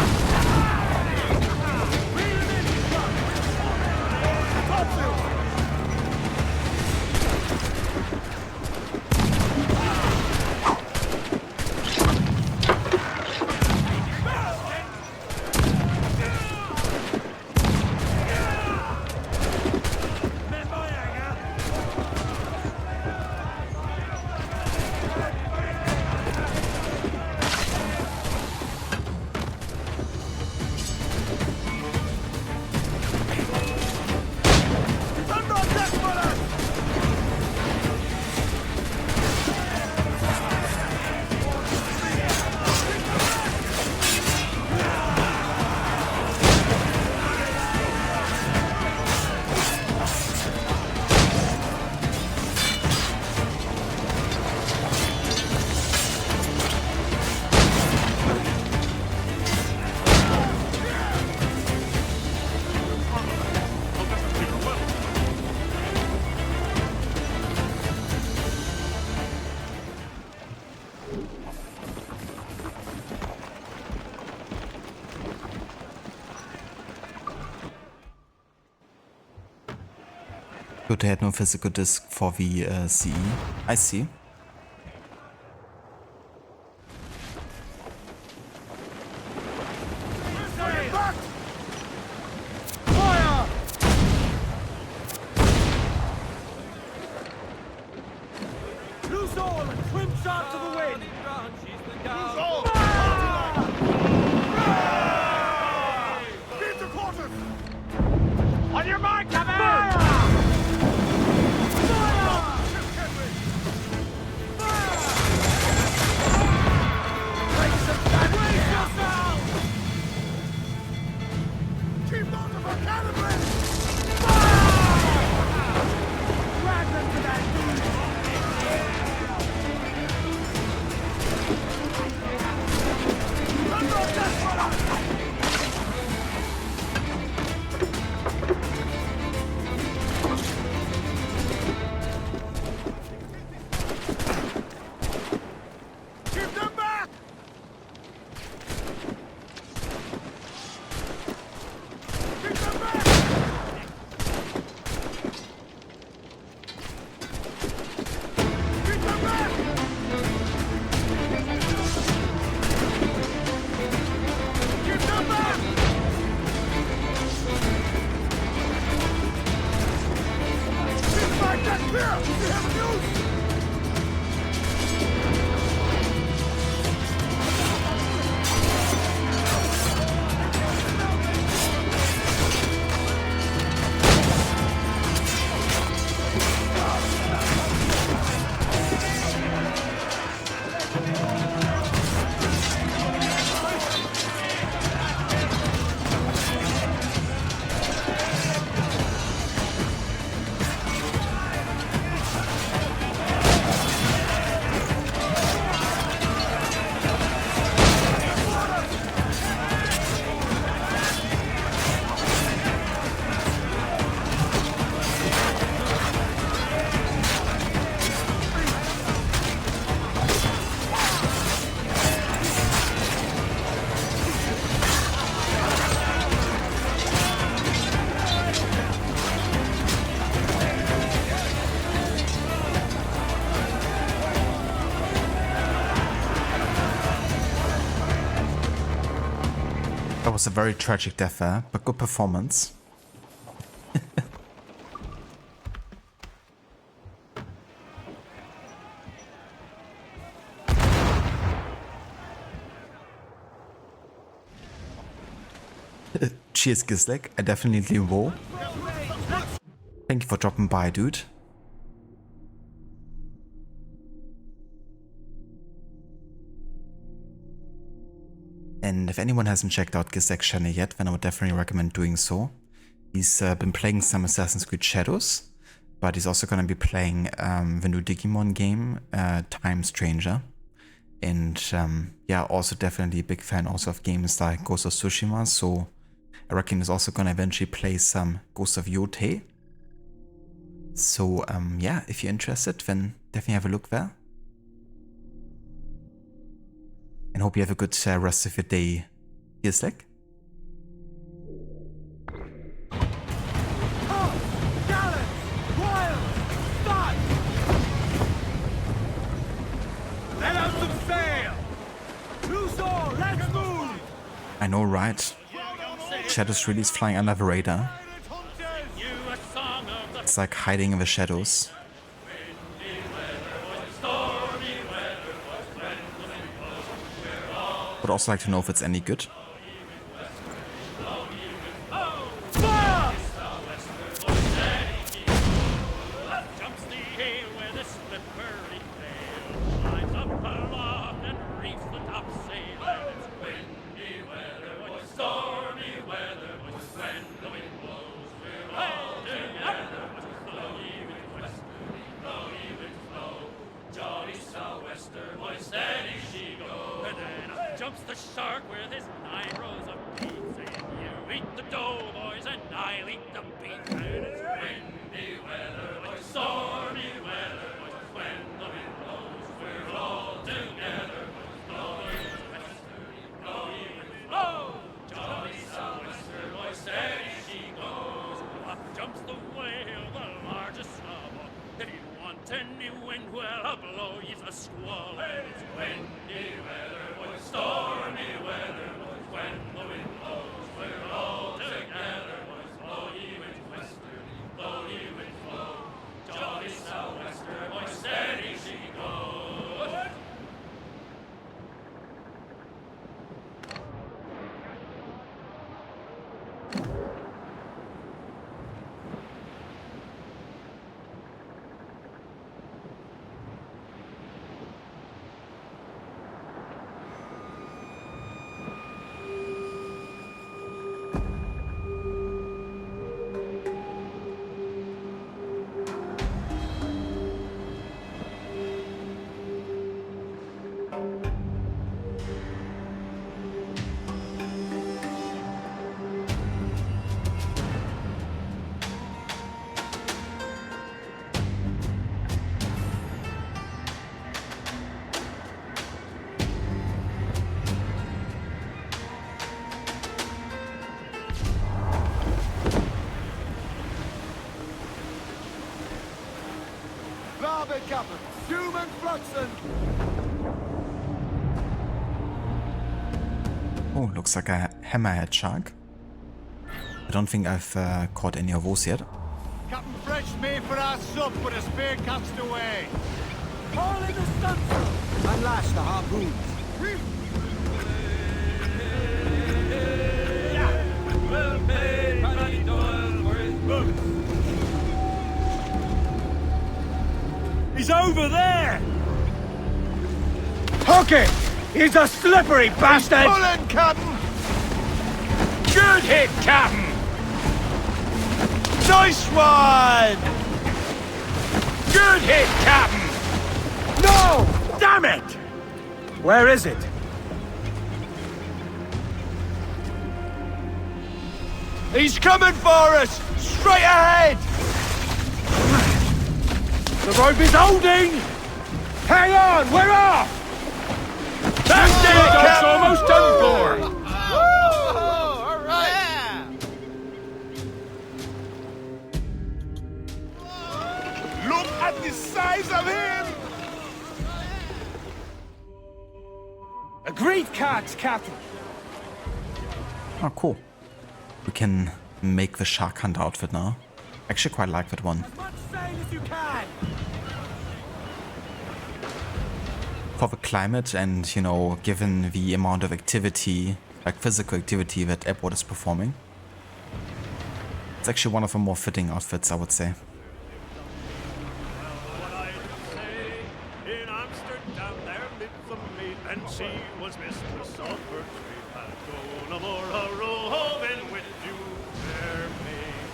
[SPEAKER 2] Good, they had no physical disc for the CE. I see.
[SPEAKER 4] On your mark, come
[SPEAKER 6] Keep on the cannibal!
[SPEAKER 4] Drag them to that dude!
[SPEAKER 6] Keep them back! Keep them back! Keep them back! Keep them back! Keep back, that's clear! We have news!
[SPEAKER 2] That was a very tragic death there, but good performance. Cheers, Gislik. I definitely will. Thank you for dropping by, dude. And if anyone hasn't checked out Gislik's channel yet, then I would definitely recommend doing so. He's been playing some Assassin's Creed Shadows, but he's also going to be playing the new Digimon game, Time Stranger. And yeah, also definitely a big fan also of games like Ghost of Tsushima, so I reckon he's also going to eventually play some Ghost of Yotei. So yeah, if you're interested, then definitely have a look there. And hope you have a good rest of your day, Gislik.
[SPEAKER 4] Let out some sail! Ruse, let's move!
[SPEAKER 2] I know, right? Shadows really is flying under the radar. It's like hiding in the shadows. Would also like to know if it's any good.
[SPEAKER 4] Jumps the shark with his 9 rows of teeth, saying, "You eat the dough, boys, and I'll eat the beef." And it's windy weather, boys, stormy weather, boys, when the wind blows, we're all together, boys, blowing westerly, blowing with blow. Jolly sou'wester, boys, steady she goes. Up jumps the whale, the largest wall. It's windy weather, boys, stormy weather, boys, when the wind blows, we're all together, boys. Blow ye wind westerly, blow ye wind flow. Jolly sou'wester, boys, steady she goes.
[SPEAKER 7] Captain, human fluxen.
[SPEAKER 2] Oh, looks like a hammerhead shark. I don't think I've caught any of those yet.
[SPEAKER 7] Captain French made for our sup, but a spear cast away. Haul in the stunsail and lash the harpoons.
[SPEAKER 4] Well paid, Paddy Doyle, for his boots. He's over there!
[SPEAKER 7] Hook it! He's a slippery bastard! Pulling, Captain! Good hit, Captain! Nice one! Good hit, Captain! No! Damn it! Where is it? He's coming for us! Straight ahead! The rope is holding! Hang on, we're off! That's it! That's almost done for!
[SPEAKER 15] All right!
[SPEAKER 6] Look at the size of him!
[SPEAKER 10] Agreed cards, Captain.
[SPEAKER 2] Oh, cool. We can make the shark hunt outfit now. Actually quite like that one.
[SPEAKER 10] As much sail as you can!
[SPEAKER 2] For the climate and, you know, given the amount of activity, like physical activity that Edward is performing. It's actually one of the more fitting outfits, I would say.
[SPEAKER 4] What I say, in Amsterdam there lives a maid, and she was mistress of her trade. And go no more a-roving with you, fair maid.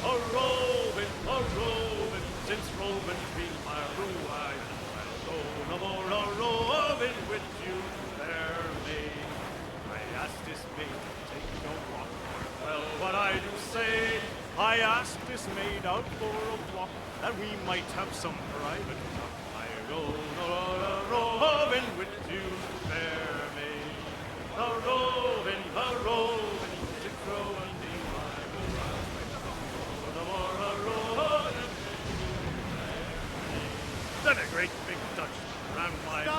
[SPEAKER 4] A-roving, since roving's been my ruin. I'll go no more a-roving with you, fair maid. I asked this maid to take no walk. Well, what I do say, I asked this maid out for a walk, that we might have some private talk. I go no more a-roving with you, fair maid. A-roving, to grow and be my ruin. No more a-roving. Then a great big Dutchman rammed my bow.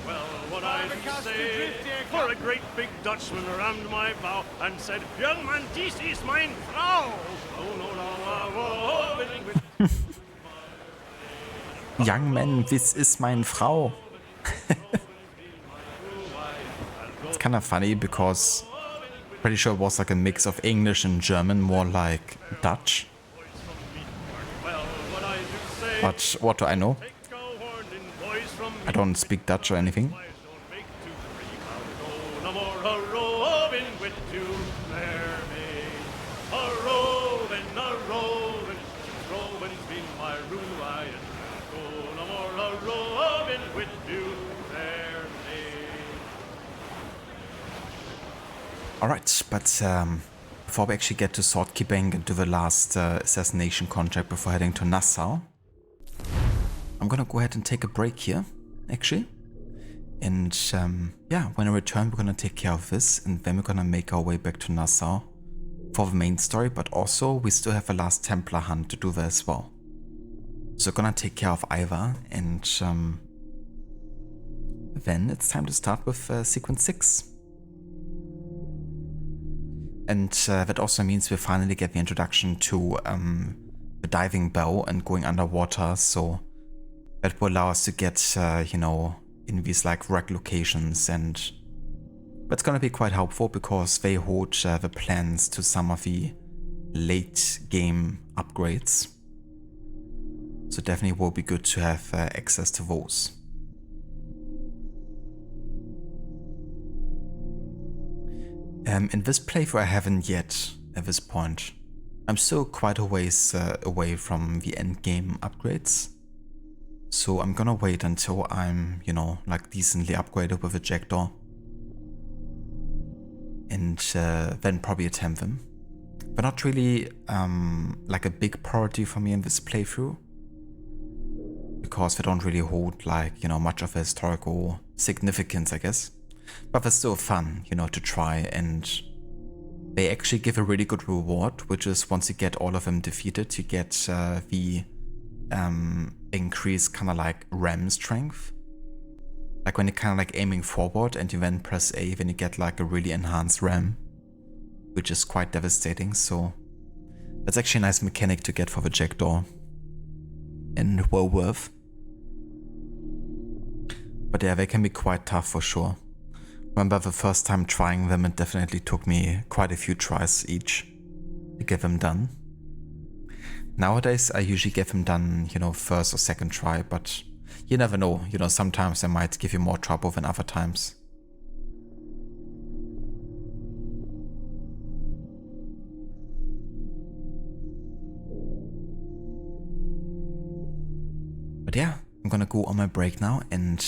[SPEAKER 4] Well, what I do say, for a great big Dutchman rammed my bow and said, "Young man, this is mine Frau." Oh no,
[SPEAKER 2] Young man, this is mein Frau. It's kind of funny because pretty sure it was like a mix of English and German, more like Dutch. But what do I know? I don't speak Dutch or anything.
[SPEAKER 4] No more a-roving with you, fair maid. A-roving, since roving's been my ruin. Go no more a-roving with you, fair maid.
[SPEAKER 2] Alright, but before we actually get to sword keeping and do the last assassination contract before heading to Nassau, I'm gonna go ahead and take a break here, actually. And yeah, when I return, we're gonna take care of this, and then we're gonna make our way back to Nassau for the main story, but also we still have a last Templar hunt to do there as well. So we're gonna take care of Ivar, and then it's time to start with sequence 6. And that also means we finally get the introduction to the diving bow and going underwater, so that will allow us to get, you know, in these like wreck locations, and that's gonna be quite helpful because they hold the plans to some of the late game upgrades. So definitely will be good to have access to those. In this playthrough I haven't yet at this point. I'm still quite a ways away from the end game upgrades. So I'm gonna wait until I'm, you know, like decently upgraded with a jackdaw. And then probably attempt them. But not really like a big priority for me in this playthrough. Because they don't really hold like, you know, much of a historical significance, I guess. But they're still fun, you know, to try, and they actually give a really good reward, which is once you get all of them defeated, you get the increased kind of like ram strength. Like when you're kind of like aiming forward and you then press A, then you get like a really enhanced ram, which is quite devastating. So that's actually a nice mechanic to get for the jackdaw, and well worth. But yeah, they can be quite tough for sure. Remember the first time trying them, it definitely took me quite a few tries each to get them done. Nowadays I usually get them done, you know, first or second try, but you never know, you know, sometimes they might give you more trouble than other times. But yeah, I'm gonna go on my break now, and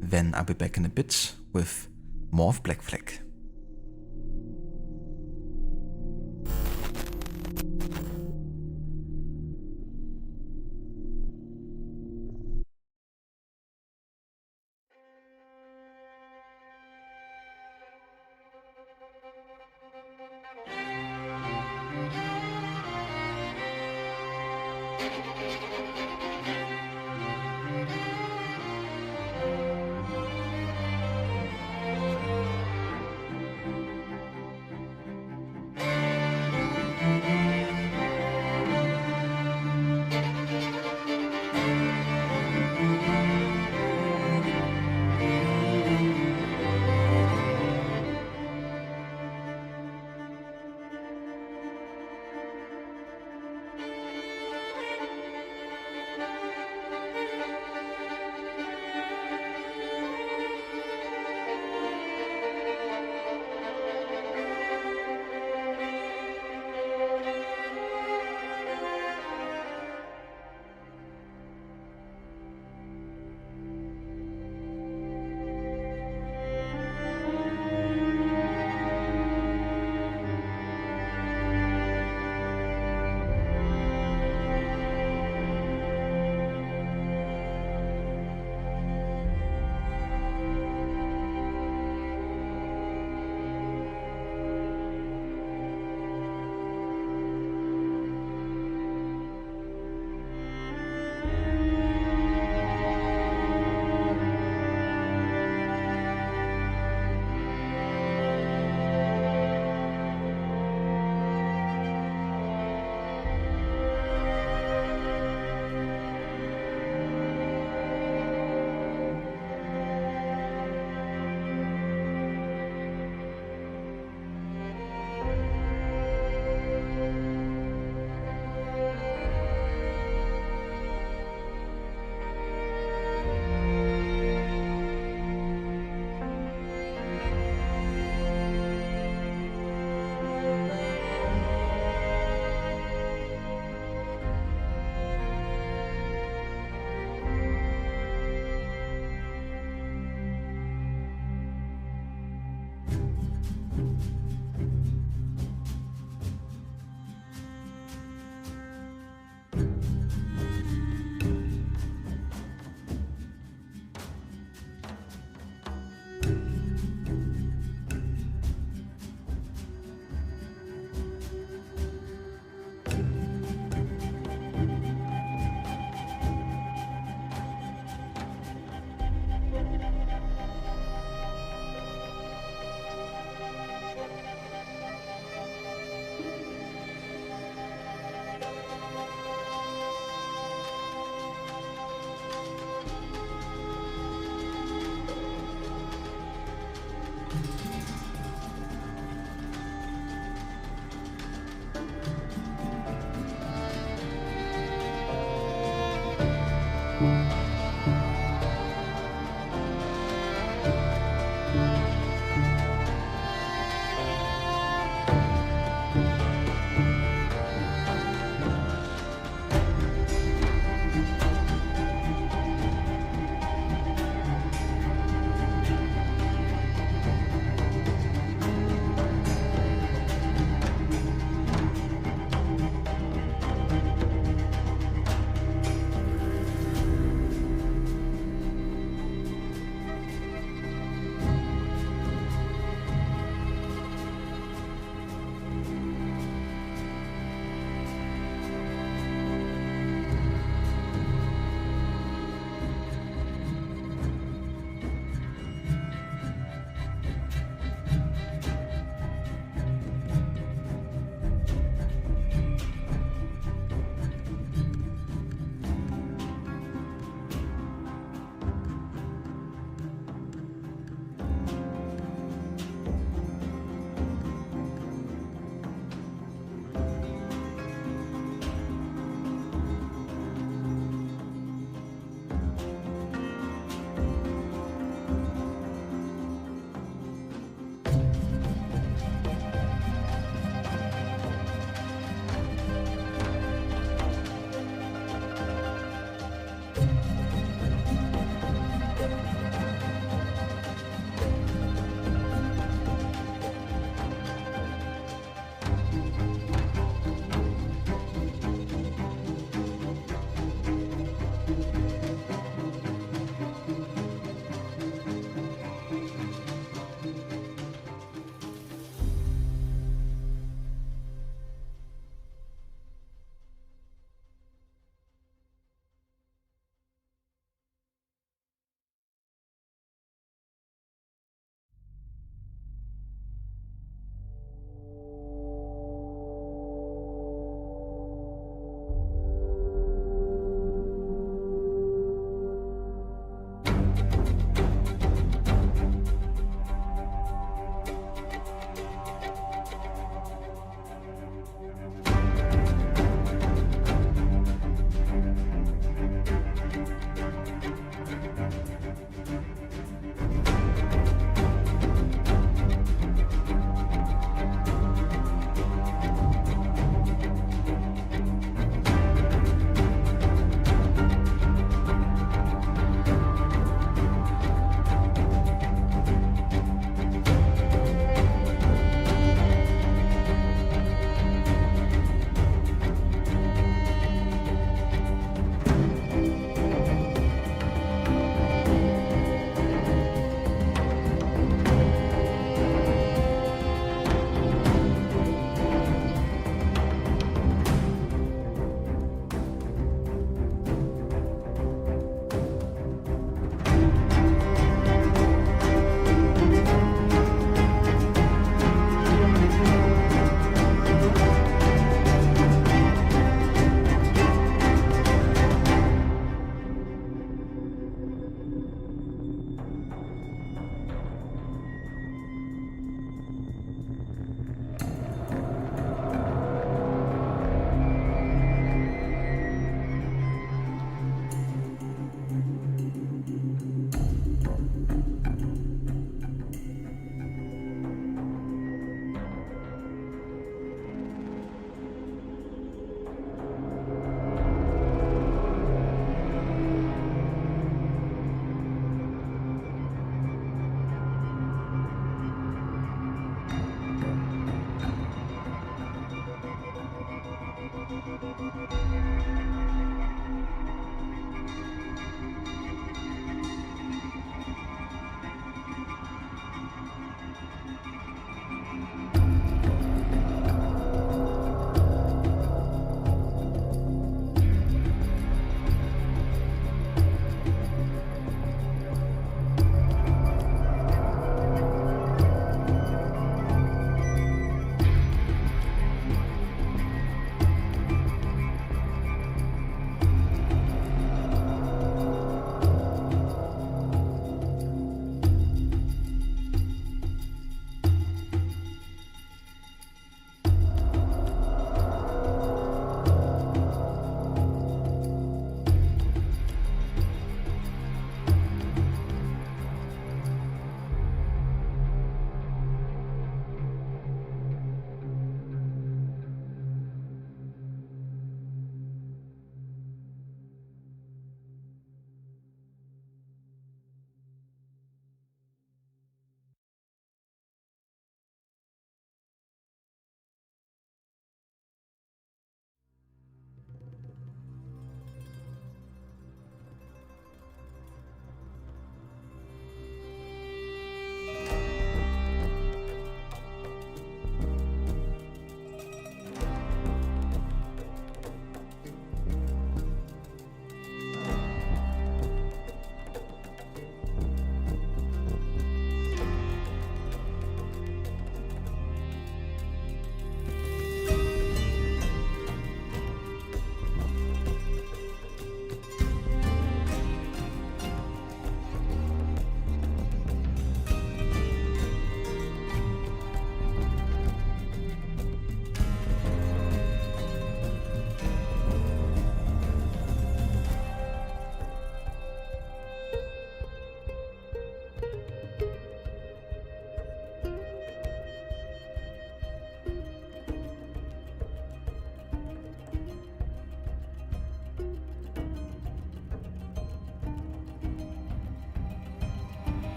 [SPEAKER 2] then I'll be back in a bit with more of Black Flag.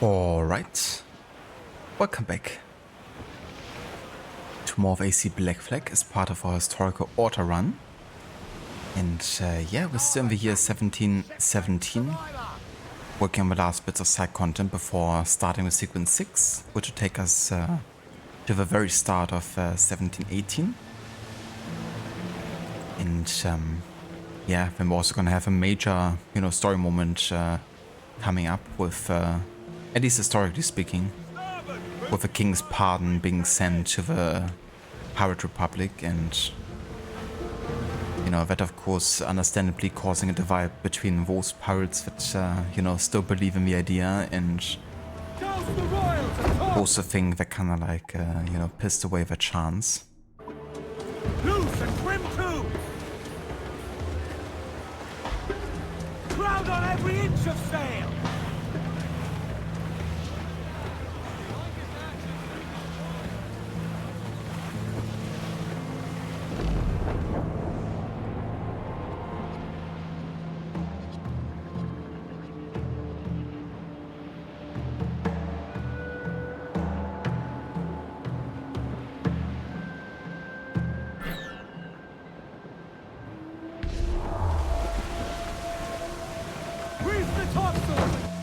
[SPEAKER 2] Alright, welcome back to more of AC Black Flag as part of our historical order run. And yeah, we're still in the year 1717, working on the last bits of side content before starting with sequence 6, which will take us to the very start of 1718. And yeah, then we're also gonna have a major, story moment coming up with, at least historically speaking, with the king's pardon being sent to the Pirate Republic, and that of course understandably causing a divide between those pirates that still believe in the idea and also think they're kind of like pissed away their chance.
[SPEAKER 4] Loose and trim too! Crowd on every inch of sail!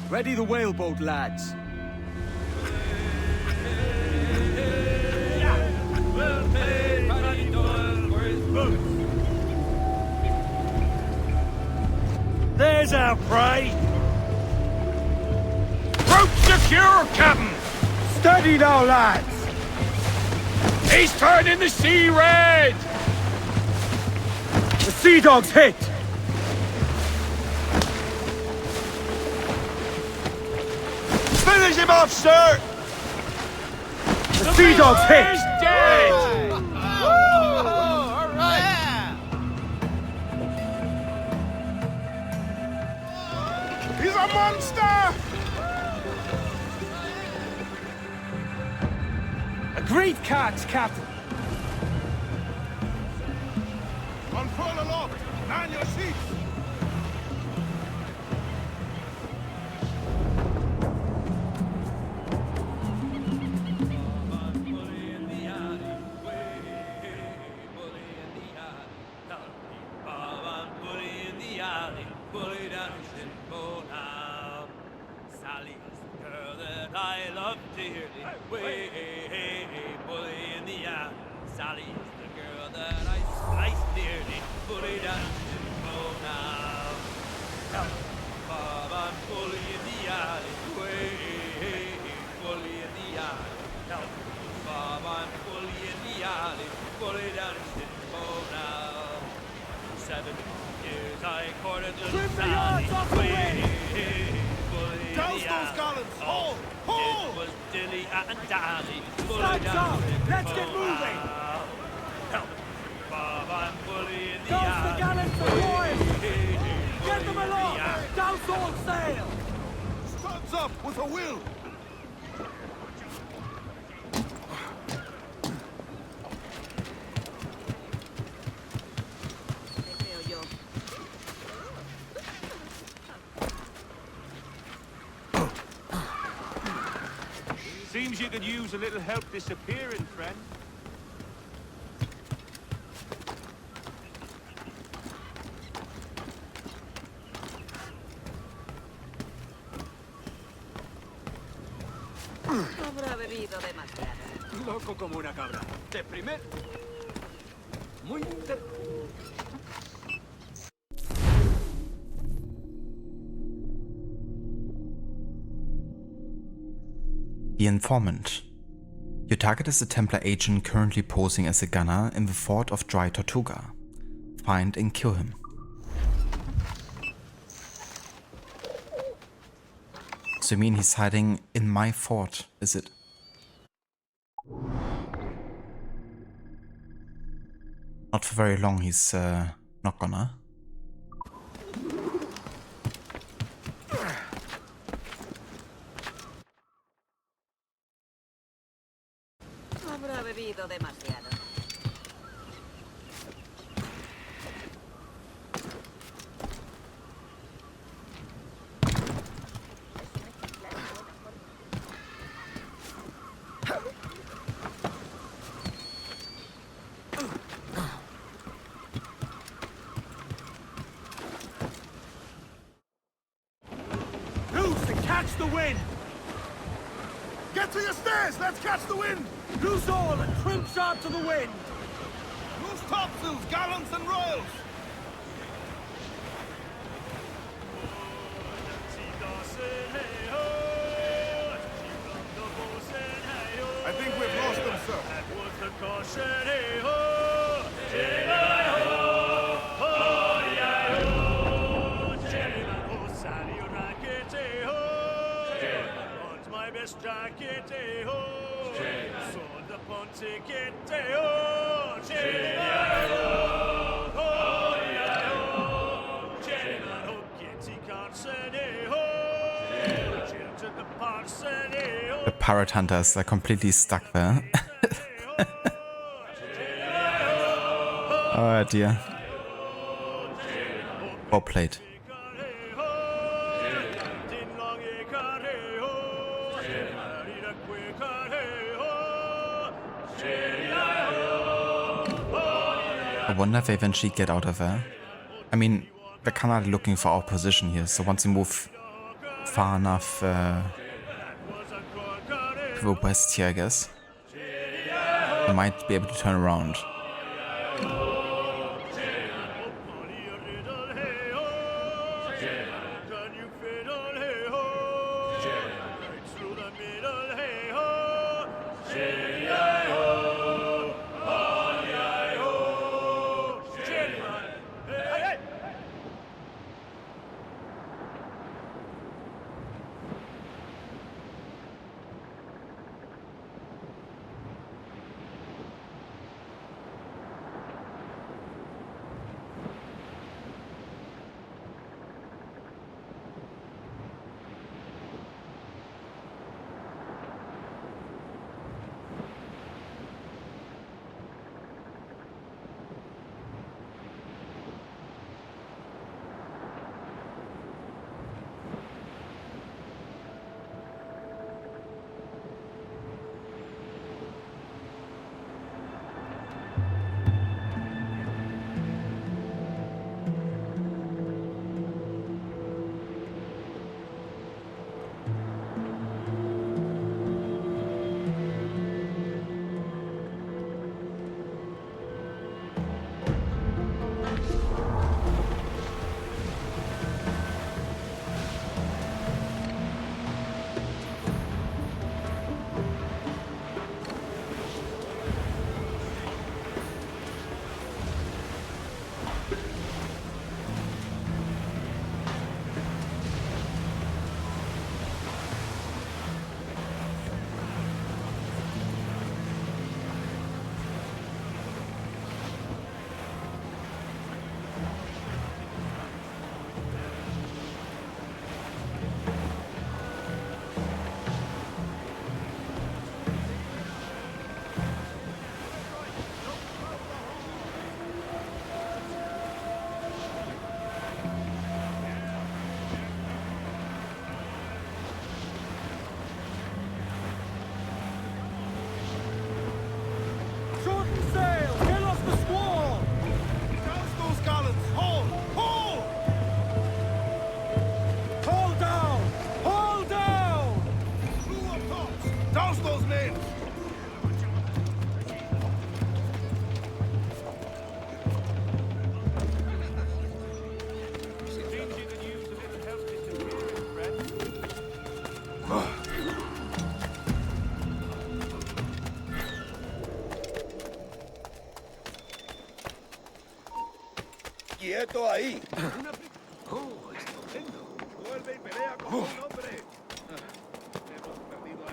[SPEAKER 3] Ready the whaleboat, lads.
[SPEAKER 4] There's our prey!
[SPEAKER 6] Rope secure, Captain!
[SPEAKER 4] Steady now, lads!
[SPEAKER 6] He's turning the sea red!
[SPEAKER 4] The sea dog's hit!
[SPEAKER 6] Finish him off, sir!
[SPEAKER 4] The sea dog's hit!
[SPEAKER 6] He's dead!
[SPEAKER 4] All right!
[SPEAKER 6] He's a monster!
[SPEAKER 4] Agreed catch, Captain!
[SPEAKER 6] Unfurl aloft! Man your seats!
[SPEAKER 4] Sally is the girl that I sliced nearly. Put it down and go now. Help, Bob, I'm fully in the alley. Way, fully in the alley. Help, Bob, I'm fully in the alley. Put it down and go now. 7 years I courted little Sally. Way, fully in the alley.
[SPEAKER 6] Those gallants! Haul! Haul!
[SPEAKER 4] It was Dilly and Dally. Put it down and let's get moving! Help! Bob, I'm fully in the alley. The gallants for oil! Get them along! Douse all sail!
[SPEAKER 6] Studs up with a will!
[SPEAKER 11] Seems you could use a little help disappearing, friend.
[SPEAKER 16] Habrá bebido demasiado.
[SPEAKER 12] Loco como una cabra. De primer. Muy inter...
[SPEAKER 2] The Informant. Your target is a Templar agent currently posing as a gunner in the fort of Dry Tortuga. Find and kill him. So you mean he's hiding in my fort, is it? Not for very long, he's not gonna.
[SPEAKER 16] Habrá bebido demasiado.
[SPEAKER 4] Ruse to catch the wind! Get to your stairs! Let's catch the wind! Loose all and trim sharp to the wind! Loose topsails, gallants and royals!
[SPEAKER 6] I think we've lost them, sir.
[SPEAKER 2] The pirate hunters are completely stuck there. Oh dear. Well played. I wonder if they eventually get out of there. I mean, they're kind of looking for our position here, so once we move far enough to the west here, I guess, we might be able to turn around.
[SPEAKER 6] ¡Quieto ahí! ¡Oh, estupendo! ¡Vuelve y pelea como un hombre! Hemos perdido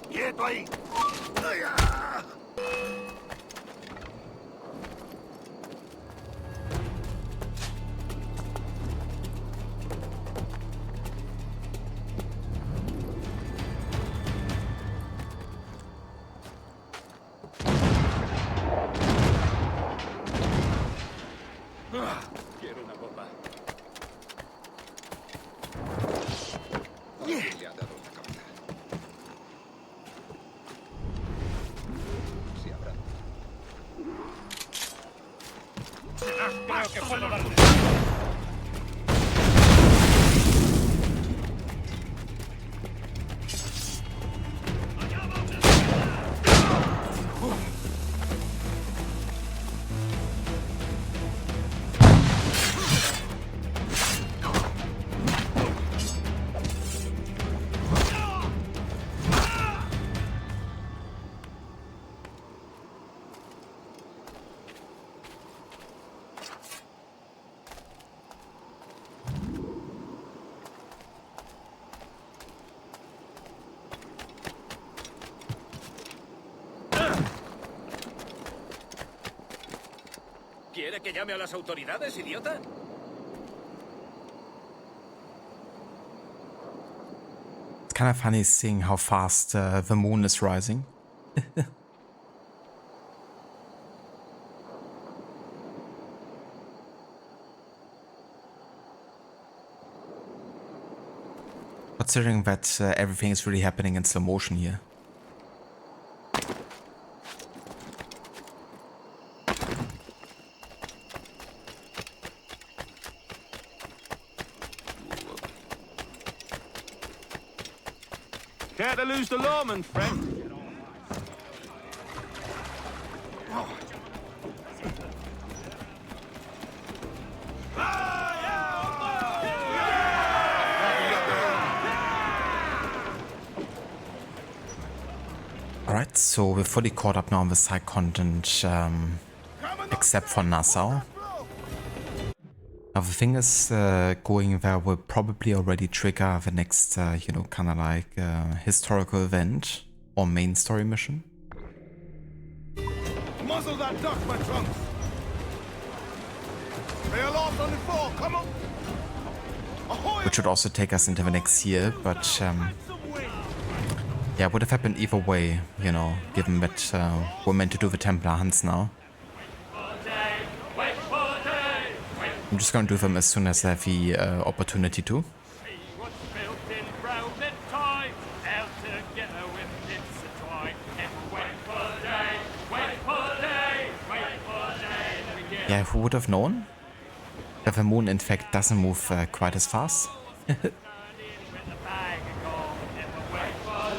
[SPEAKER 6] ¡Quieto ahí!
[SPEAKER 9] ¿Quiere que llame a las autoridades, idiota?
[SPEAKER 2] It's kind of funny seeing how fast the moon is rising. Considering that everything is really happening in slow motion here.
[SPEAKER 7] Care to lose the lawman, friend?
[SPEAKER 2] Alright, so we're fully caught up now on the side content, except for Nassau. Now the thing is, going there will probably already trigger the next, you know, kind of like historical event or main story mission.
[SPEAKER 6] Muzzle that duck, my trunks! They are lost on the fall, come on!
[SPEAKER 2] Which would also take us into the next year, but yeah, it would have happened either way, you know, given that we're meant to do the Templar hunts now. I'm just gonna do them as soon as I have the opportunity to. Yeah, who would have known that the moon in fact doesn't move quite as fast?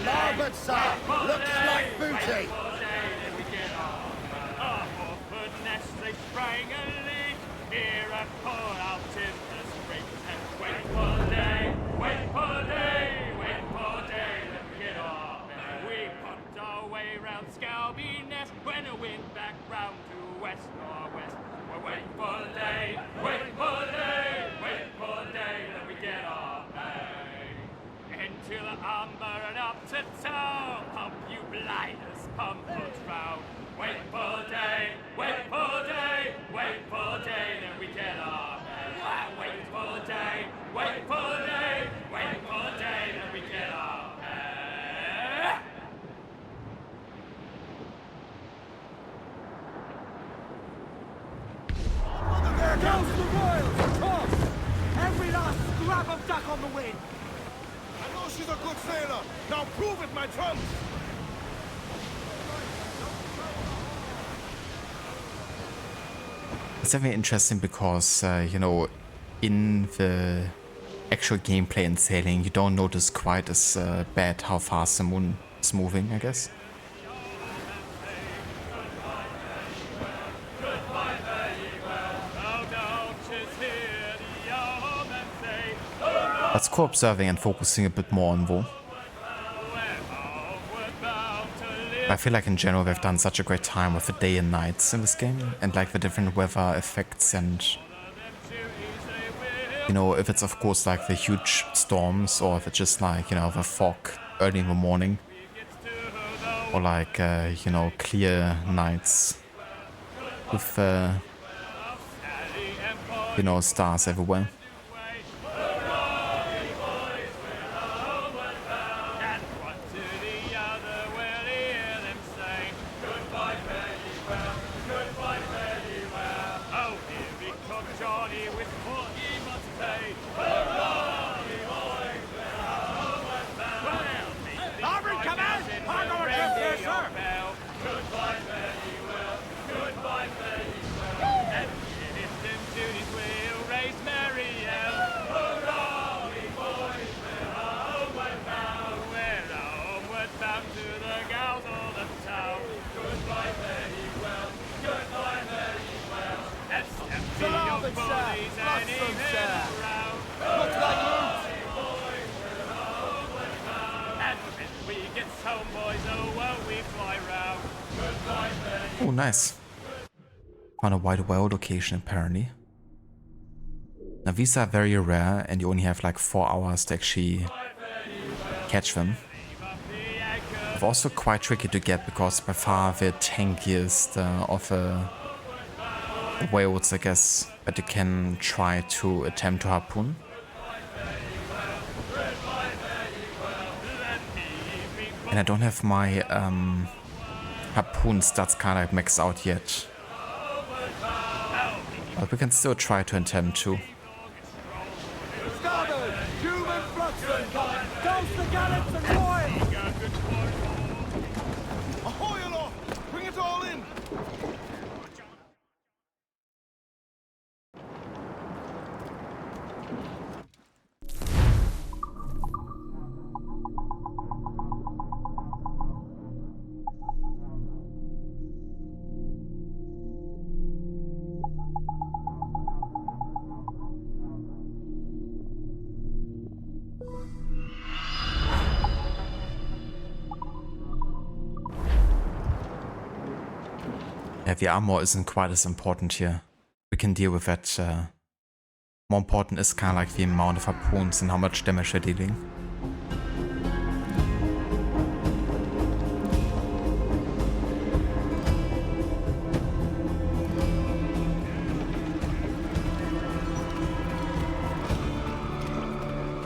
[SPEAKER 14] Larboard side, looks like booty.
[SPEAKER 10] Goes the Royals, Tom! Every last scrap of duck on the wind!
[SPEAKER 6] I know she's a good sailor! Now prove it, my trunks!
[SPEAKER 2] It's definitely interesting because, you know, in the actual gameplay and sailing, you don't notice quite as bad how fast the moon is moving, I guess. Let's go observing and focusing a bit more on Wo. I feel like in general they've done such a great time with the day and nights in this game, and like the different weather effects, and you know, if it's of course like the huge storms, or if it's just like, you know, the fog early in the morning, or like you know, clear nights with you know, stars everywhere.
[SPEAKER 4] home, boys. Oh, won't we fly round? Goodbye,
[SPEAKER 2] Oh, nice. Found a white whale location apparently. Now these are very rare and you only have like 4 hours to actually catch them. They're also quite tricky to get because by far the tankiest of the whales, I guess, that you can try to attempt to harpoon. And I don't have my harpoon stats kind of maxed out yet. But we can still try to attempt to.
[SPEAKER 10] Starboard! Human flotsam! Douse the gallants and royals!
[SPEAKER 6] Ahoy aloft! Bring it all in!
[SPEAKER 2] Yeah, the armor isn't quite as important here. We can deal with that. More important is kind of like the amount of harpoons and how much damage they're dealing.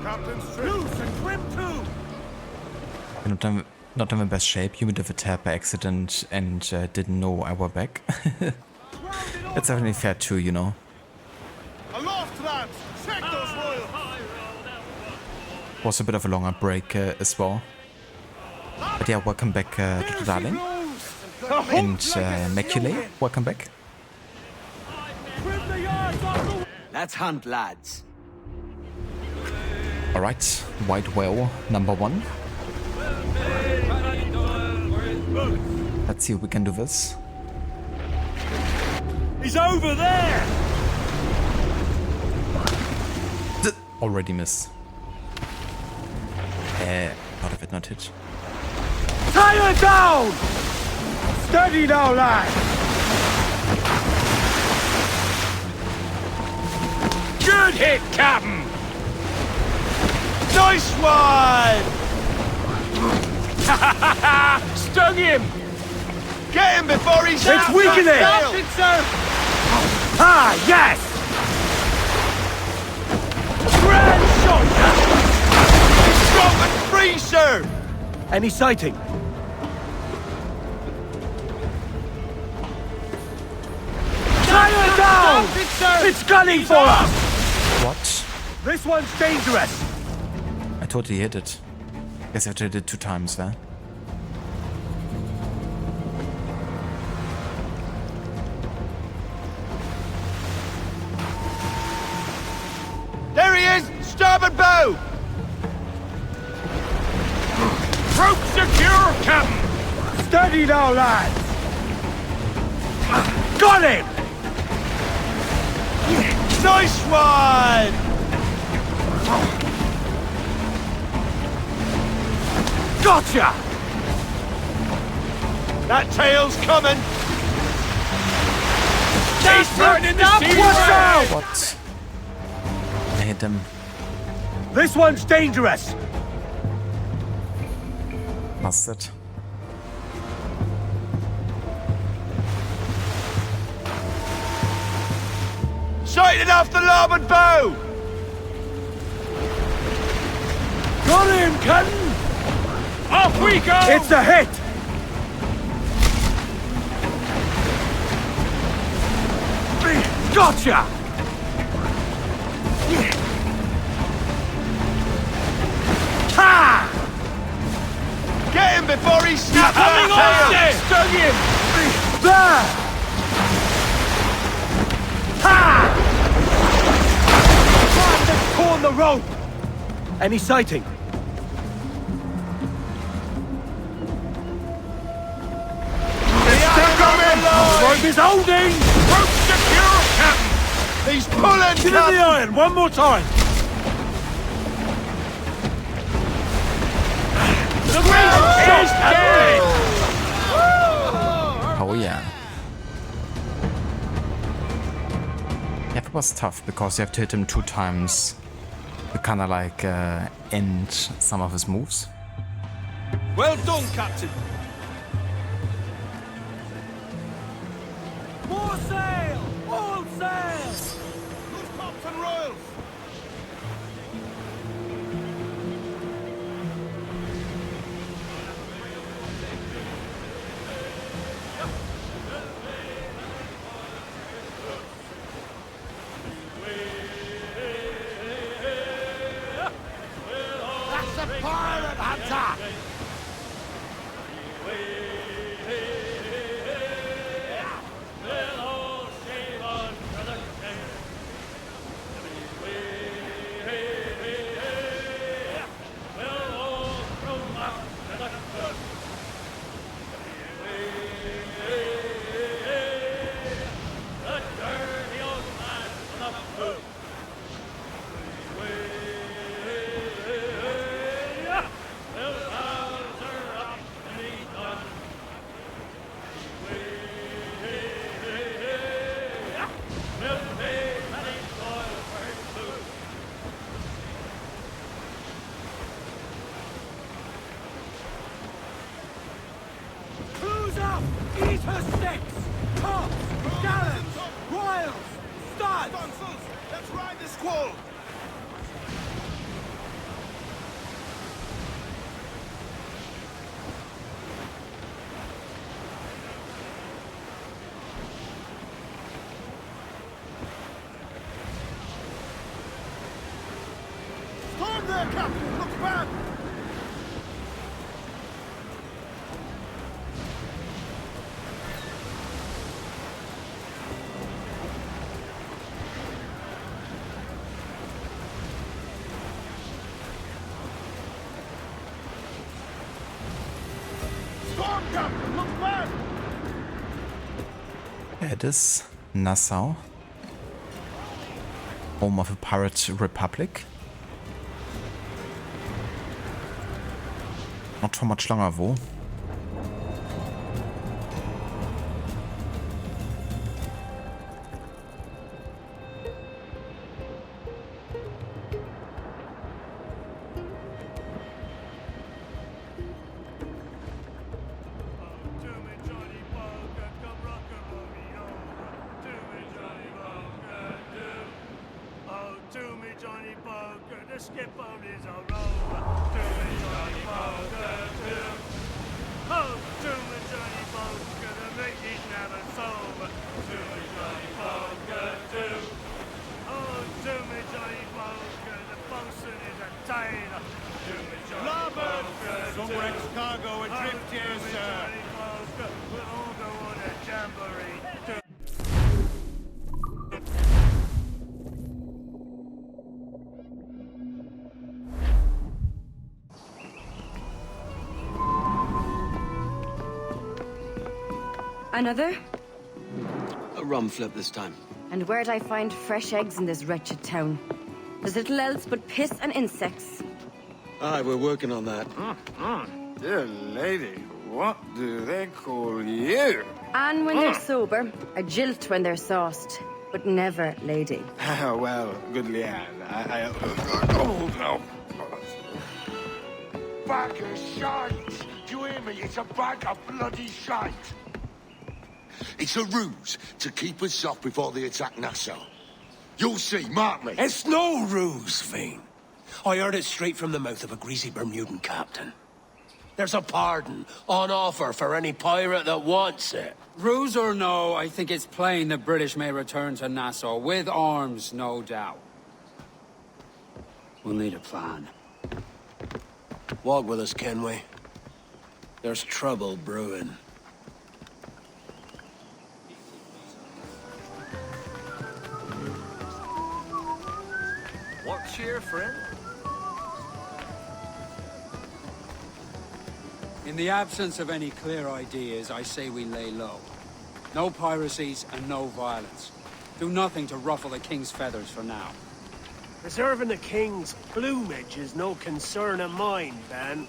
[SPEAKER 6] Captain's Ruse and trim too!
[SPEAKER 2] We're not in the best shape. You did a tab by accident and didn't know I were back. It's definitely fair too, you know.
[SPEAKER 6] Aloft, lads! Check those royals!
[SPEAKER 2] Was a bit of a longer break as well. But yeah, welcome back to the Darling. And Maculae, welcome back.
[SPEAKER 9] Let's hunt, lads.
[SPEAKER 2] Alright, white whale number 1. Let's see if we can do this.
[SPEAKER 4] He's over there!
[SPEAKER 2] Already missed. Part of it not hit.
[SPEAKER 10] Tie her down! Steady now, lad!
[SPEAKER 6] Good hit, Captain! Nice one! Stung him! Get him before he's
[SPEAKER 10] It's weakening! Ah, yes!
[SPEAKER 6] Grand shot! Drop and free, sir!
[SPEAKER 10] Any sighting? Tie her down! It's gunning for us!
[SPEAKER 2] What?
[SPEAKER 10] This one's dangerous!
[SPEAKER 2] I totally hit it. Guess I did it 2 times there.
[SPEAKER 6] There he is! Starboard bow! Rope secure, Captain!
[SPEAKER 10] Steady now, lads! Got him!
[SPEAKER 6] Nice one!
[SPEAKER 10] Gotcha!
[SPEAKER 6] That tail's coming! He's threatening the sea!
[SPEAKER 10] Watch out!
[SPEAKER 2] What? I hit him.
[SPEAKER 10] This one's dangerous!
[SPEAKER 2] Busted.
[SPEAKER 6] Sighted off the larboard bow!
[SPEAKER 10] Got him, Captain!
[SPEAKER 6] Off we go!
[SPEAKER 10] It's a hit! Gotcha! Ha!
[SPEAKER 6] Get him before he snaps that tail! Stung him!
[SPEAKER 10] There! Ha! They've torn the rope! Any sighting? The rope is holding!
[SPEAKER 6] Rope secure, Captain! He's pulling,
[SPEAKER 10] Get in the iron, one more time!
[SPEAKER 6] The wind is
[SPEAKER 2] was tough because you have to hit him 2 times to kind of like end some of his moves.
[SPEAKER 7] Well done, Captain.
[SPEAKER 10] More sail! All sail!
[SPEAKER 7] Loose tops and royals.
[SPEAKER 14] That's a pirate hunter!
[SPEAKER 10] Crews up! Eat her sticks! Tops! Gallants! Royals! Studs!
[SPEAKER 7] Consuls, let's ride the squall.
[SPEAKER 14] Storm there, Captain! Look back! Storm, Captain! Look back!
[SPEAKER 2] It is Nassau, home of a pirate republic. Not for much longer though.
[SPEAKER 4] The skip on his own road. To me, Johnny Poker, to. Oh, to me, Johnny Poker, the meat is never sold. To me, Johnny Poker, to. Oh, to me, Johnny Poker, the bosun is a tailor. To me, Johnny Poker, to.
[SPEAKER 7] Some wrecked cargo adrift here, sir.
[SPEAKER 4] Johnny Poker, we'll all go on a jamboree. To
[SPEAKER 17] Another?
[SPEAKER 3] A rum flip this time.
[SPEAKER 17] And where'd I find fresh eggs in this wretched town? There's little else but piss and insects.
[SPEAKER 3] Aye, we're working on that.
[SPEAKER 13] Dear lady, what do they call you?
[SPEAKER 17] And when they're sober, a jilt when they're sauced, but never lady.
[SPEAKER 13] Well, good lad. Oh, no.
[SPEAKER 14] Bag of shite! Do you hear me? It's a bag of bloody shite! It's a ruse to keep us off before they attack Nassau. You'll see, mark me.
[SPEAKER 9] It's no ruse, Fiend. I heard it straight from the mouth of a greasy Bermudan captain. There's a pardon on offer for any pirate that wants it.
[SPEAKER 18] Ruse or no, I think it's plain the British may return to Nassau, with arms, no doubt. We'll need a plan.
[SPEAKER 9] Walk with us, can we? There's trouble brewing.
[SPEAKER 7] What cheer, friend?
[SPEAKER 18] In the absence of any clear ideas, I say we lay low. No piracies and no violence. Do nothing to ruffle the king's feathers for now.
[SPEAKER 10] Preserving the king's plumage is no concern of mine, Ben.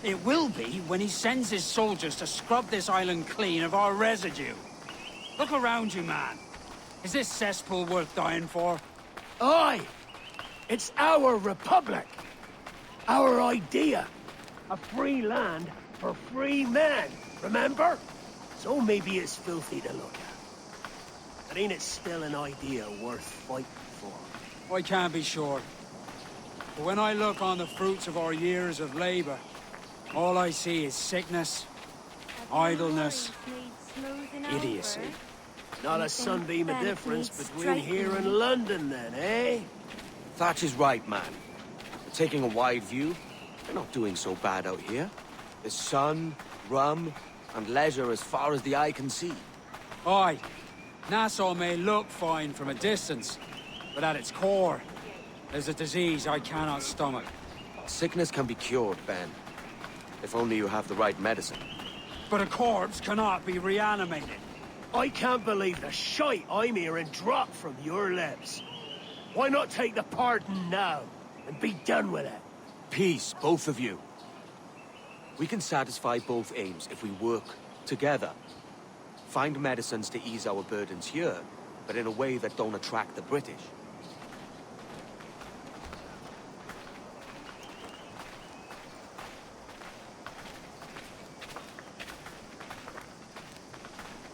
[SPEAKER 18] It will be when he sends his soldiers to scrub this island clean of our residue. Look around you, man. Is this cesspool worth dying for?
[SPEAKER 9] Aye! It's our republic! Our idea! A free land for free men, remember? So maybe it's filthy to look at. But ain't it still an idea worth fighting for?
[SPEAKER 18] I can't be sure. But when I look on the fruits of our years of labor, all I see is sickness, idleness, idiocy.
[SPEAKER 9] Not a sunbeam of difference between here and London, then, eh?
[SPEAKER 3] Thatch is right, man. Taking a wide view, they're not doing so bad out here. There's sun, rum, and leisure as far as the eye can see.
[SPEAKER 18] Aye, Nassau may look fine from a distance, but at its core, there's a disease I cannot stomach.
[SPEAKER 3] Sickness can be cured, Ben. If only you have the right medicine.
[SPEAKER 18] But a corpse cannot be reanimated.
[SPEAKER 9] I can't believe the shite I'm hearing drop from your lips. Why not take the pardon now, and be done with it?
[SPEAKER 3] Peace, both of you. We can satisfy both aims if we work together. Find medicines to ease our burdens here, but in a way that don't attract the British.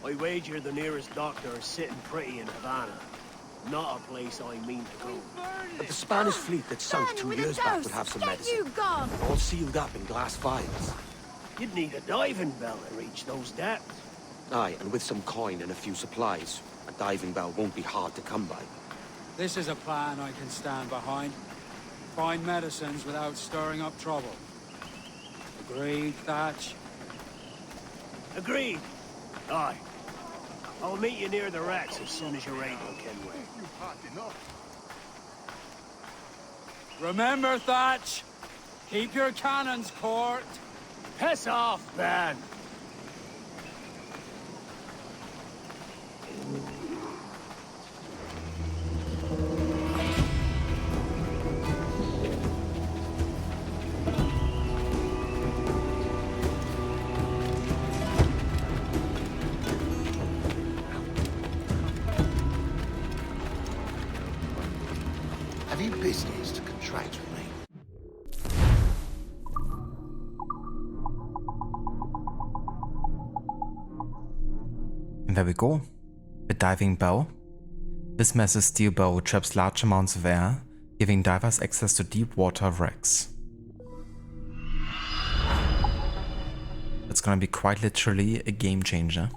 [SPEAKER 9] I wager the nearest doctor is sitting pretty in Havana. Not a place I mean to go.
[SPEAKER 3] But the Spanish fleet that sunk 2 years back would have some medicine. All sealed up in glass vials.
[SPEAKER 9] You'd need a diving bell to reach those depths.
[SPEAKER 3] Aye, and with some coin and a few supplies, a diving bell won't be hard to come by.
[SPEAKER 18] This is a plan I can stand behind. Find medicines without stirring up trouble. Agreed, Thatch?
[SPEAKER 9] Agreed. Aye. I'll meet you near the wrecks as soon as you're able, Kenway.
[SPEAKER 18] Remember, Thatch, keep your cannons court.
[SPEAKER 9] Piss off, Ben!
[SPEAKER 14] Have you business to contract with me?
[SPEAKER 2] And there we go. A diving bell. This massive steel bell traps large amounts of air, giving divers access to deep water wrecks. It's gonna be quite literally a game changer.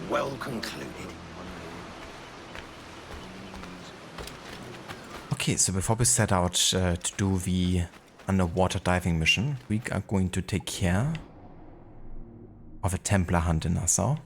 [SPEAKER 14] Well concluded.
[SPEAKER 2] Okay, so before we set out to do the underwater diving mission, we are going to take care of a Templar hunt in Nassau.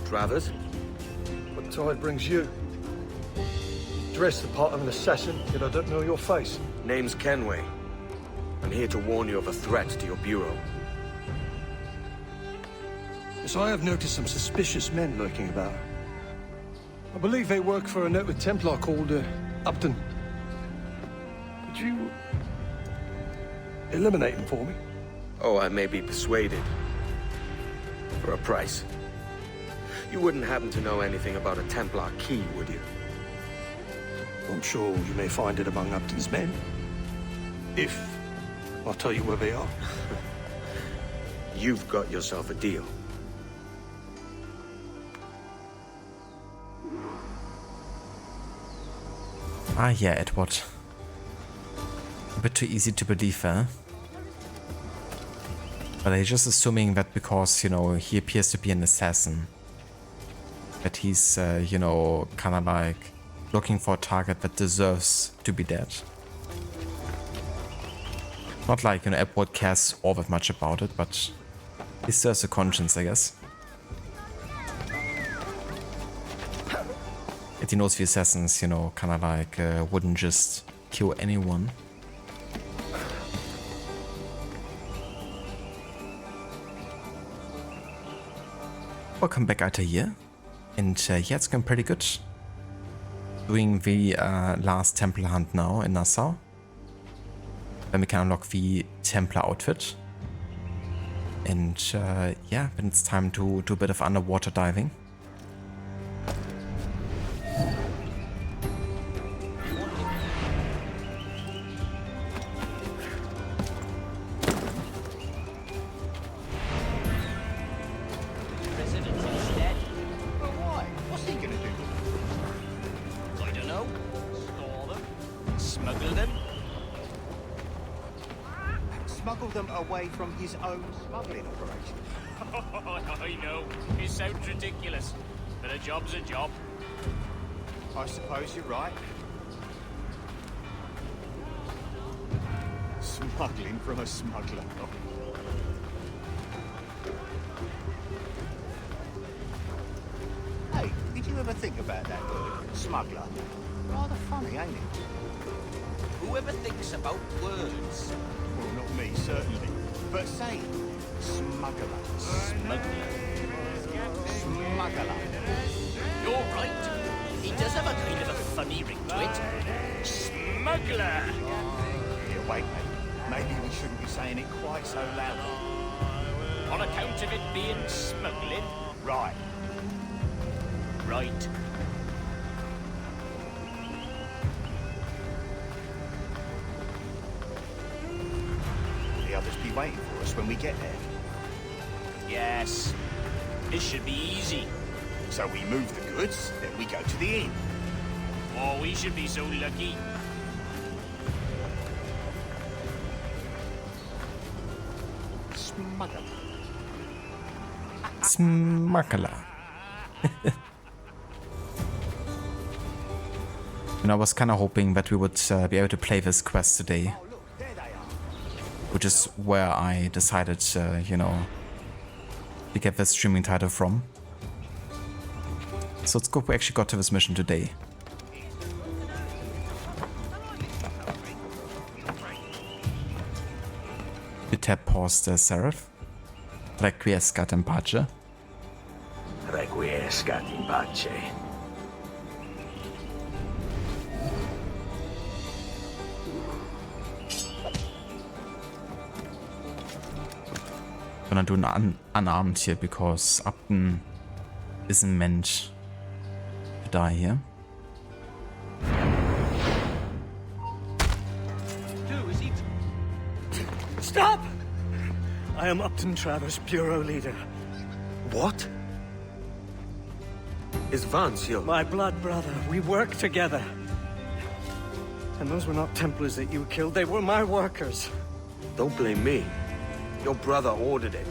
[SPEAKER 3] Travers?
[SPEAKER 19] What tide brings you? Dress the part of an assassin, yet I don't know your face.
[SPEAKER 3] Name's Kenway. I'm here to warn you of a threat to your bureau.
[SPEAKER 19] Yes, I have noticed some suspicious men lurking about. I believe they work for a noted Templar called Upton. Could you eliminate him for me?
[SPEAKER 3] Oh, I may be persuaded. For a price. You wouldn't happen to know anything about a Templar key, would you?
[SPEAKER 19] I'm sure you may find it among Upton's men. If I'll tell you where they are.
[SPEAKER 3] You've got yourself a deal.
[SPEAKER 2] Ah yeah, Edward. A bit too easy to believe, eh? But I'm just assuming that because, you know, he appears to be an assassin, that he's, you know, kind of like looking for a target that deserves to be dead. Not like, you know, Edward cares all that much about it, but he still has a conscience, I guess. And he knows the assassins, you know, kind of like wouldn't just kill anyone. Welcome back out here, and yeah, it's going pretty good. Doing the last Templar hunt now in Nassau. Then we can unlock the Templar outfit. And yeah, then it's time to do a bit of underwater diving.
[SPEAKER 20] From his own smuggling operation.
[SPEAKER 11] I know. It sounds ridiculous, but a job's a job.
[SPEAKER 20] I suppose you're right. Smuggling from a smuggler. Hey, did you ever think about that word, smuggler? Rather funny, ain't it?
[SPEAKER 12] Whoever thinks about words.
[SPEAKER 20] Well, not me, certainly. But say, smuggler.
[SPEAKER 12] Smuggler.
[SPEAKER 20] Smuggler.
[SPEAKER 12] You're right. He does have a kind of a funny ring to it. Smuggler.
[SPEAKER 20] Here, wait, mate. Maybe we shouldn't be saying it quite so loudly.
[SPEAKER 11] On account of it being smuggling?
[SPEAKER 20] Right.
[SPEAKER 11] Right.
[SPEAKER 20] The others be waiting for us when we get there.
[SPEAKER 11] Yes. This should be easy.
[SPEAKER 20] So we move the goods, then we go to the inn.
[SPEAKER 11] Oh, we should be so lucky.
[SPEAKER 20] Smuggler.
[SPEAKER 2] Smuggler. And I was kind of hoping that we would be able to play this quest today. Which is where I decided, you know, to get this streaming title from. So it's good we actually got to this mission today. You tap pause the serif. Requiescat in pace.
[SPEAKER 9] Requiescat in pace.
[SPEAKER 2] Gonna do an unarmed here because Upton isn't meant to die here.
[SPEAKER 9] Stop! I am Upton Travers, Bureau Leader.
[SPEAKER 3] What? Is Vance your...
[SPEAKER 9] My blood brother. We work together. And those were not Templars that you killed. They were my workers.
[SPEAKER 3] Don't blame me. Your brother ordered it.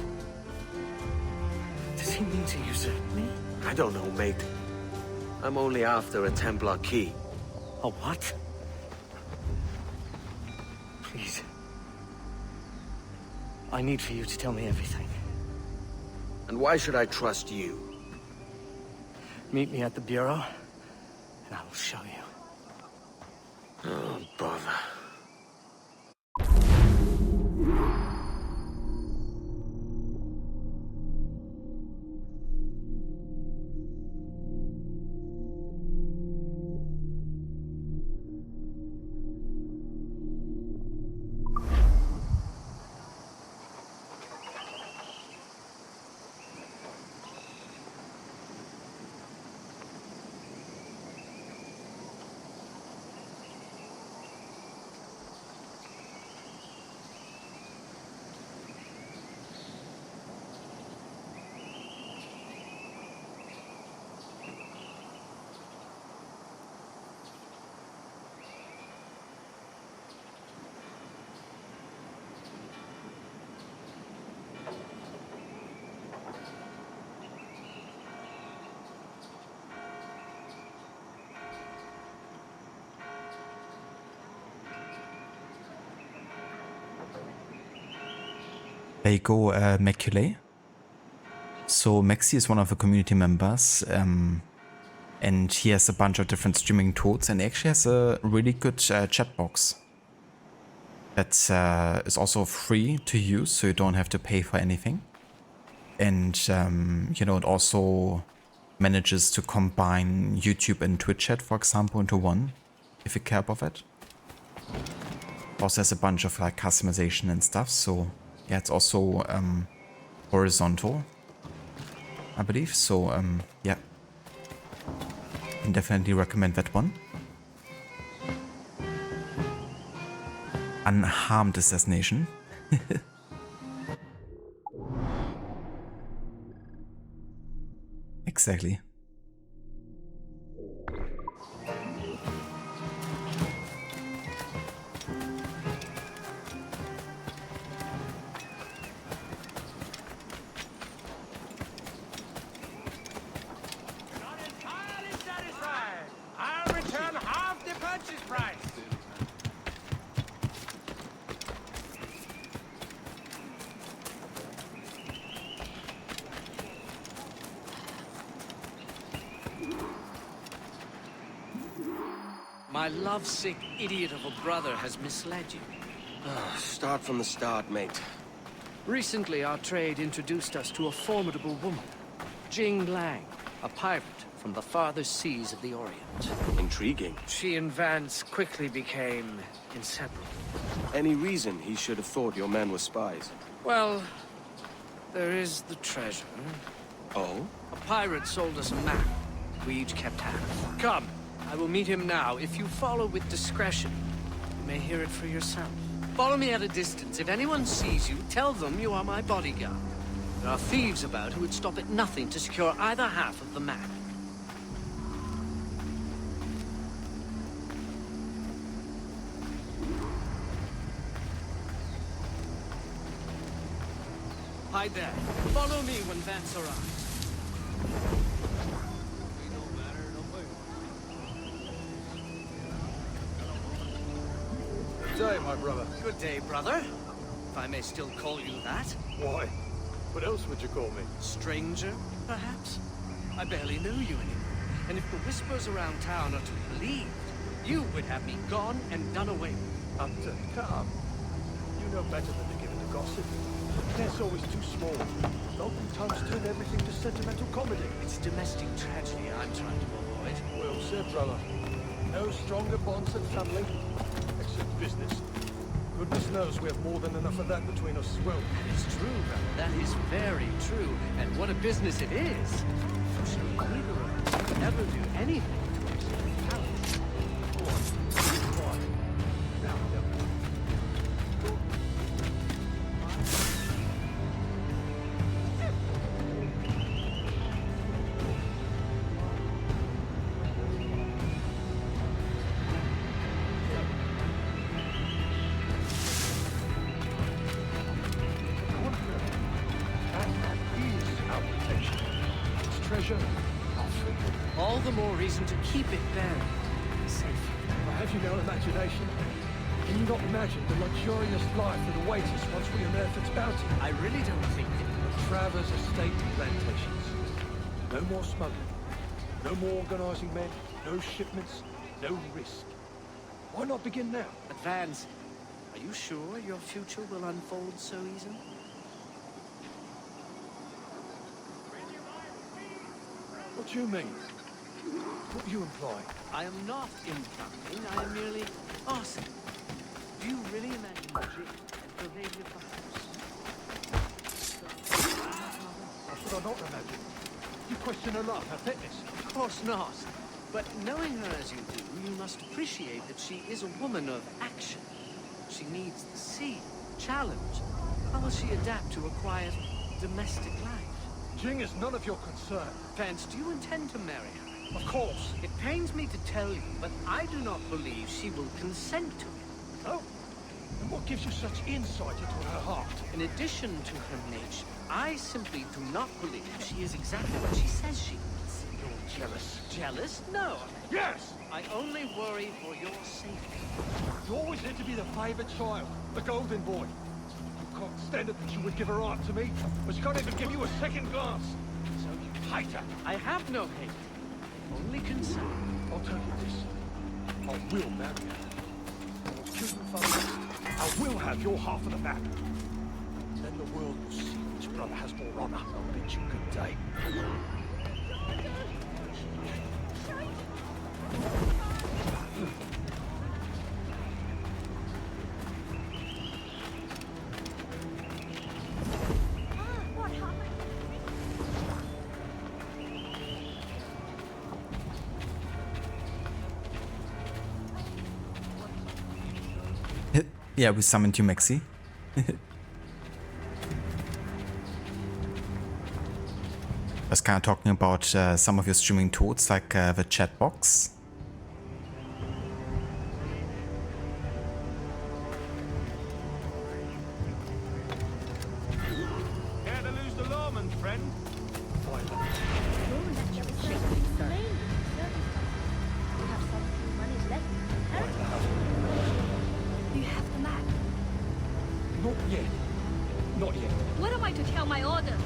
[SPEAKER 9] Does he mean to usurp me?
[SPEAKER 3] I don't know, mate. I'm only after a Templar key.
[SPEAKER 9] A what? Please. I need for you to tell me everything.
[SPEAKER 3] And why should I trust you?
[SPEAKER 9] Meet me at the Bureau, and I will show you.
[SPEAKER 3] Oh, bother.
[SPEAKER 2] there you go, Maculae. So Maxi is one of the community members, and he has a bunch of different streaming tools, and he actually has a really good chat box that is also free to use, so you don't have to pay for anything. And you know, it also manages to combine YouTube and Twitch chat, for example, into one, if you care about it. Also has a bunch of like customization and stuff, so yeah, it's also horizontal, I believe. So yeah, can definitely recommend that one. Unharmed assassination. Exactly.
[SPEAKER 10] I'll return half the purchase price.
[SPEAKER 9] My lovesick idiot of a brother has misled you.
[SPEAKER 3] Start from the start, mate.
[SPEAKER 9] Recently, our trade introduced us to a formidable woman, Jing Lang, a pirate from the farthest seas of the Orient.
[SPEAKER 3] Intriguing.
[SPEAKER 9] She and Vance quickly became inseparable.
[SPEAKER 3] Any reason he should have thought your men were spies?
[SPEAKER 9] Well, there is the treasure.
[SPEAKER 3] Oh?
[SPEAKER 9] A pirate sold us a map. We each kept half. Come, I will meet him now. If you follow with discretion, you may hear it for yourself. Follow me at a distance. If anyone sees you, tell them you are my bodyguard. There are thieves about who would stop at nothing to secure either half of the map. Hide there. Follow me when Vance arrives.
[SPEAKER 19] Good day, my brother.
[SPEAKER 9] Good day, brother. If I may still call you that.
[SPEAKER 19] Why? What else would you call me?
[SPEAKER 9] Stranger, perhaps? I barely knew you anymore. And if the whispers around town are to be believed, you would have me gone and done away with.
[SPEAKER 19] Upton, come. You know better than to give it a gossip. They're always too small. Open tongues turn everything to sentimental comedy.
[SPEAKER 9] It's domestic tragedy I'm trying to avoid.
[SPEAKER 19] Well said, brother. No stronger bonds than family, except business. Goodness knows we have more than enough of that between us as well.
[SPEAKER 9] It's true, brother. That is very true. And what a business it is. I'm sure neither of us could ever do anything to exert talent.
[SPEAKER 19] Go on. Quiet. Now,
[SPEAKER 9] all the more reason to keep it buried. Safe.
[SPEAKER 19] Have you no imagination? Can you not imagine the luxurious life that awaits us once we unearth its bounty?
[SPEAKER 9] I really don't think
[SPEAKER 19] The Travers estate plantations. No more smuggling. No more organizing men. No shipments. No risk. Why not begin now?
[SPEAKER 9] Advance. Are you sure your future will unfold so easily?
[SPEAKER 19] What do you mean? What are you implying?
[SPEAKER 9] I am not implying, I am merely asking. Do you really imagine Jing and pervade your thoughts?
[SPEAKER 19] What should I not imagine? You question her love, her fitness.
[SPEAKER 9] Of course not. But knowing her as you do, you must appreciate that she is a woman of action. She needs the sea, challenge. How will she adapt to a quiet, domestic life?
[SPEAKER 19] Jing is none of your concern.
[SPEAKER 9] Vance, do you intend to marry her?
[SPEAKER 19] Of course.
[SPEAKER 9] It pains me to tell you, but I do not believe she will consent to it.
[SPEAKER 19] Oh? And what gives you such insight into her heart?
[SPEAKER 9] In addition to her nature, I simply do not believe she is exactly what she says she is.
[SPEAKER 19] You're jealous.
[SPEAKER 9] Jealous? No.
[SPEAKER 19] Yes!
[SPEAKER 9] I only worry for your safety.
[SPEAKER 19] You always need to be the favored child, the golden boy. You can't stand it that you would give her art to me, but she can't even give you a second glance. So you hate her.
[SPEAKER 10] I have no hate. Only concern.
[SPEAKER 19] I'll tell you this. I will marry her. I will kill you, father. I will have your half of the map. Then the world will see which brother has more honor. I'll bid you good day.
[SPEAKER 2] Yeah, we summoned you, Maxi. I was kind of talking about some of your streaming tools, like the chat box.
[SPEAKER 10] Care to lose the lawman, friend?
[SPEAKER 5] You have the map.
[SPEAKER 19] Not yet. Not yet.
[SPEAKER 5] What am I to tell my order?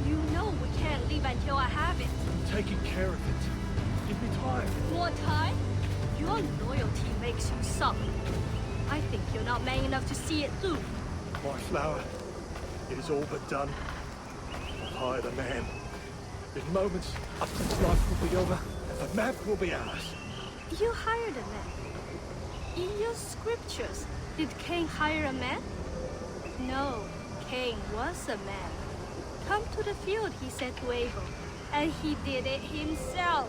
[SPEAKER 5] You know we can't leave until I have it.
[SPEAKER 19] I'm taking care of it. Give me time.
[SPEAKER 5] More time? Your loyalty makes you suck. I think you're not man enough to see it through.
[SPEAKER 19] My flower, it is all but done. I've hired a man. In moments, Upton's life will be over, and the map will be ours.
[SPEAKER 5] You hired a man. In your scriptures, did Cain hire a man? No, Cain was a man. Come to the field, he said to Abel, and he did it himself.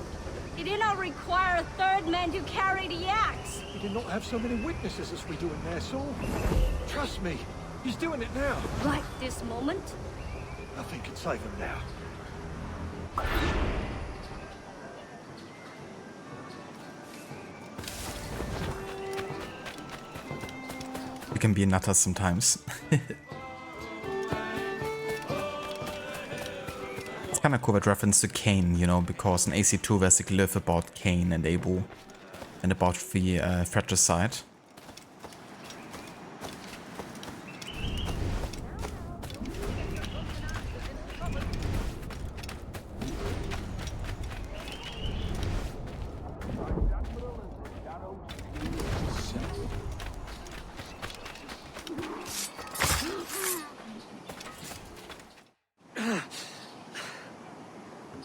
[SPEAKER 5] He did not require a third man to carry the axe.
[SPEAKER 19] We did not have so many witnesses as we do in Nassau. Trust me, he's doing it now.
[SPEAKER 5] Right this moment?
[SPEAKER 19] Nothing can save him now.
[SPEAKER 2] You can be a nutter sometimes. It's kind of cool that reference to Cain, you know, because in AC2 there's a glyph about Cain and Abel and about the fratricide.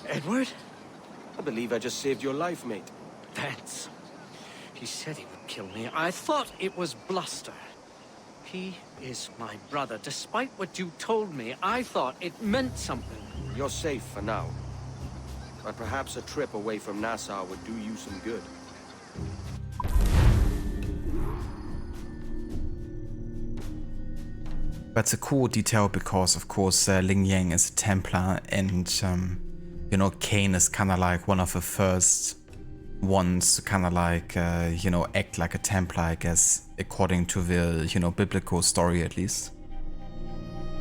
[SPEAKER 3] Edward? I believe I just saved your life, mate.
[SPEAKER 10] Thanks. He said he would kill me. I thought it was bluster. He is my brother. Despite what you told me, I thought it meant something.
[SPEAKER 3] You're safe for now. But perhaps a trip away from Nassau would do you some good.
[SPEAKER 2] That's a cool detail because, of course, Ling Yang is a Templar and, you know, Cain is kind of like one of the first ones to kind of like, you know, act like a Templar, I guess, according to the, you know, biblical story at least.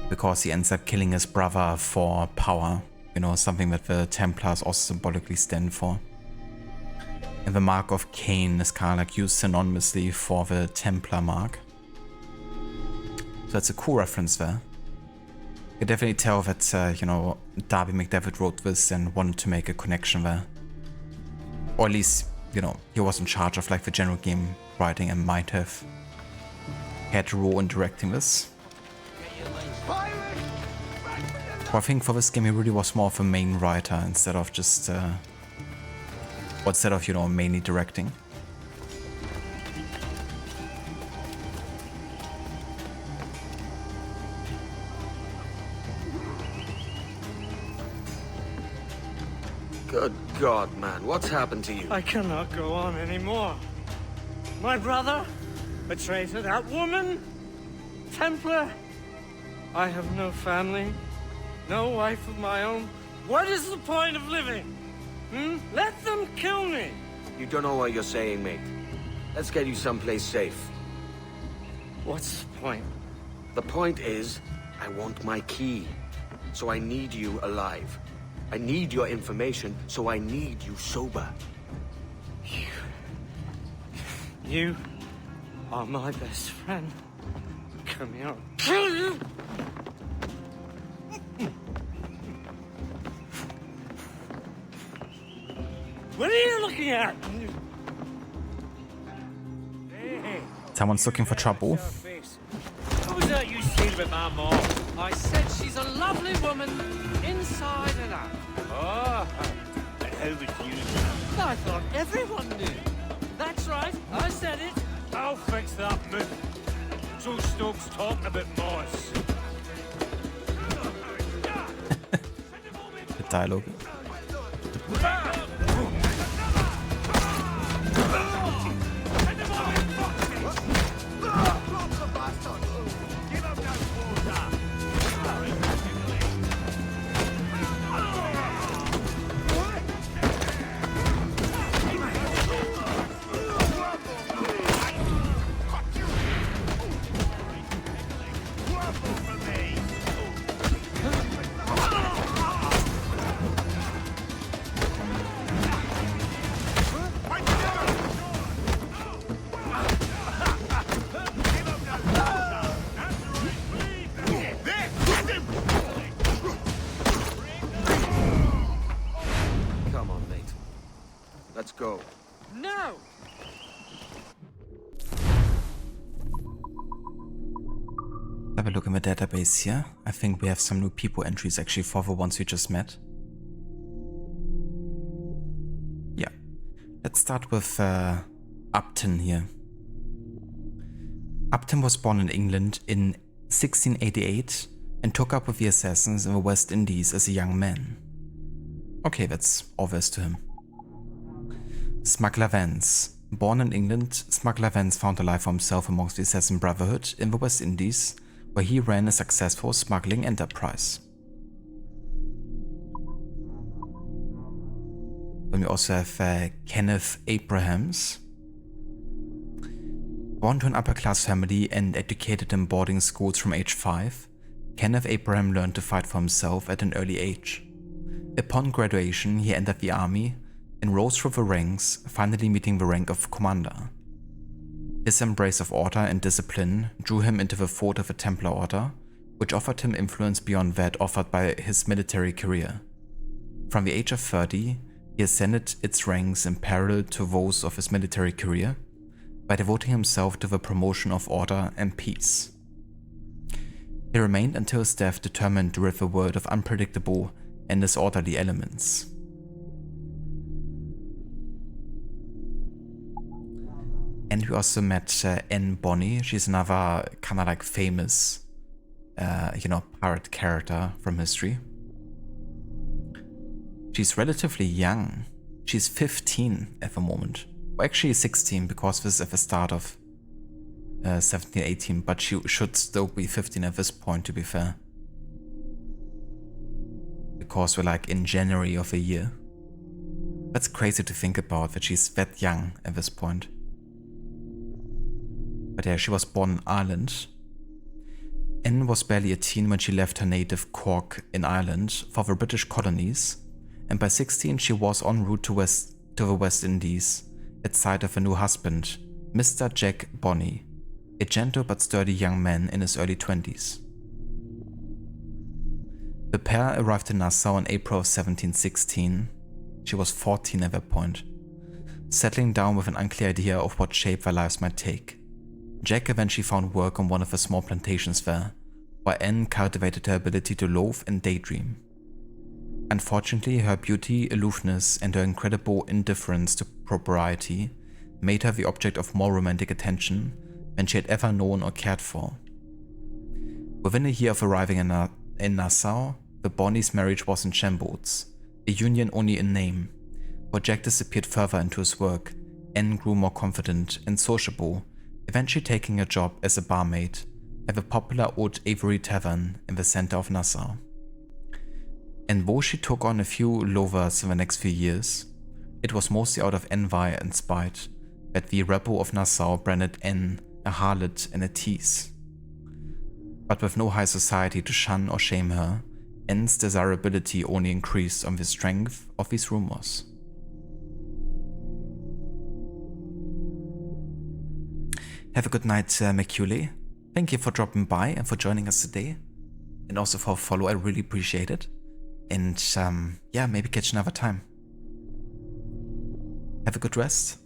[SPEAKER 2] Because he ends up killing his brother for power, you know, something that the Templars also symbolically stand for. And the mark of Cain is kind of like used synonymously for the Templar mark. So that's a cool reference there. You can definitely tell that, you know, Darby McDevitt wrote this and wanted to make a connection there. Or at least, you know, he was in charge of like the general game writing and might have had a role in directing this. But I think for this game he really was more of a main writer instead of just, you know, mainly directing.
[SPEAKER 3] Good God, man, what's happened to you?
[SPEAKER 10] I cannot go on anymore. My brother? A traitor? That woman? Templar? I have no family. No wife of my own. What is the point of living? Let them kill me.
[SPEAKER 3] You don't know what you're saying, mate. Let's get you someplace safe.
[SPEAKER 10] What's the point?
[SPEAKER 3] The point is, I want my key. So I need you alive. I need your information, so I need you sober.
[SPEAKER 10] You are my best friend. Come here, I'll kill What are you looking at? Hey,
[SPEAKER 2] Someone's looking for trouble.
[SPEAKER 10] what was that you said about my mom? I said she's a lovely woman, inside and out. Oh, and how would you know? I thought everyone knew. That's right, I said it. I'll fix that myth. So Stokes talking about Moss.
[SPEAKER 2] The dialogue.
[SPEAKER 3] Come on, mate. Let's go.
[SPEAKER 10] No!
[SPEAKER 2] Have a look in the database here. I think we have some new people entries actually for the ones we just met. Yeah. Let's start with Upton here. Upton was born in England in 1688 and took up with the assassins in the West Indies as a young man. Okay, that's obvious to him. Smuggler Vance. Born in England, Smuggler Vance found a life for himself amongst the Assassin Brotherhood in the West Indies, where he ran a successful smuggling enterprise. Then we also have Kenneth Abrahams. Born to an upper-class family and educated in boarding schools from age 5, Kenneth Abraham learned to fight for himself at an early age. Upon graduation, he entered the army and rose through the ranks, finally meeting the rank of commander. His embrace of order and discipline drew him into the fold of the Templar Order, which offered him influence beyond that offered by his military career. From the age of 30, he ascended its ranks in parallel to those of his military career by devoting himself to the promotion of order and peace. He remained until his death determined to rid the world of unpredictable and disorderly elements. And we also met Anne Bonny. She's another kind of like famous, pirate character from history. She's relatively young. She's 15 at the moment. Well, actually 16 because this is at the start of 1718, but she should still be 15 at this point, to be fair. Because we're like in January of a year. That's crazy to think about, that she's that young at this point. But yeah, she was born in Ireland. Anne was barely a teen when she left her native Cork in Ireland for the British colonies, and by 16 she was en route to the West Indies at sight of a new husband, Mr. Jack Bonny, a gentle but sturdy young man in his early 20s. The pair arrived in Nassau in April of 1716. She was 14 at that point, settling down with an unclear idea of what shape their lives might take. Jack eventually found work on one of the small plantations there, while Anne cultivated her ability to loaf and daydream. Unfortunately, her beauty, aloofness, and her incredible indifference to propriety made her the object of more romantic attention than she had ever known or cared for. Within a year of arriving in Nassau, the Bonny's marriage was in shambles, a union only in name. While Jack disappeared further into his work, Anne grew more confident and sociable, eventually taking a job as a barmaid at the popular Old Avery Tavern in the center of Nassau. And though she took on a few lovers in the next few years, it was mostly out of envy and spite that the rebel of Nassau branded Anne a harlot and a tease. But with no high society to shun or shame her, Anne's desirability only increased on the strength of these rumors. Have a good night, Macaulay. thank you for dropping by and for joining us today. And also for a follow, I really appreciate it. And yeah, maybe catch another time. Have a good rest.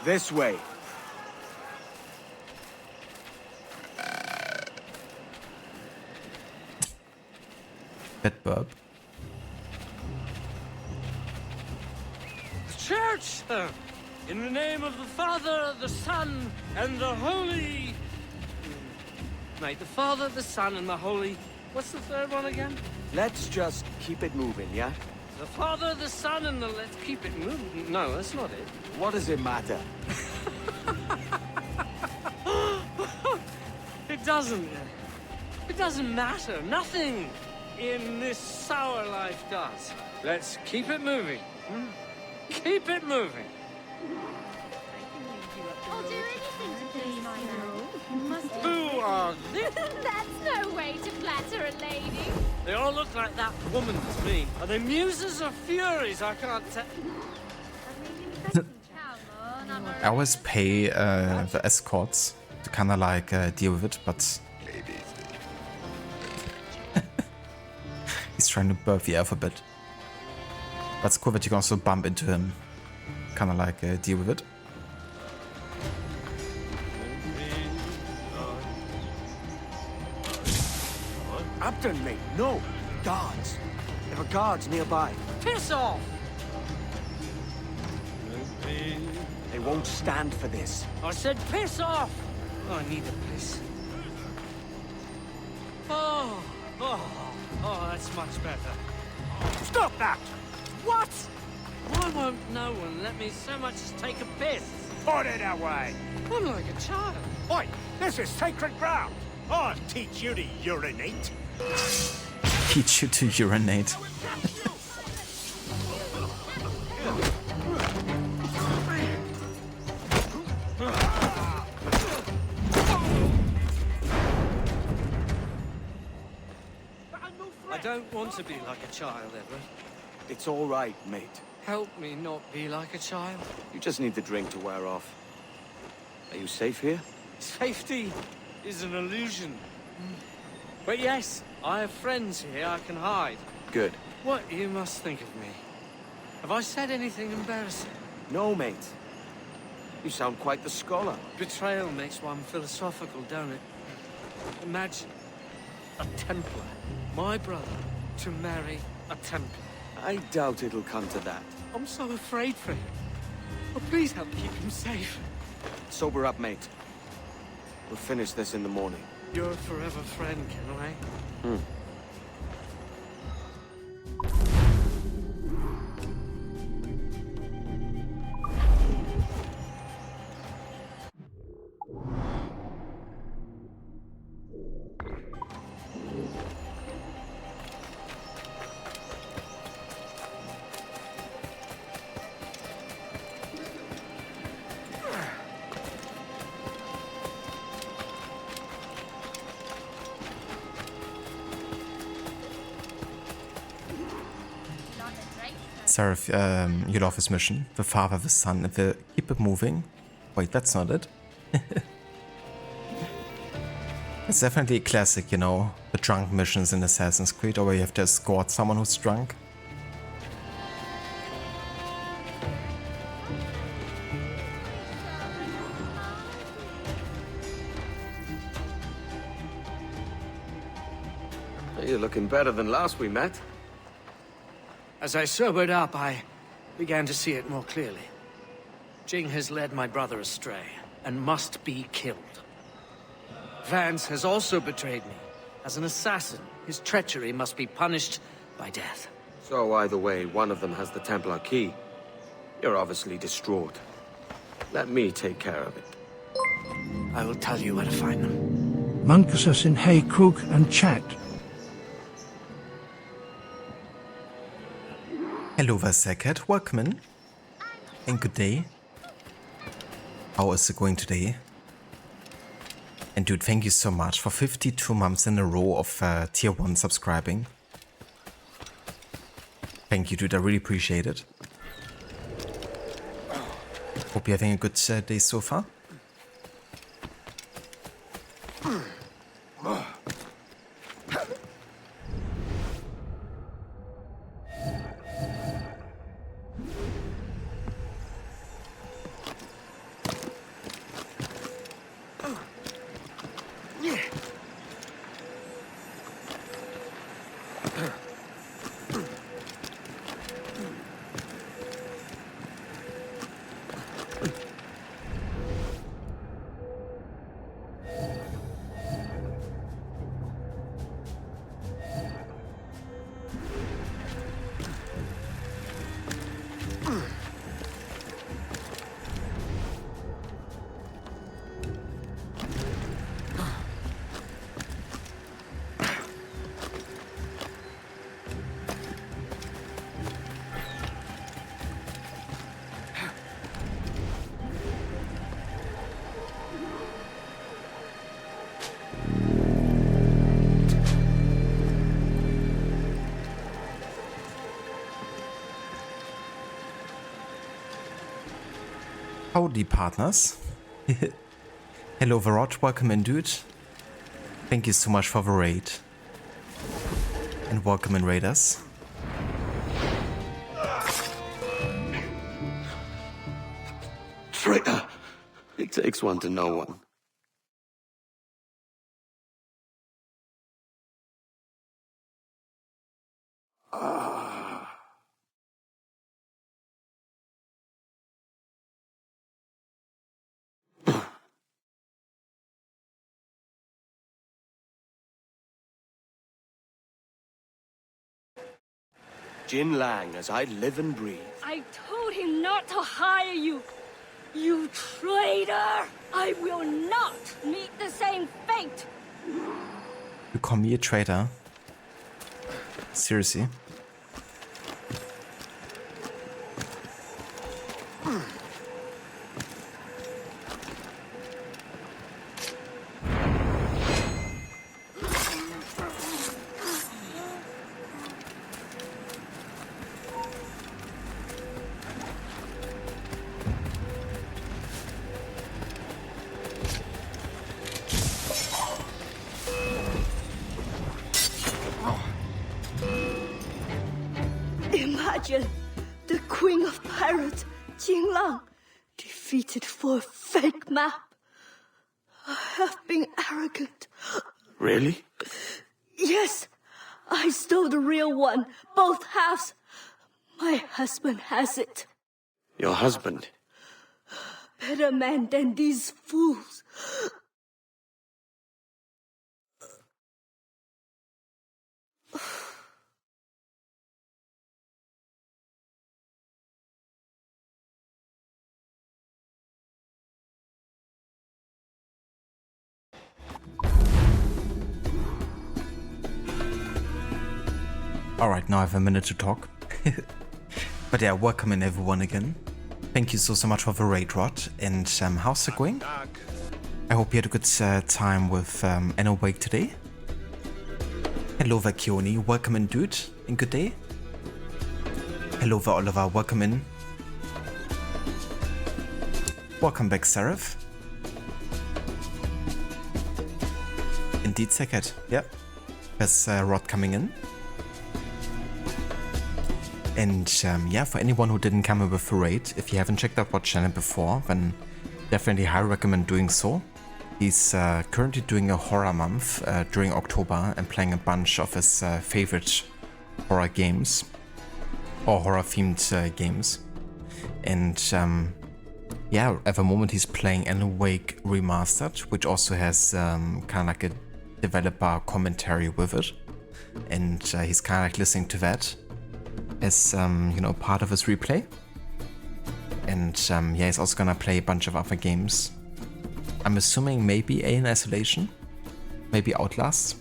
[SPEAKER 3] This way.
[SPEAKER 2] Bed burp.
[SPEAKER 10] The church, sir! In the name of the Father, the Son, and the Holy... Mate, the Father, the Son, and the Holy... What's the third one again?
[SPEAKER 3] Let's just keep it moving, yeah?
[SPEAKER 10] The Father, the Son, and the... Let's keep it moving. No, that's not it.
[SPEAKER 3] What does it matter?
[SPEAKER 10] It doesn't. It doesn't matter. Nothing in this sour life does. Let's keep it moving. Keep it moving.
[SPEAKER 5] I'll do anything to please you. You must.
[SPEAKER 10] Who are they?
[SPEAKER 5] That's no way to flatter a lady.
[SPEAKER 10] They all look like that woman to me. Are they muses or furies? I can't tell.
[SPEAKER 2] I always pay the escorts to kind of like deal with it, but he's trying to burp the alphabet. But it's cool that you can also bump into him, kind of like deal with it.
[SPEAKER 3] Upton, mate, no! Guards! There are guards nearby.
[SPEAKER 10] Piss off!
[SPEAKER 3] They won't stand for this.
[SPEAKER 10] I said piss off! Oh, I need a piss. Oh, that's much better.
[SPEAKER 4] Stop that!
[SPEAKER 10] What? Why won't no one let me so much as take a piss?
[SPEAKER 4] Put it away!
[SPEAKER 10] I'm like a child.
[SPEAKER 4] Oi, this is sacred ground. I'll teach you to urinate.
[SPEAKER 2] Teach you to urinate.
[SPEAKER 10] I don't want to be like a child, Edward.
[SPEAKER 3] It's all right, mate.
[SPEAKER 10] Help me not be like a child.
[SPEAKER 3] You just need the drink to wear off. Are you safe here?
[SPEAKER 10] Safety is an illusion. But yes, I have friends here I can hide.
[SPEAKER 3] Good.
[SPEAKER 10] What you must think of me? Have I said anything embarrassing?
[SPEAKER 3] No, mate. You sound quite the scholar.
[SPEAKER 10] Betrayal makes one philosophical, don't it? Imagine a Templar, my brother, to marry a Templar.
[SPEAKER 3] I doubt it'll come to that.
[SPEAKER 10] I'm so afraid for him. Oh, please help keep him safe.
[SPEAKER 3] Sober up, mate. We'll finish this in the morning.
[SPEAKER 10] You're a forever friend, Kenway.
[SPEAKER 2] Seraph, you'd off his mission. The Father, the Son, and the keep it moving. Wait, that's not it. It's definitely a classic, you know, the drunk missions in Assassin's Creed, or where you have to escort someone who's drunk.
[SPEAKER 3] You're looking better than last we met.
[SPEAKER 10] As I sobered up, I began to see it more clearly. Jing has led my brother astray, and must be killed. Vance has also betrayed me. As an assassin, his treachery must be punished by death.
[SPEAKER 3] So either way, one of them has the Templar key. You're obviously distraught. Let me take care of it.
[SPEAKER 10] I will tell you where to find them.
[SPEAKER 1] Munkus in Hey Crook and chat.
[SPEAKER 2] Hello, Vasakat. Welcome in. And good day. How is it going today? And dude, thank you so much for 52 months in a row of tier 1 subscribing. Thank you, dude. I really appreciate it. Hope you're having a good day so far. Howdy, partners. Hello, Varot. Welcome in, dude. Thank you so much for the raid. And welcome in, raiders.
[SPEAKER 3] Traitor! It takes one to know one. Jin Lang, as I live and breathe.
[SPEAKER 5] I told him not to hire you. You traitor! I will not meet the same fate.
[SPEAKER 2] You call me a traitor? Seriously?
[SPEAKER 5] Imagine the Queen of Pirates, Jin Lang, defeated for a fake map. I have been arrogant.
[SPEAKER 3] Really?
[SPEAKER 5] Yes, I stole the real one, both halves. My husband has it.
[SPEAKER 3] Your husband?
[SPEAKER 5] Better man than these fools.
[SPEAKER 2] Alright, now I have a minute to talk. But yeah, welcome in everyone again. Thank you so much for the raid, Rod. And how's it going? I hope you had a good time with Anna Wake today. Hello there, Kioni. Welcome in, dude. And good day. Hello there, Oliver. Welcome in. Welcome back, Seraph. Indeed, Sekhet. Yep. There's Rod coming in. And yeah, for anyone who didn't come in with the raid, if you haven't checked out Rod's channel before, then definitely highly recommend doing so. He's currently doing a horror month during October and playing a bunch of his favorite horror games or horror themed games. And yeah, at the moment he's playing Alan Wake Remastered, which also has kind of like a developer commentary with it. And he's kind of like listening to that as you know, part of his replay. And yeah, he's also gonna play a bunch of other games. I'm assuming maybe Alien Isolation, maybe Outlast.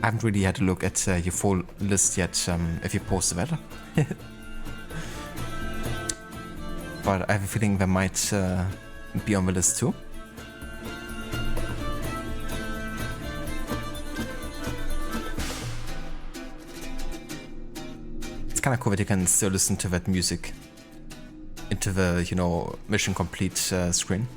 [SPEAKER 2] I haven't really had a look at your full list yet, if you posted that. But I have a feeling that might be on the list too. kind of cool that you can still listen to that music into the, you know, mission complete screen.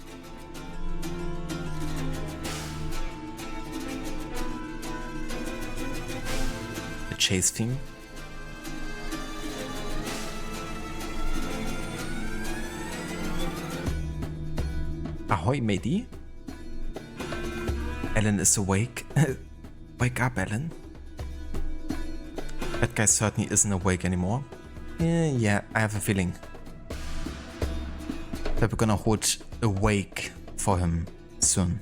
[SPEAKER 2] The chase theme. Ahoy, matey. Ellen is awake. Wake up, Ellen. That guy certainly isn't awake anymore. Yeah, I have a feeling that we're gonna hold a wake for him soon.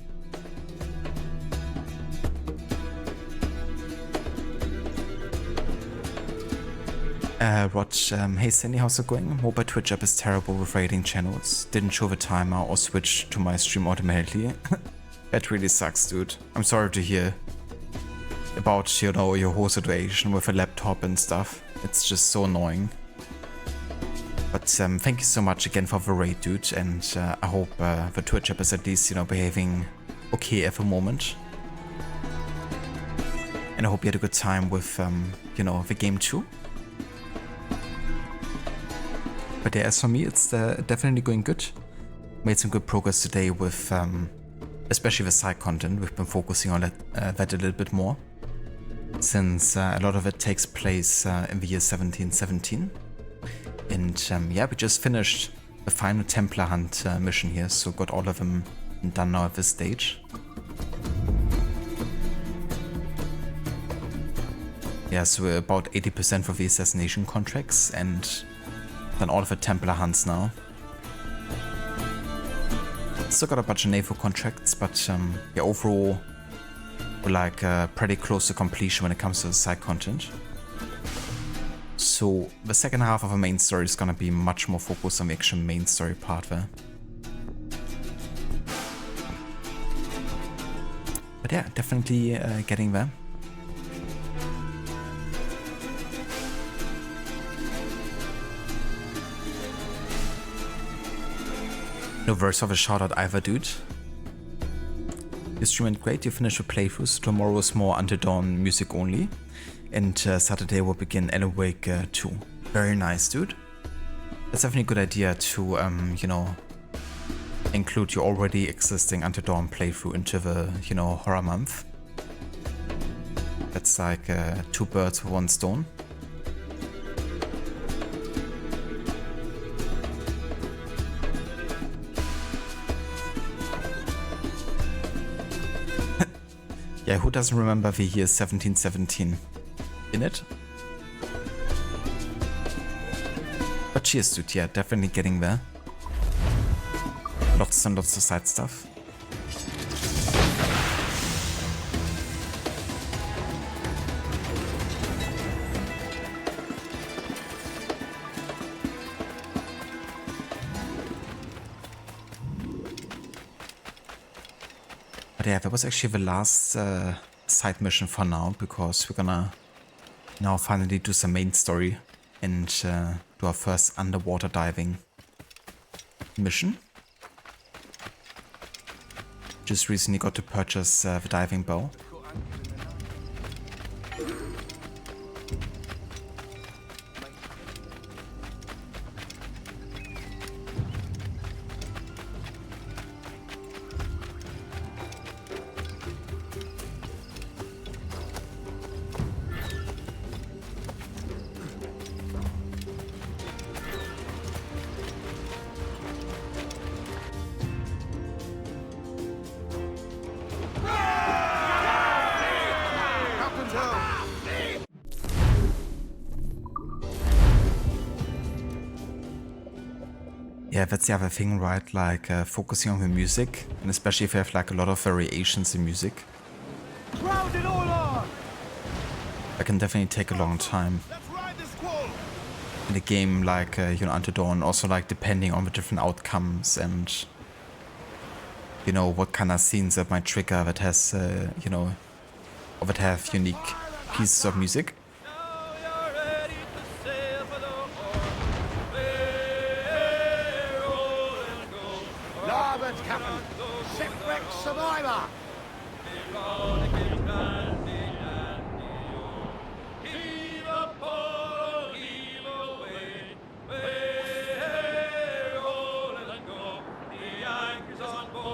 [SPEAKER 2] Rod, hey Sandy, how's it going? Mobile Twitch app is terrible with rating channels. Didn't show the timer or switch to my stream automatically. That really sucks, dude. I'm sorry to hear about, you know, your whole situation with a laptop and stuff. It's just so annoying. But thank you so much again for the raid, dude, and I hope the Twitch app is at least, you know, behaving okay at the moment. And I hope you had a good time with, you know, the game too. But yeah, as for me, it's definitely going good. Made some good progress today with, especially the side content. We've been focusing on that a little bit more, since a lot of it takes place in the year 1717. And yeah, we just finished the final Templar hunt mission here, so got all of them done now at this stage. Yeah, so we're about 80% for the assassination contracts and done all of the Templar hunts now. Still got a bunch of naval contracts, but yeah, overall we're like pretty close to completion when it comes to the side content. So the second half of the main story is gonna be much more focused on the actual main story part there. But yeah, definitely getting there. No verse of a shout out either, dude. Your stream went great, you finished the playthrough, so tomorrow is more Until Dawn music only. And Saturday will begin Alan Wake 2. Very nice, dude. That's definitely a good idea to, you know, include your already existing Until Dawn playthrough into the, you know, horror month. That's like 2 birds with 1 stone. Yeah, who doesn't remember the year 1717 in it? But cheers, dude, yeah, definitely getting there. Lots and lots of side stuff. But yeah, that was actually the last side mission for now, because we're gonna now finally do some main story and do our first underwater diving mission. Just recently got to purchase the diving bow. Yeah, that's the other thing, right? Like focusing on the music, and especially if you have like a lot of variations in music. That can definitely take a long time. In a game like you know, Until Dawn, also like depending on the different outcomes and you know what kind of scenes that might trigger that has you know, or that have unique pieces of music.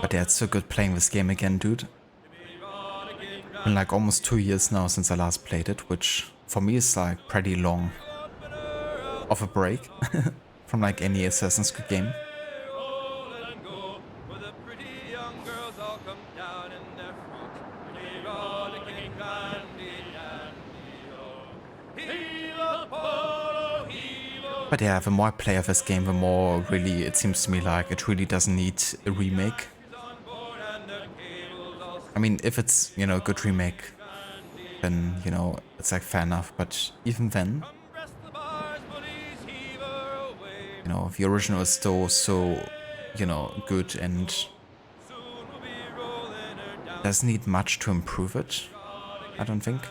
[SPEAKER 2] But yeah, it's so good playing this game again, dude. Been like almost 2 years now since I last played it, which for me is like pretty long of a break from like any Assassin's Creed game. But yeah, the more I play of this game, the more really it seems to me like it really doesn't need a remake. I mean, if it's, you know, a good remake, then, you know, it's like fair enough. But even then, you know, the original is still so, you know, good and doesn't need much to improve it, I don't think.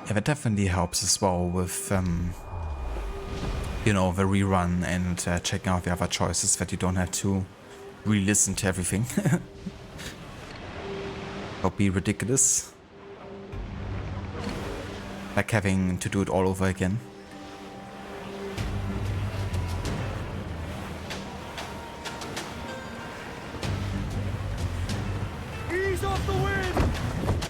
[SPEAKER 2] Yeah, that definitely helps as well with, you know, the rerun and checking out the other choices, that you don't have to re-listen to everything. That would be ridiculous. Like having to do it all over again.
[SPEAKER 4] Ease off the wind!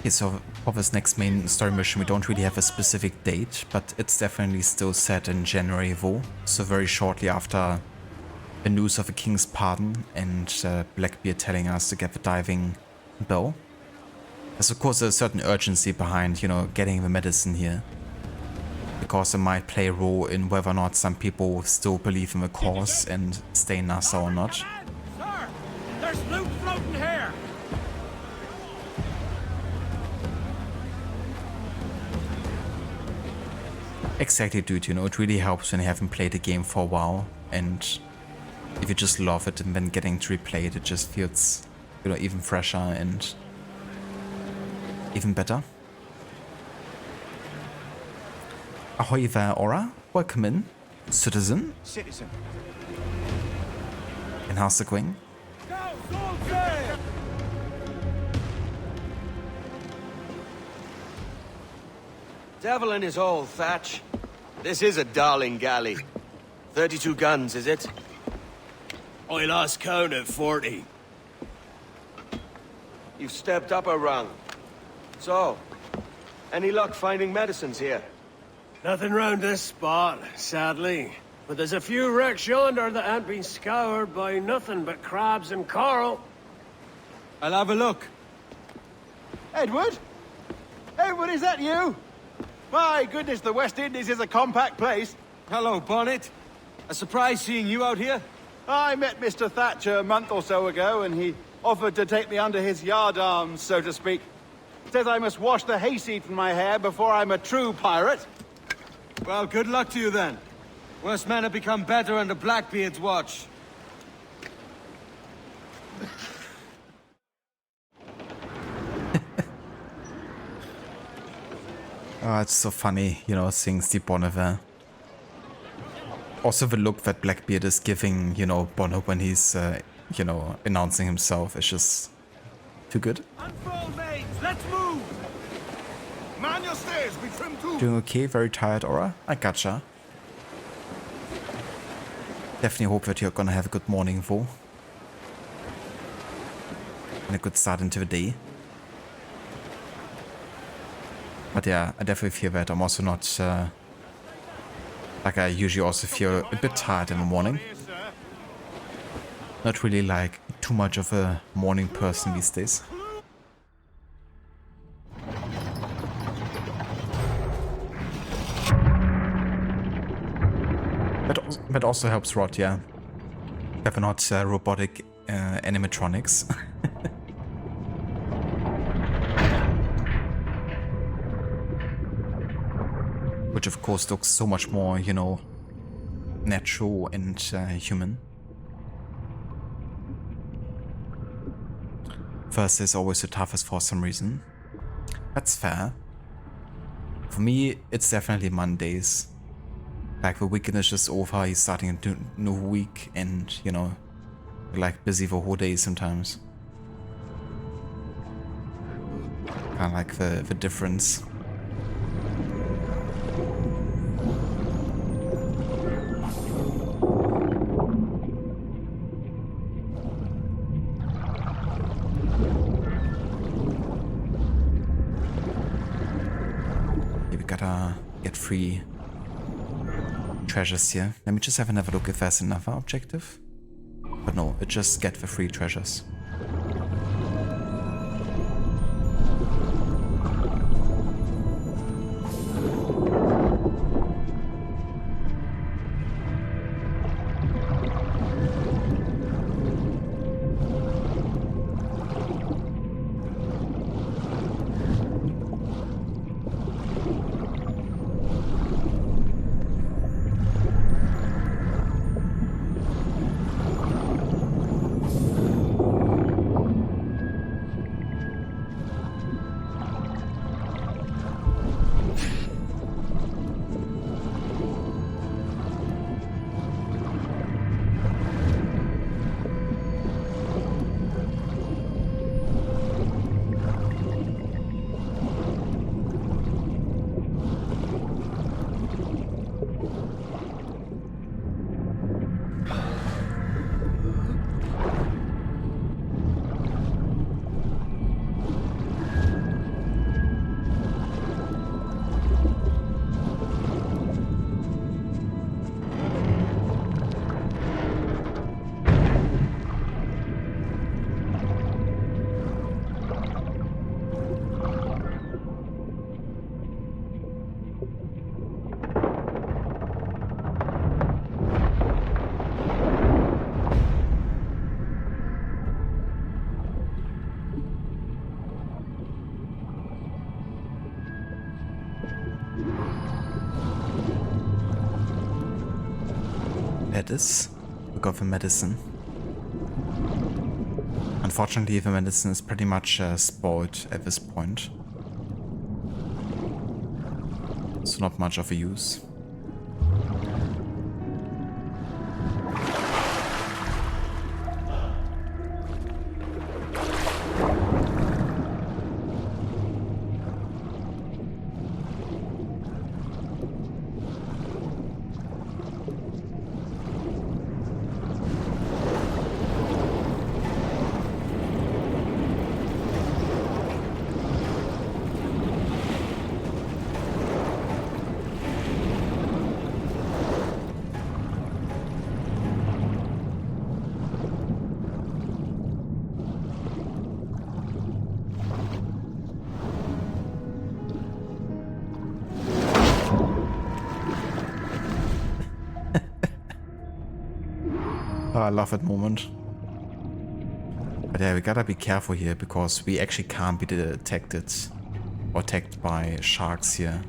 [SPEAKER 2] Okay, so for this next main story mission, we don't really have a specific date, but it's definitely still set in January though. So very shortly after the news of the King's pardon and Blackbeard telling us to get the diving bell. There's of course a certain urgency behind, you know, getting the medicine here. Because it might play a role in whether or not some people still believe in the cause and stay in Nassau or not.
[SPEAKER 4] Sir, there's loot floating here!
[SPEAKER 2] Exactly, dude, you know, it really helps when you haven't played the game for a while, and if you just love it and then getting to replay it, it just feels, you know, even fresher and even better. Ahoy there, Aura. Welcome in, citizen.
[SPEAKER 20] Citizen.
[SPEAKER 2] And how's it going?
[SPEAKER 3] Devil in his hole, Thatch. This is a darling galley. 32 guns, is it?
[SPEAKER 9] I lost count at 40.
[SPEAKER 3] You've stepped up a rung. So, any luck finding medicines here?
[SPEAKER 9] Nothing round this spot, sadly. But there's a few wrecks yonder that ain't been scoured by nothing but crabs and coral.
[SPEAKER 10] I'll have a look.
[SPEAKER 20] Edward? Edward, is that you? My goodness, the West Indies is a compact place.
[SPEAKER 10] Hello, Bonnet. A surprise seeing you out here.
[SPEAKER 20] I met Mr. Thatcher a month or so ago, and he offered to take me under his yardarms, so to speak. Says I must wash the hayseed from my hair before I'm a true pirate.
[SPEAKER 10] Well, good luck to you then. Worst men have become better under Blackbeard's watch.
[SPEAKER 2] Oh, it's so funny, you know, seeing Steve Bonner there. Also the look that Blackbeard is giving, you know, Bonner when he's, you know, announcing himself is just too good.
[SPEAKER 4] Unfold, mates! Let's move! Man your stairs, we trim too!
[SPEAKER 2] Doing okay? Very tired, Aura? I gotcha. Definitely hope that you're gonna have a good morning, though. And a good start into the day. But yeah, I definitely feel that I'm also not, like I usually also feel a bit tired in the morning. Not really like too much of a morning person these days. That also helps Rod, yeah. They're not robotic animatronics. Which of course looks so much more, you know, natural and human. First is always the toughest for some reason. That's fair. For me, it's definitely Mondays. Like the weekend is just over, he's starting a new week and, you know, we're like busy for whole days sometimes. Kind of like the difference. We gotta get free treasures here. Let me just have another look if there's another objective. But no, it just get the free treasures. We got the medicine. Unfortunately, the medicine is pretty much spoiled at this point. So not much of a use. Oh, I love that moment. But yeah, we gotta be careful here because we actually can't be detected or attacked by sharks here.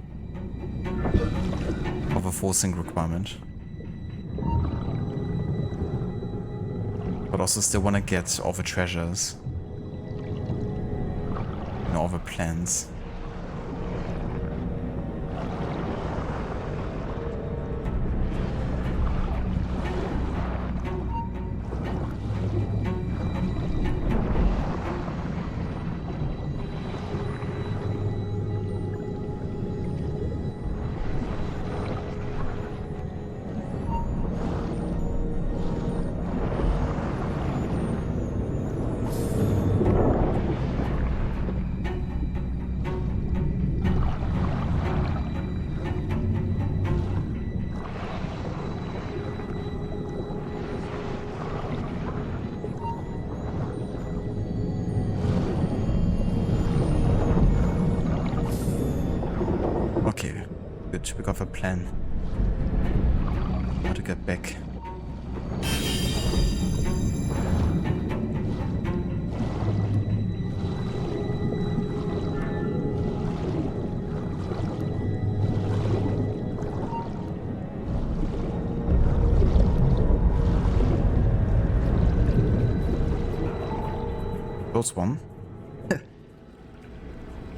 [SPEAKER 2] Of a forcing requirement. But also still wanna get all the treasures. And all the plans. to get back. Close one.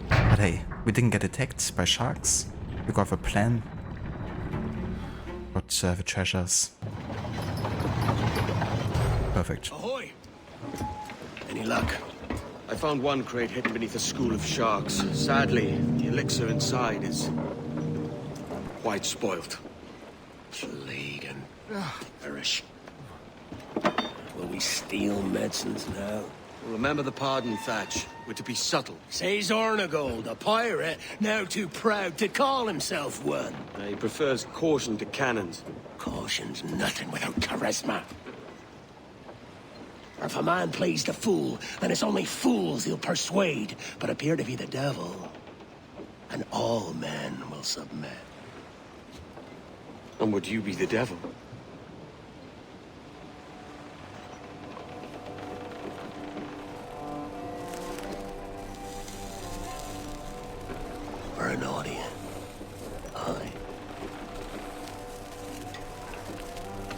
[SPEAKER 2] But hey, we didn't get attacked by sharks. We got a plan. Got the treasures. Perfect.
[SPEAKER 9] Ahoy! Any luck?
[SPEAKER 3] I found one crate hidden beneath a school of sharks. Sadly, the elixir inside is quite spoilt.
[SPEAKER 9] Plague and perish. Will we steal medicines now?
[SPEAKER 3] Remember the pardon, Thatch. We're to be subtle.
[SPEAKER 9] Says Ornagold, a pirate, now too proud to call himself one.
[SPEAKER 3] He prefers caution to cannons.
[SPEAKER 9] Caution's nothing without charisma. Or if a man plays the fool, then it's only fools he'll persuade, but appear to be the devil. And all men will submit.
[SPEAKER 3] And would you be the devil?
[SPEAKER 9] Or an audience. Aye.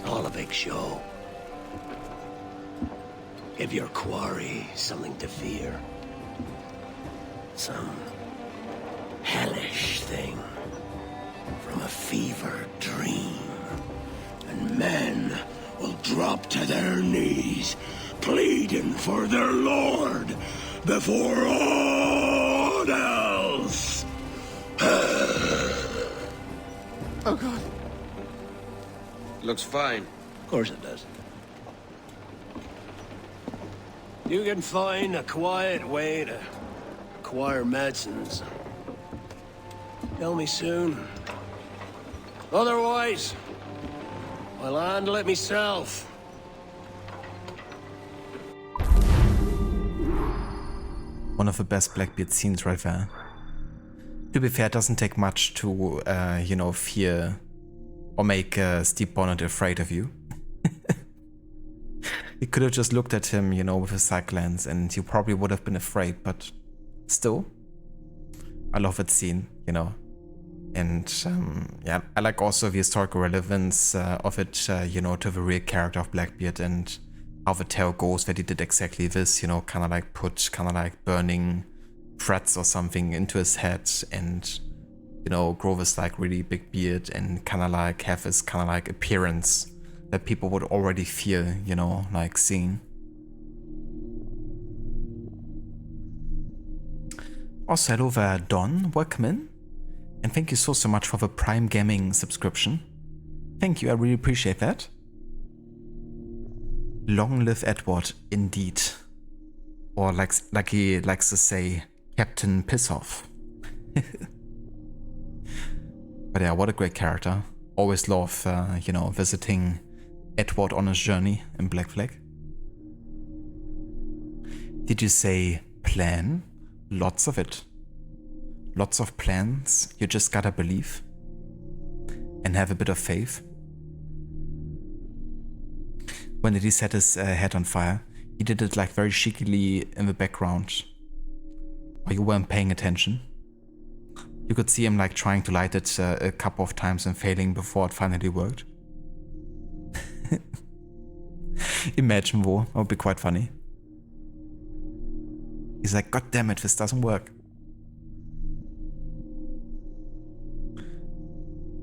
[SPEAKER 9] All a big show. Give your quarry something to fear. Some hellish thing from a fevered dream. And men will drop to their knees, pleading for their lord before all else.
[SPEAKER 3] Oh, God. Looks fine.
[SPEAKER 9] Of course it does. You can find a quiet way to acquire medicines. Tell me soon. Otherwise, I'll handle it myself.
[SPEAKER 2] One of the best Blackbeard scenes right there. To be fair, it doesn't take much to, you know, fear or make Steve Bonnet afraid of you. You could have just looked at him, you know, with his sight lens and you probably would have been afraid, but still, I love that scene, you know. And yeah, I like also the historical relevance of it, you know, to the real character of Blackbeard and how the tale goes that he did exactly this, you know, kind of like put kind of like burning threats or something into his head and, you know, grow this like really big beard and kind of like have this kind of like appearance that people would already feel, you know, like seeing. Also, hello there, Don, welcome in. And thank you so much for the Prime Gaming subscription. Thank you, I really appreciate that. Long live Edward, indeed. Or like he likes to say, Captain Pissoff. But yeah, what a great character. Always love, you know, visiting Edward on his journey in Black Flag. Did you say plan? Lots of it. Lots of plans. You just gotta believe. And have a bit of faith. When did he set his head on fire? He did it like very cheekily in the background. Or you weren't paying attention. You could see him like trying to light it a couple of times and failing before it finally worked. Imagine though, that would be quite funny. He's like, God damn it, this doesn't work.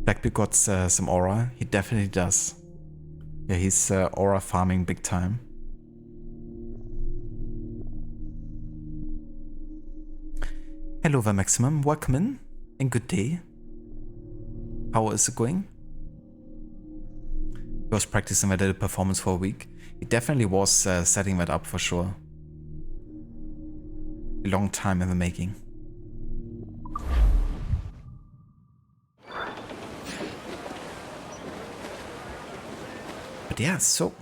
[SPEAKER 2] Blackbeard got some aura, he definitely does. Yeah, he's aura farming big time. Hello there, Maximum, welcome in and good day. How is it going? He was practicing that little performance for a week. He definitely was setting that up for sure. A long time in the making. But yeah, so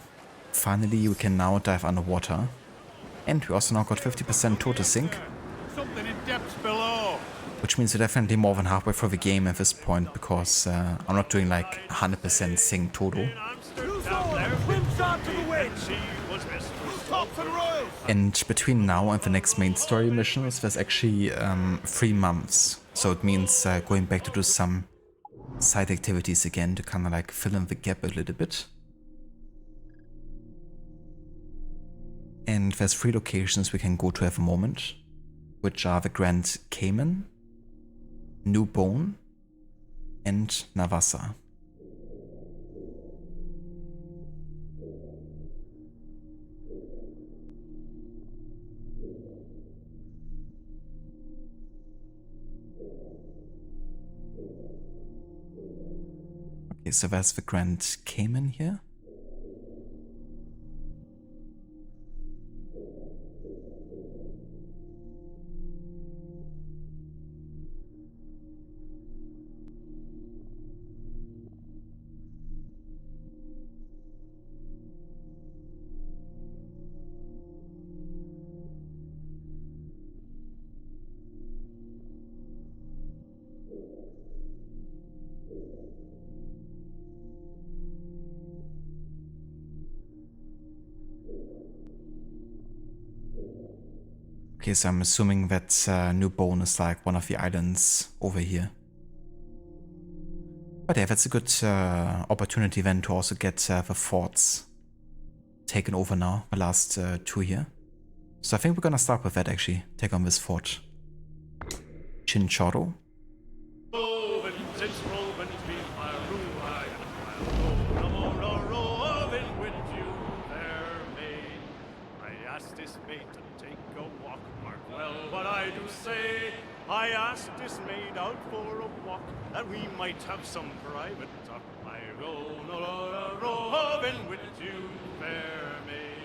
[SPEAKER 2] finally we can now dive underwater. And we also now got 50% total sync.
[SPEAKER 6] Something in depths below.
[SPEAKER 2] Which means we're definitely more than halfway through the game at this point, because I'm not doing like 100% sing total. And between now and the next main story missions, there's actually 3 months. So it means going back to do some side activities again to kind of like fill in the gap a little bit. And there's 3 locations we can go to at the moment, which are the Grand Cayman, New Bone, and Nassau. Okay, so that's the Grand Cayman here. Okay, so I'm assuming that New Bone is like one of the islands over here. But yeah, that's a good opportunity then to also get the forts taken over now, the last 2 here. So I think we're gonna start with that actually, take on this fort. Chinchorro.
[SPEAKER 4] I asked this maid out for a walk, that we might have some private talk. I roving with you, fair maid.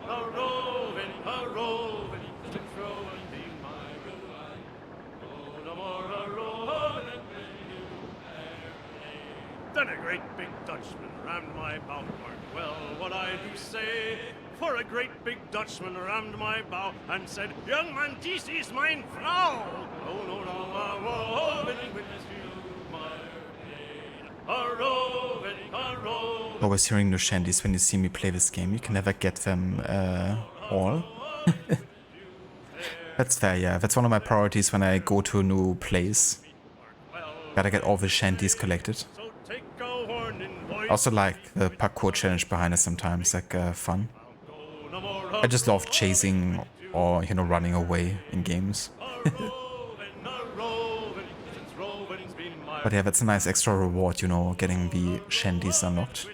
[SPEAKER 4] A roving, to throw and be my ride. Oh, no more a roving with you, fair maid. Then a great big Dutchman rammed my bow. Well, what I do say, for a great big Dutchman rammed my bow and said, "Young man, this is mine Frau." Oh, no, a roving with you, my maid. A roving.
[SPEAKER 2] Always hearing new shanties when you see me play this game. You can never get them all. That's fair, yeah. That's one of my priorities when I go to a new place. Gotta get all the shanties collected. Also like the parkour challenge behind it sometimes, like fun. I just love chasing or, you know, running away in games. But yeah, that's a nice extra reward, you know, getting the shanties unlocked.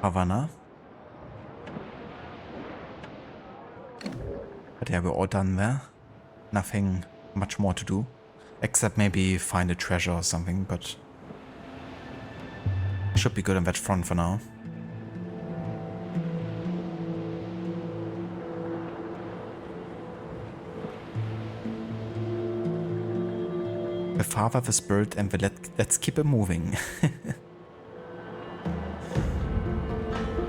[SPEAKER 2] Havana. But yeah, we're all done there. Nothing much more to do. Except maybe find a treasure or something, but should be good on that front for now. The father, the spirit, and the let's keep it moving.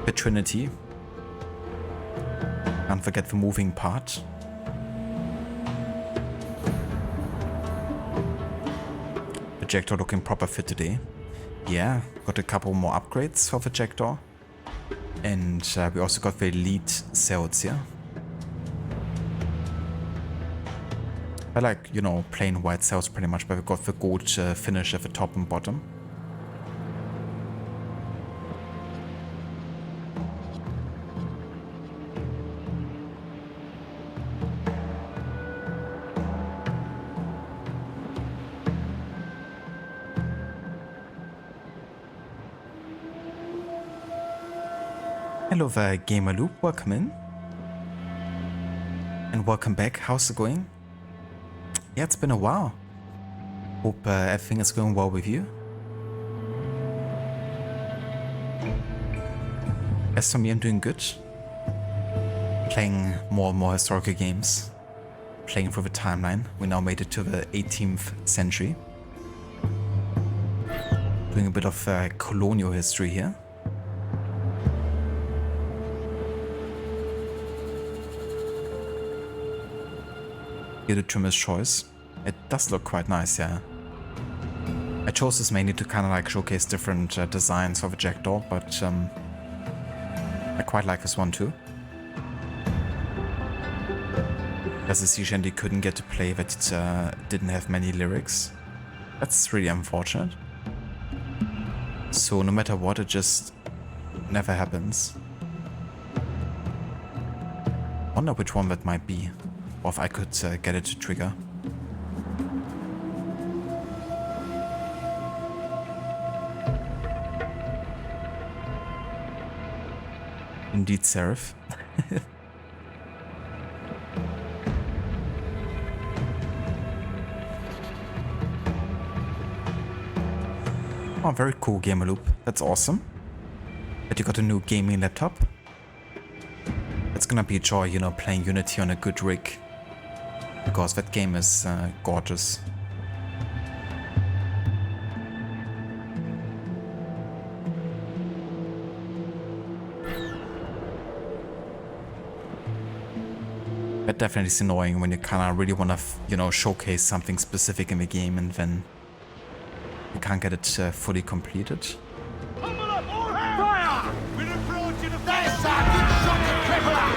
[SPEAKER 2] The Trinity. Can't forget the moving part. Projector looking proper fit today. Yeah, got a couple more upgrades for the projector. And we also got the elite cells here. I like, you know, plain white cells pretty much, but we got the gold finish at the top and bottom. Hello there, Gamer Loop, welcome in. And welcome back, how's it going? Yeah, it's been a while. Hope everything is going well with you. As for me, I'm doing good. Playing more and more historical games. Playing through the timeline. We now made it to the 18th century. Doing a bit of colonial history here. Here the trimmer's choice. It does look quite nice, yeah. I chose this mainly to kind of like showcase different designs of a jackdaw, but I quite like this one too. As a sea shanty couldn't get to play that it didn't have many lyrics. That's really unfortunate. So no matter what, it just never happens. Wonder which one that might be, or if I could get it to trigger. Indeed, Seraph. Oh, very cool, Gamer Loop. That's awesome. But you got a new gaming laptop. It's gonna be a joy, you know, playing Unity on a good rig. Because that game is gorgeous. That definitely is annoying when you kind of really want to, you know, showcase something specific in the game and then you can't get it fully completed.
[SPEAKER 4] Fire! We're approaching the fire! Sergeant, shot the crippler!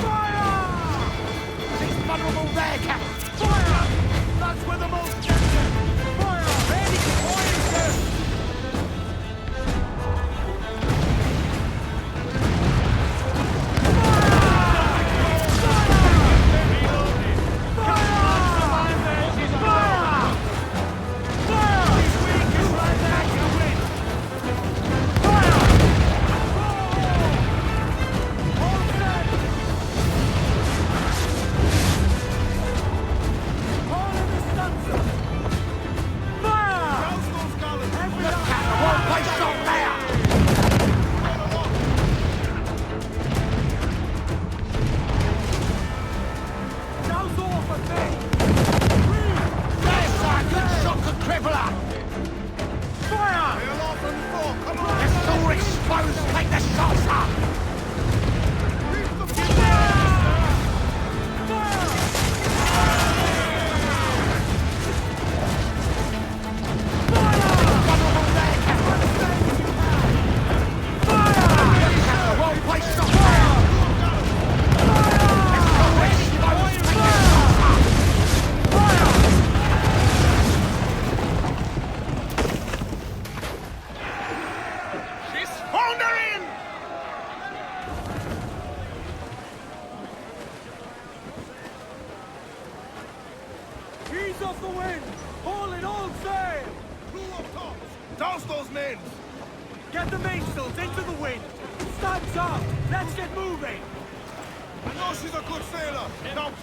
[SPEAKER 4] Fire! He's vulnerable there, Captain! Fire! That's where the most danger! Fire! Ready to fire, sir!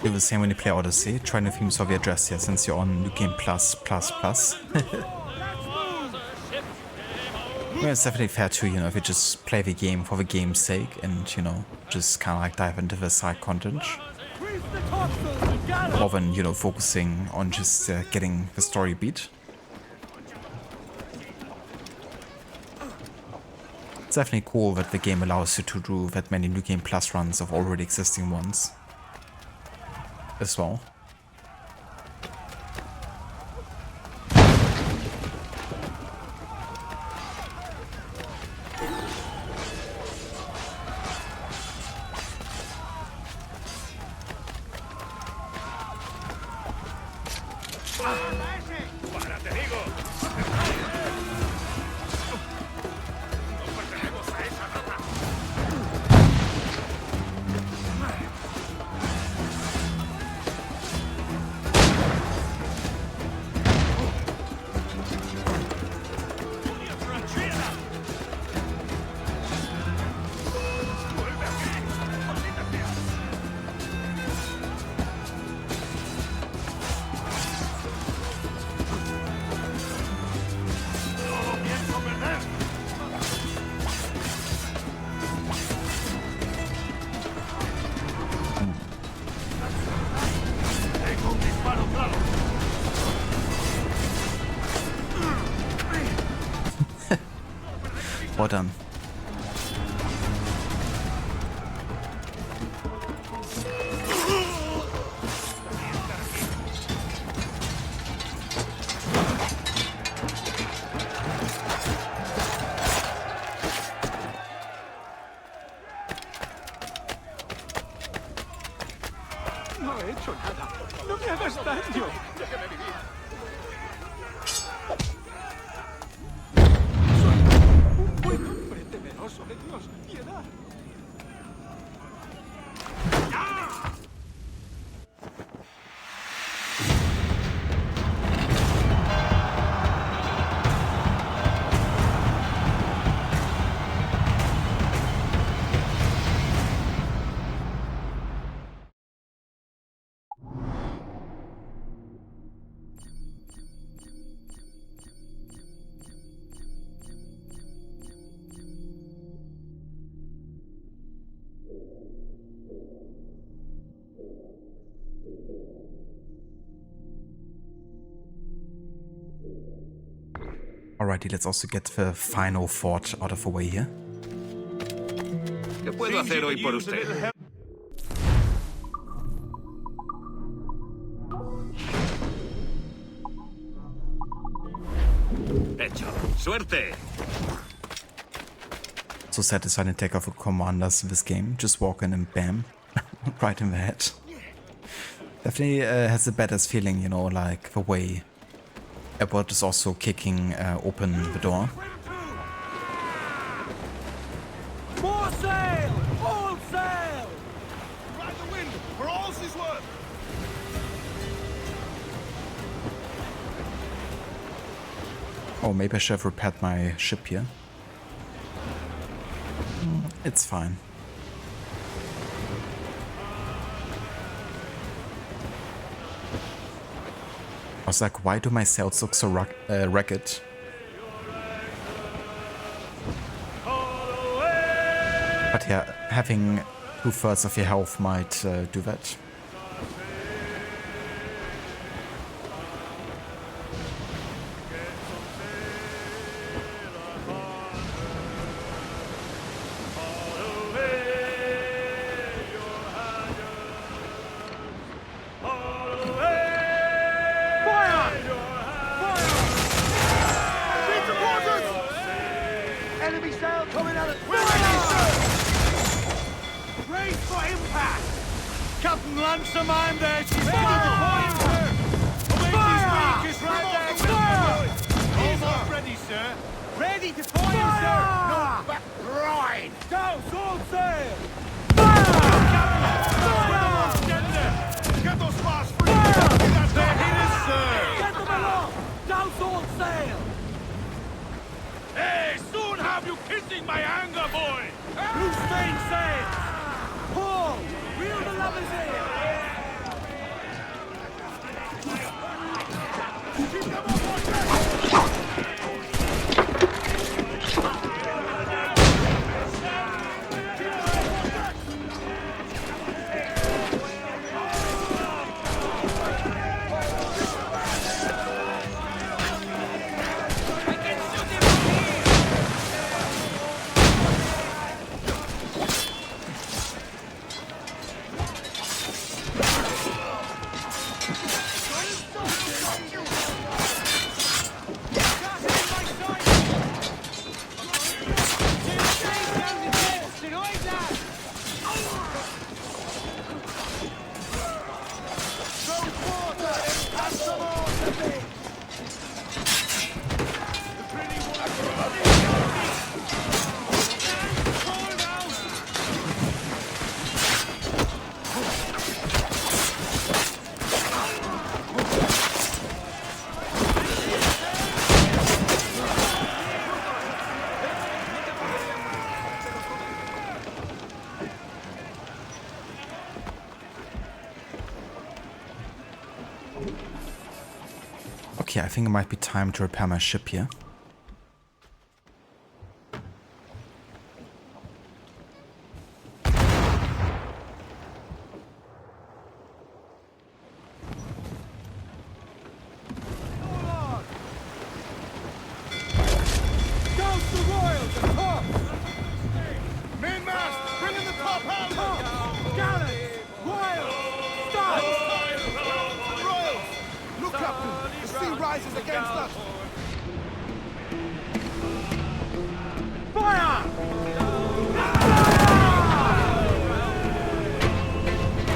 [SPEAKER 2] Do the same when you play Odyssey. Try new themes of your address here since you're on New Game Plus. Yeah, it's definitely fair too, you know, if you just play the game for the game's sake and, you know, just kind of like dive into the side content. More than, you know, focusing on just getting the story beat. It's definitely cool that the game allows you to do that many New Game Plus runs of already existing ones as well. well done.
[SPEAKER 6] No he hecho nada. No me hagas daño. Déjame vivir. Soy un buen hombre temeroso de Dios. Piedad.
[SPEAKER 2] Alrighty, let's also get the final fort out of the way here.
[SPEAKER 12] ¿Qué puedo hacer hoy por usted?
[SPEAKER 11] Hecho. Suerte.
[SPEAKER 2] So satisfying to take off with commanders in this game. Just walk in and bam. Right in the head. Definitely has the baddest feeling, you know, like the way Edward is also kicking open the door.
[SPEAKER 4] More sail! All sail!
[SPEAKER 6] Ride the wind, for all she's worth.
[SPEAKER 2] Oh, maybe I should have repaired my ship here. It's fine. I was like, why do my sails look so ragged? But yeah, having 2/3 of your health might do that.
[SPEAKER 4] Enemy sail coming out of... Race for impact! Captain Lancerman there, she's ready to point, sir! Fire! Is right there, he's all ready, sir! Ready to point, sir! No, back right! Down, all sail!
[SPEAKER 6] Get those spars free.
[SPEAKER 4] They're hitters, sir! Get them along! Down, all sail!
[SPEAKER 6] Hey, soon have you kissing my anger, boy!
[SPEAKER 4] Loose main sails! Pull! Reel the lovers in! Keep them up on deck!
[SPEAKER 2] Okay, I think it might be time to repair my ship here.
[SPEAKER 4] Douse the royals and talk!
[SPEAKER 14] rises against us!
[SPEAKER 4] Fire!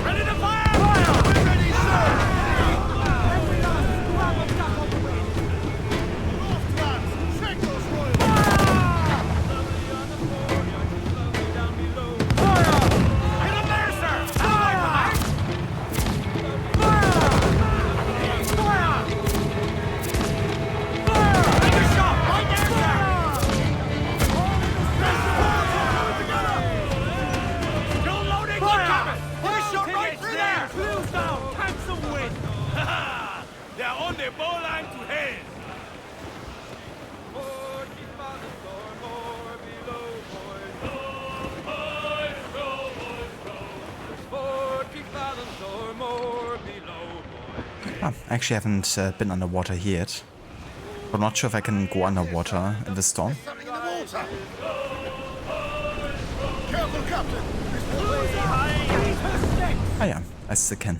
[SPEAKER 4] Ready to fire! Fire! We're ready, sir! Every last scrap of duck on the wind! Aloft, lads! Shake those royals! Fire! Hit him there, sir! Fire! Fire! Fire! Fire! Take a shot! Right there, sir! Still loading! Look coming! Put a shot right through there! Flews down! Cancel wind! They're on the bowline to hell!
[SPEAKER 2] Ah, I actually haven't been underwater here yet. I'm not sure if I can go underwater in the storm.
[SPEAKER 14] Something in the water! Careful, Captain!
[SPEAKER 2] Ah yeah, I still can.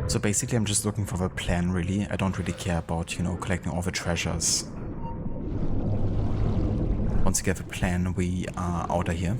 [SPEAKER 2] So basically I'm just looking for the plan really. I don't really care about, you know, collecting all the treasures. Once you get the plan, we are out of here.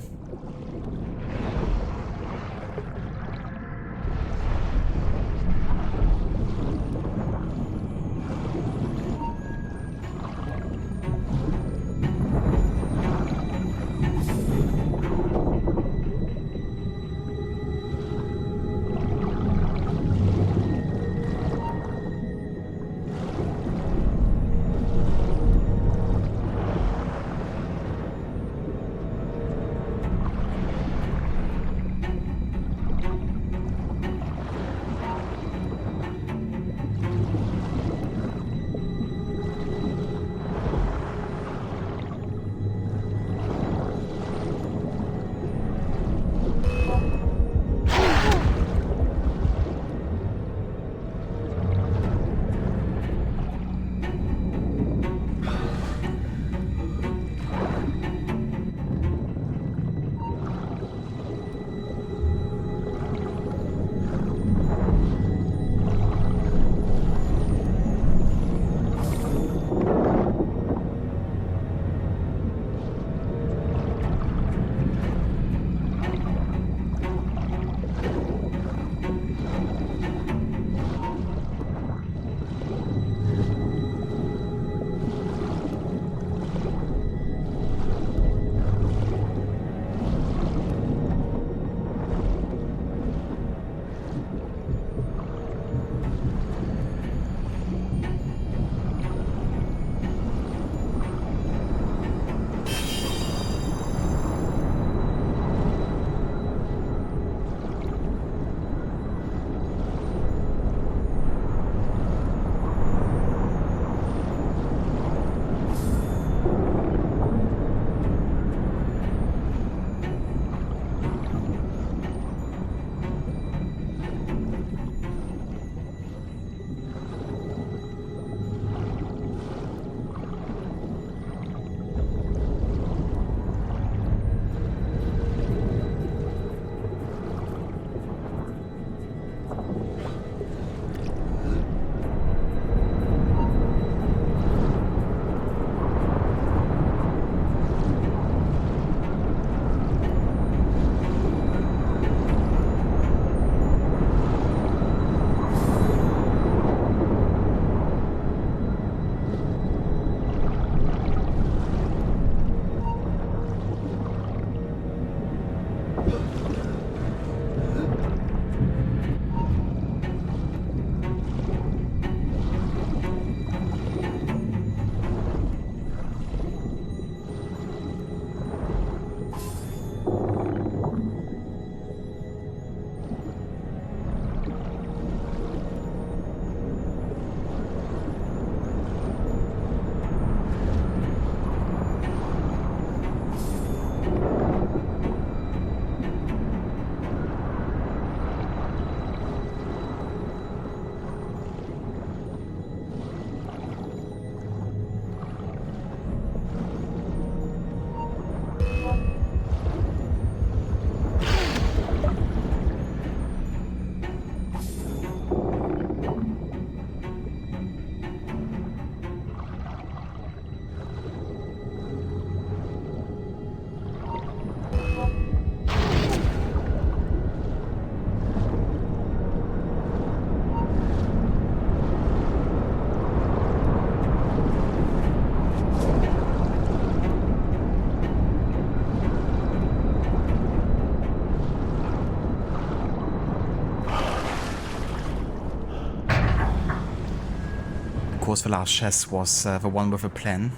[SPEAKER 2] course, the last chest was the one with a plan.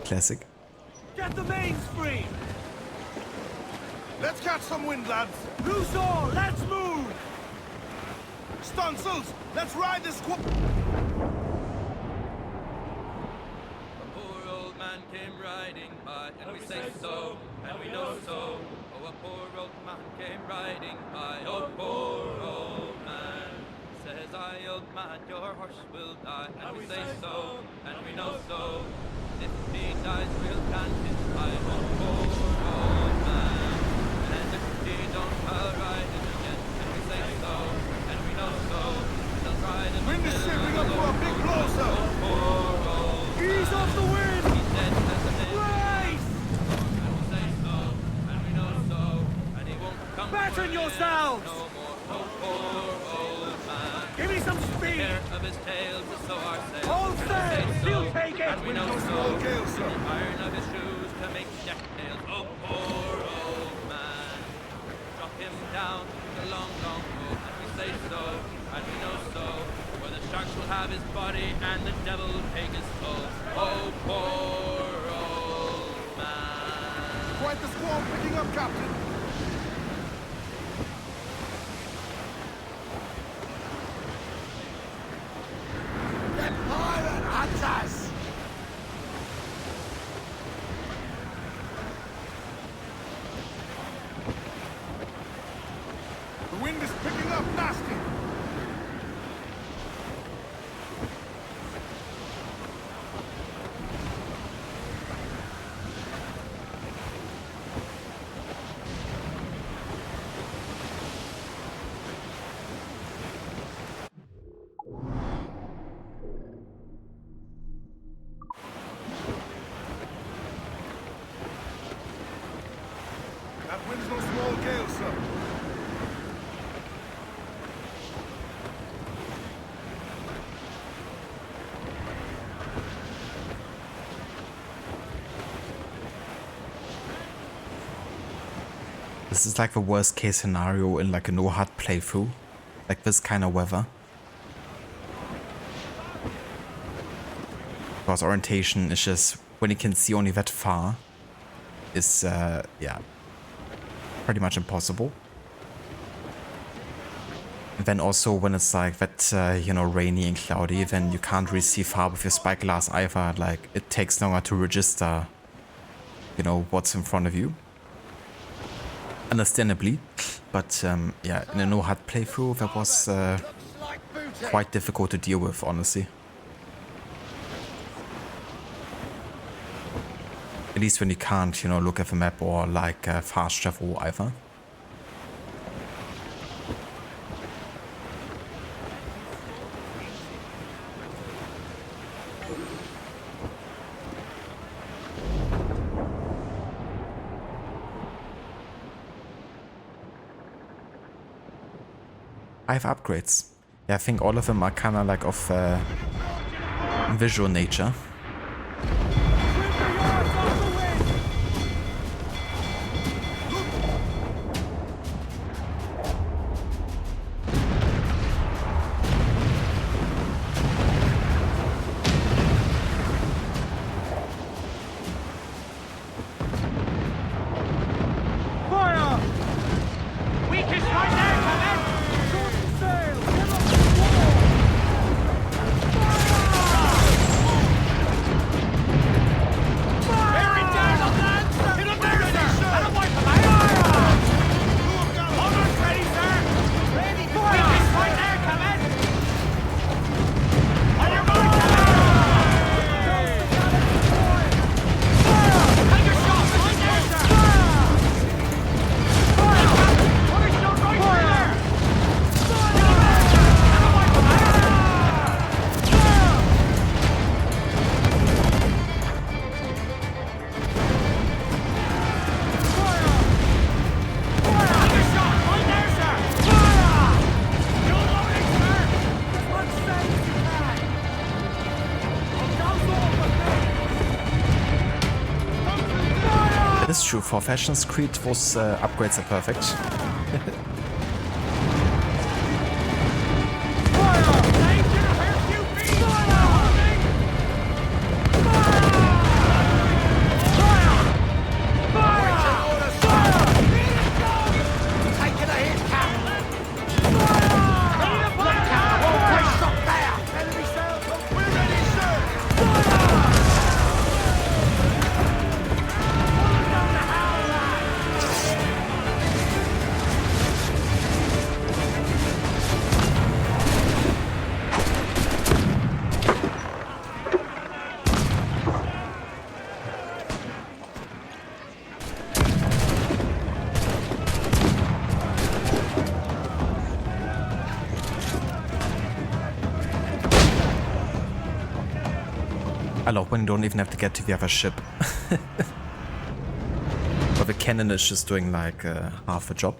[SPEAKER 2] Classic.
[SPEAKER 4] Get the mains free!
[SPEAKER 6] Let's catch some wind, lads!
[SPEAKER 4] Ruse, let's move!
[SPEAKER 6] Stunsels, let's ride this squad!
[SPEAKER 21] A poor old man came riding by, and we say so, and we know so. Oh, a poor old man came riding by, oh, poor old man. Says I, old man, your horse will die, and we say so, and we know so. If he dies, we'll plant his by, oh, poor old man. And if he don't, I'll ride him again, and we say so, and we know so. They'll ride him.
[SPEAKER 6] Wind is shaping up for a big blow, sir!
[SPEAKER 21] Oh, poor old man.
[SPEAKER 4] Ease off the wind!
[SPEAKER 21] He's dead as a man.
[SPEAKER 4] Race!
[SPEAKER 21] And we say so, and we know so, and he won't come.
[SPEAKER 4] Batten yourselves!
[SPEAKER 21] No more, oh, poor old man.
[SPEAKER 4] Give me some speed!
[SPEAKER 21] Care of his tail to sow our sails.
[SPEAKER 4] All sail! Still take it!
[SPEAKER 21] And we know so.
[SPEAKER 6] Gale, sir.
[SPEAKER 21] The iron of his shoes to make deck nails. Oh, poor old man. Drop him down the long, long boat. And we say so, and we know so. Where the sharks will have his body and the devil take his soul. Oh, poor old man.
[SPEAKER 6] Quite the squall picking up, Captain!
[SPEAKER 14] Get pirate hunters!
[SPEAKER 6] The wind is picking up nasty! That wind's no small gale, sir.
[SPEAKER 2] This is like the worst case scenario in like a no-hard playthrough. Like this kind of weather. Because orientation is just, when you can see only that far, is, yeah, pretty much impossible. And then also when it's like that, you know, rainy and cloudy, then you can't really see far with your spyglass either. Like, it takes longer to register, you know, what's in front of you. Understandably. But, yeah, in a no-hard playthrough, that was quite difficult to deal with, honestly. At least when you can't, you know, look at the map or like fast travel either. I have upgrades. Yeah, I think all of them are kind of like of visual nature. It's true, for Fashions Creed those upgrades are perfect.
[SPEAKER 4] Fire!
[SPEAKER 2] I love when you don't even have to get to the other ship. But the cannon is just doing like half a job.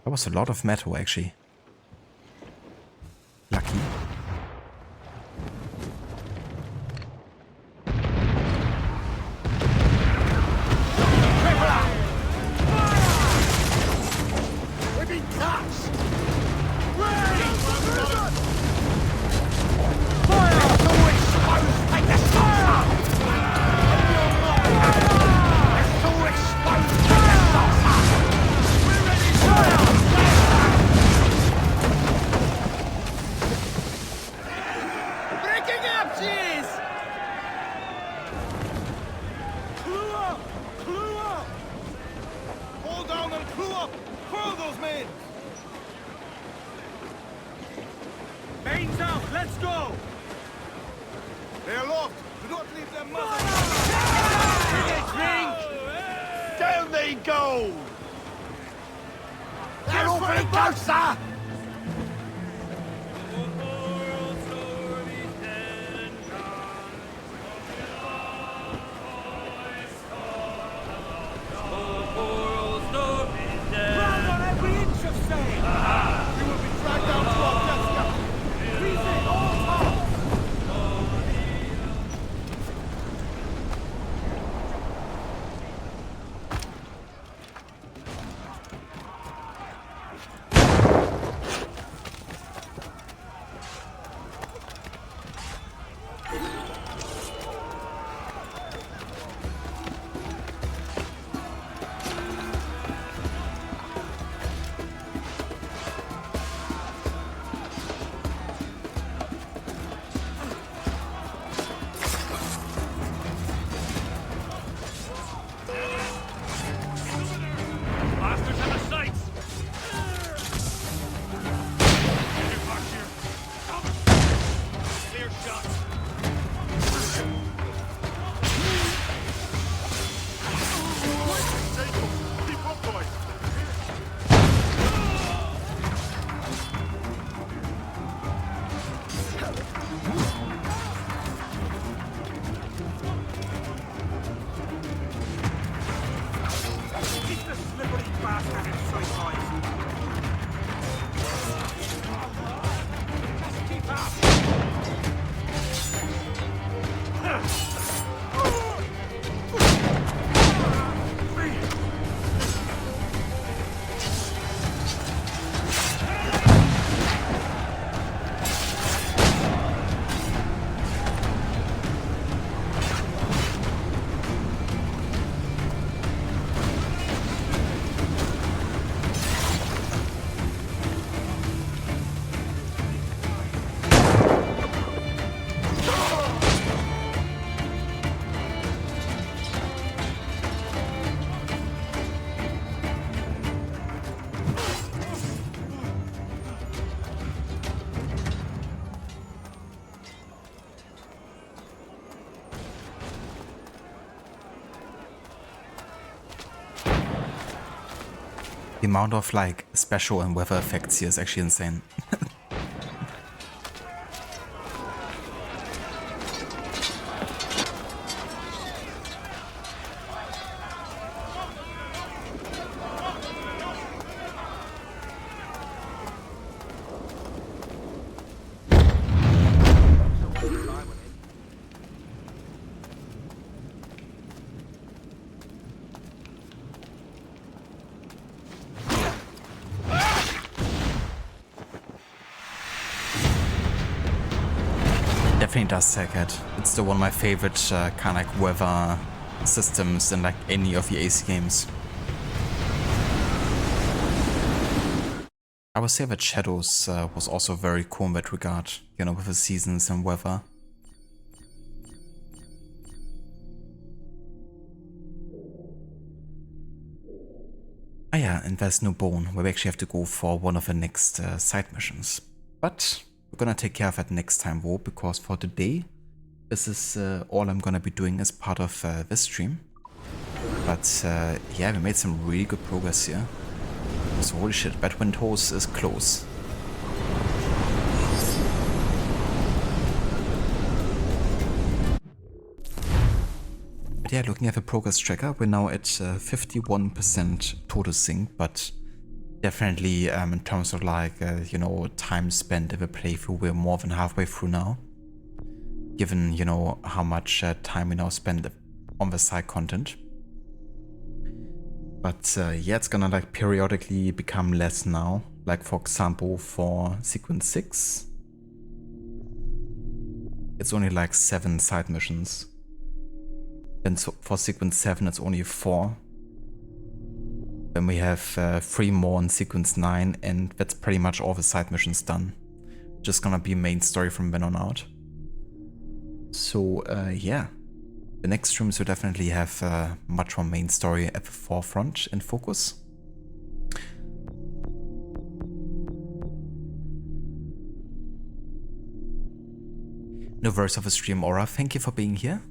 [SPEAKER 2] That was a lot of metal actually. Lucky. The amount of like special and weather effects here is actually insane. Definitely does take it. It's still one of my favorite kind of like weather systems in like any of the AC games. I would say that Shadows was also very cool in that regard, you know, with the seasons and weather. Ah yeah, and there's no bone, where we actually have to go for one of the next side missions. But we're gonna take care of that next time though, because for today, this is all I'm gonna be doing as part of this stream. But yeah, we made some really good progress here. So holy shit, Bedwind Hose is close. yeah, looking at the progress tracker, we're now at 51% total sync, but definitely in terms of like, you know, time spent in the playthrough, we're more than halfway through now. Given, you know, how much time we now spend on the side content. But yeah, it's gonna like periodically become less now. Like for example, for sequence 6, it's only like 7 side missions. Then so for sequence 7, it's only 4. Then we have 3 more in sequence 9, and that's pretty much all the side missions done. Just gonna be main story from then on out. So yeah, the next streams will definitely have much more main story at the forefront in focus. No verse of a stream, Aura, thank you for being here.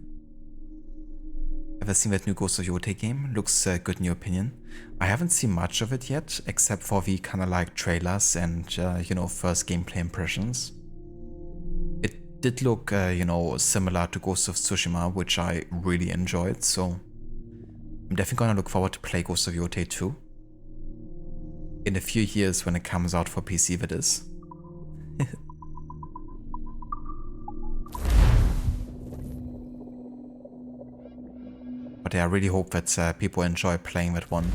[SPEAKER 2] Ever seen that new Ghost of Yotei game? Looks good in your opinion. I haven't seen much of it yet, except for the kind of like trailers and you know, first gameplay impressions. It did look, you know, similar to Ghost of Tsushima, which I really enjoyed, so I'm definitely gonna look forward to play Ghost of Yotei 2. In a few years when it comes out for PC, that is. But yeah, I really hope that people enjoy playing that one.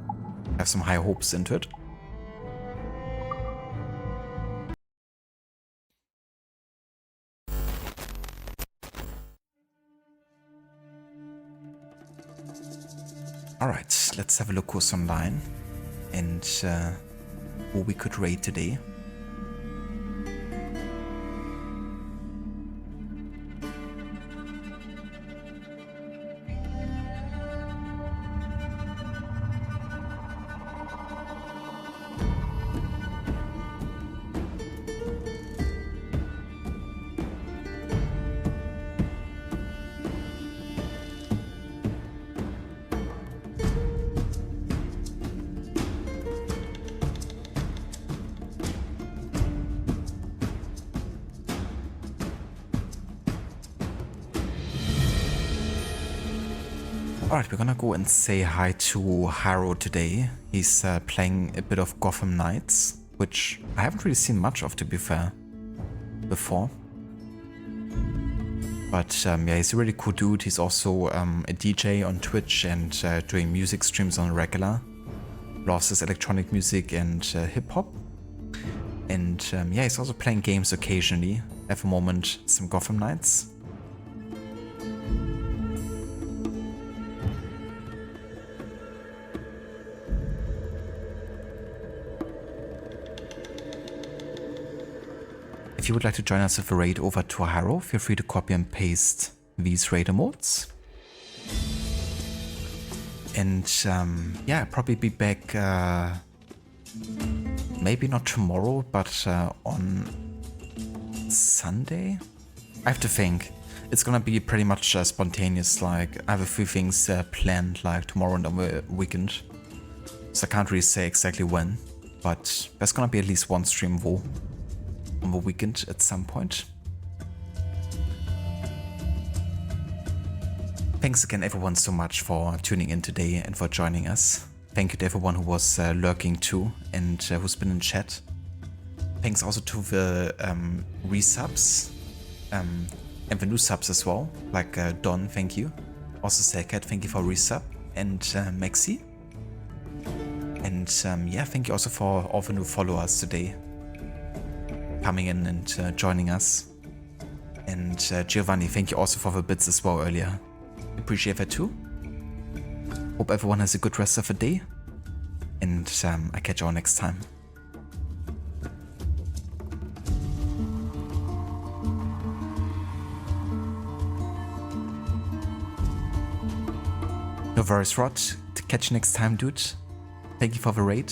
[SPEAKER 2] I have some high hopes into it. Alright, let's have a look who's online and who we could raid today. Alright, we're gonna go and say hi to Harrow today. He's playing a bit of Gotham Knights, which I haven't really seen much of, to be fair, before. But yeah, he's a really cool dude. He's also a DJ on Twitch and doing music streams on regular. Loves his electronic music and hip-hop. And yeah, he's also playing games occasionally. At the moment, some Gotham Knights. If you would like to join us with a raid over to Harrow, feel free to copy and paste these raid emotes. And yeah, I'll probably be back, maybe not tomorrow, but on Sunday? I have to think. It's gonna be pretty much spontaneous, like I have a few things planned like tomorrow and on the weekend. So I can't really say exactly when, but there's gonna be at least one stream though. On the weekend at some point. Thanks again everyone so much for tuning in today and for joining us. Thank you to everyone who was lurking too and who's been in chat. Thanks also to the resubs and the new subs as well, like Don, thank you. Also Selkat, thank you for resub, and Maxi. And yeah, thank you also for all the new followers today. Coming in and joining us. And Giovanni, thank you also for the bits as well earlier. Appreciate that too. Hope everyone has a good rest of the day. And I catch you all next time. No worries, Rod. To catch you next time, dude. Thank you for the raid.